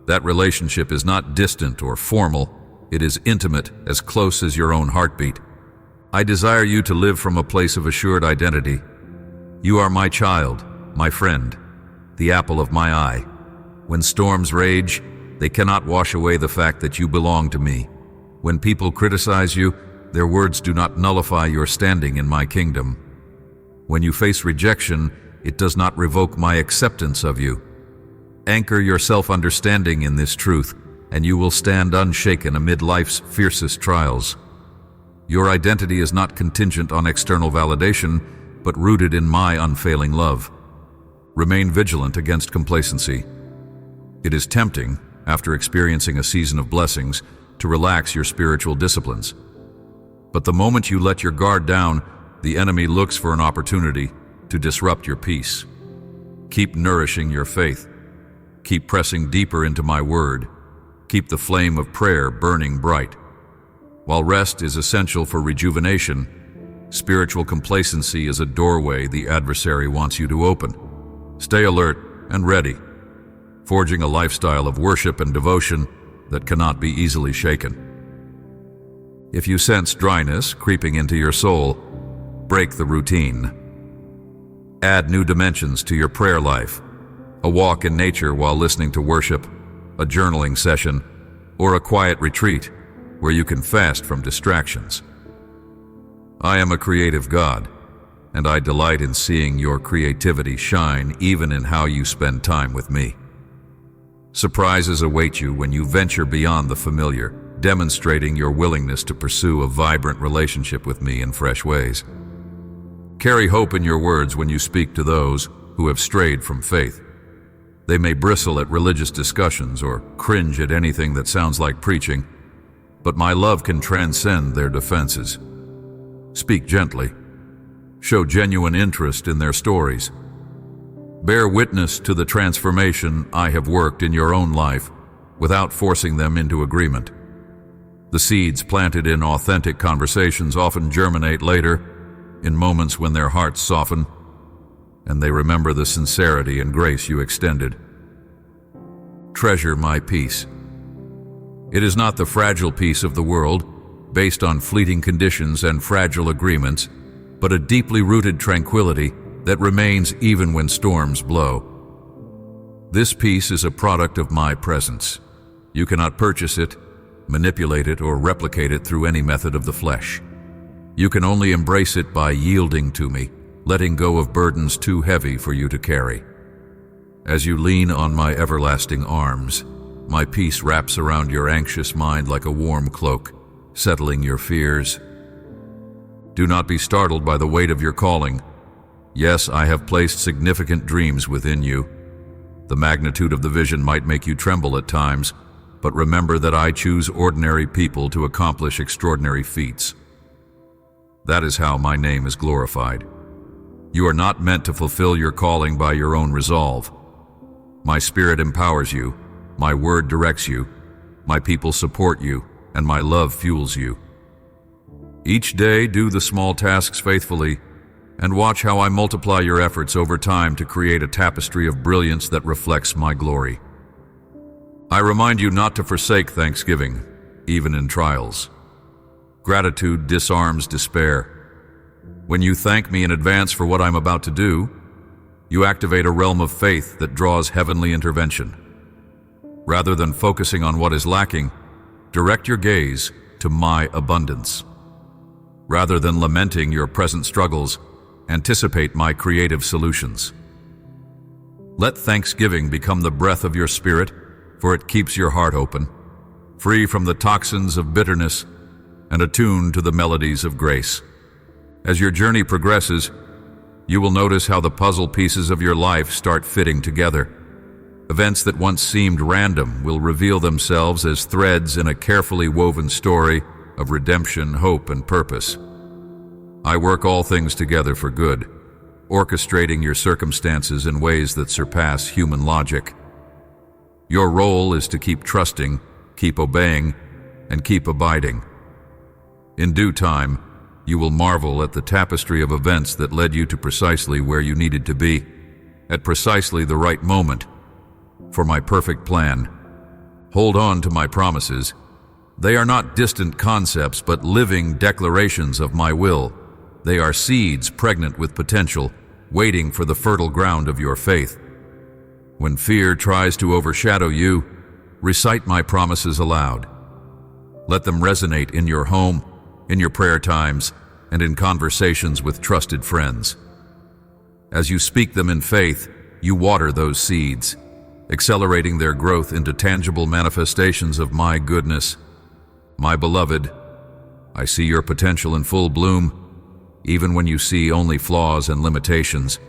That relationship is not distant or formal. It is intimate, as close as your own heartbeat. I desire you to live from a place of assured identity. You are my child, my friend, the apple of my eye. When storms rage, they cannot wash away the fact that you belong to me. When people criticize you, their words do not nullify your standing in my kingdom. When you face rejection, it does not revoke my acceptance of you. Anchor your self-understanding in this truth, and you will stand unshaken amid life's fiercest trials. Your identity is not contingent on external validation, but rooted in my unfailing love. Remain vigilant against complacency. It is tempting, after experiencing a season of blessings, to relax your spiritual disciplines. But the moment you let your guard down, the enemy looks for an opportunity to disrupt your peace. Keep nourishing your faith. Keep pressing deeper into my word. Keep the flame of prayer burning bright. While rest is essential for rejuvenation, spiritual complacency is a doorway the adversary wants you to open. Stay alert and ready, forging a lifestyle of worship and devotion that cannot be easily shaken. If you sense dryness creeping into your soul, break the routine. Add new dimensions to your prayer life, a walk in nature while listening to worship, a journaling session, or a quiet retreat where you can fast from distractions. I am a creative God, and I delight in seeing your creativity shine even in how you spend time with me. Surprises await you when you venture beyond the familiar, demonstrating your willingness to pursue a vibrant relationship with me in fresh ways. Carry hope in your words when you speak to those who have strayed from faith. They may bristle at religious discussions or cringe at anything that sounds like preaching, but my love can transcend their defenses. Speak gently. Show genuine interest in their stories. Bear witness to the transformation I have worked in your own life without forcing them into agreement. The seeds planted in authentic conversations often germinate later, in moments when their hearts soften. and they remember the sincerity and grace you extended. Treasure my peace. It is not the fragile peace of the world, based on fleeting conditions and fragile agreements, but a deeply rooted tranquility that remains even when storms blow. This peace is a product of my presence. You cannot purchase it, manipulate it, or replicate it through any method of the flesh. You can only embrace it by yielding to me, letting go of burdens too heavy for you to carry. As you lean on my everlasting arms, my peace wraps around your anxious mind like a warm cloak, settling your fears. Do not be startled by the weight of your calling. Yes, I have placed significant dreams within you. The magnitude of the vision might make you tremble at times, but remember that I choose ordinary people to accomplish extraordinary feats. That is how my name is glorified. You are not meant to fulfill your calling by your own resolve. My spirit empowers you, my word directs you, my people support you, and my love fuels you. Each day do the small tasks faithfully, and watch how I multiply your efforts over time to create a tapestry of brilliance that reflects my glory. I remind you not to forsake thanksgiving, even in trials. Gratitude disarms despair. When you thank me in advance for what I'm about to do, you activate a realm of faith that draws heavenly intervention. Rather than focusing on what is lacking, direct your gaze to my abundance. Rather than lamenting your present struggles, anticipate my creative solutions. Let thanksgiving become the breath of your spirit, for it keeps your heart open, free from the toxins of bitterness and attuned to the melodies of grace. As your journey progresses, you will notice how the puzzle pieces of your life start fitting together. Events that once seemed random will reveal themselves as threads in a carefully woven story of redemption, hope, and purpose. I work all things together for good, orchestrating your circumstances in ways that surpass human logic. Your role is to keep trusting, keep obeying, and keep abiding. In due time, you will marvel at the tapestry of events that led you to precisely where you needed to be, at precisely the right moment, for my perfect plan. Hold on to my promises. They are not distant concepts, but living declarations of my will. They are seeds pregnant with potential, waiting for the fertile ground of your faith. When fear tries to overshadow you, recite my promises aloud. Let them resonate in your home, in your prayer times, and in conversations with trusted friends. As you speak them in faith, you water those seeds, accelerating their growth into tangible manifestations of my goodness. My beloved, I see your potential in full bloom, even when you see only flaws and limitations.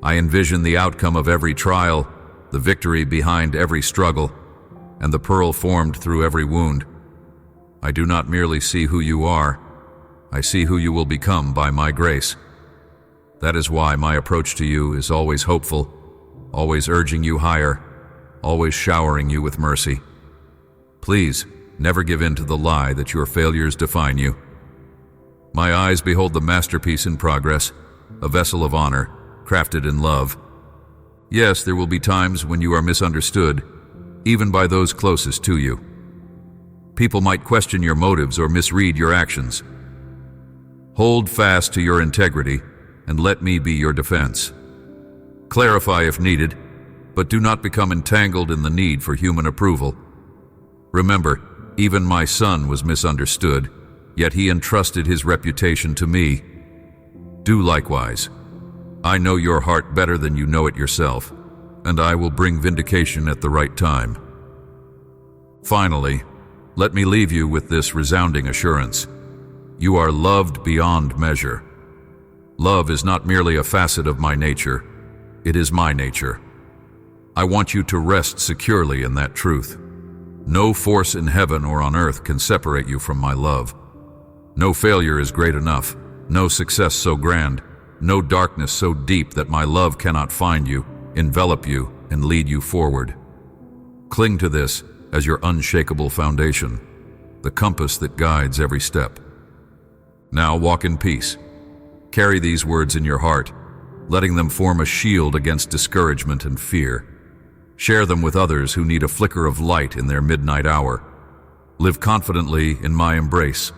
I envision the outcome of every trial, the victory behind every struggle, and the pearl formed through every wound. I do not merely see who you are, I see who you will become by my grace. That is why my approach to you is always hopeful, always urging you higher, always showering you with mercy. Please, never give in to the lie that your failures define you. My eyes behold the masterpiece in progress, a vessel of honor, crafted in love. Yes, there will be times when you are misunderstood, even by those closest to you. People might question your motives or misread your actions. Hold fast to your integrity and let me be your defense. Clarify if needed, but do not become entangled in the need for human approval. Remember, even my son was misunderstood, yet he entrusted his reputation to me. Do likewise. I know your heart better than you know it yourself, and I will bring vindication at the right time. Finally, let me leave you with this resounding assurance. You are loved beyond measure. Love is not merely a facet of my nature, it is my nature. I want you to rest securely in that truth. No force in heaven or on earth can separate you from my love. No failure is great enough, no success so grand, no darkness so deep that my love cannot find you, envelop you, and lead you forward. Cling to this as your unshakable foundation, the compass that guides every step. Now walk in peace. Carry these words in your heart, letting them form a shield against discouragement and fear. Share them with others who need a flicker of light in their midnight hour. Live confidently in my embrace,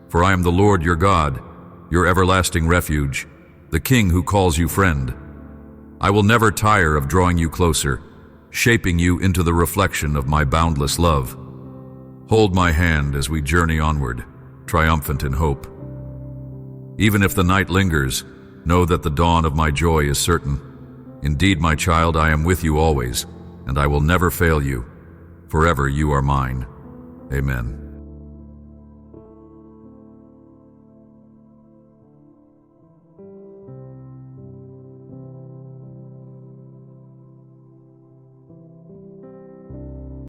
for I am the Lord your God, your everlasting refuge, the King who calls you friend. I will never tire of drawing you closer, shaping you into the reflection of my boundless love. Hold my hand as we journey onward, triumphant in hope. Even if the night lingers, know that the dawn of my joy is certain. Indeed, my child, I am with you always, and I will never fail you. Forever you are mine. Amen.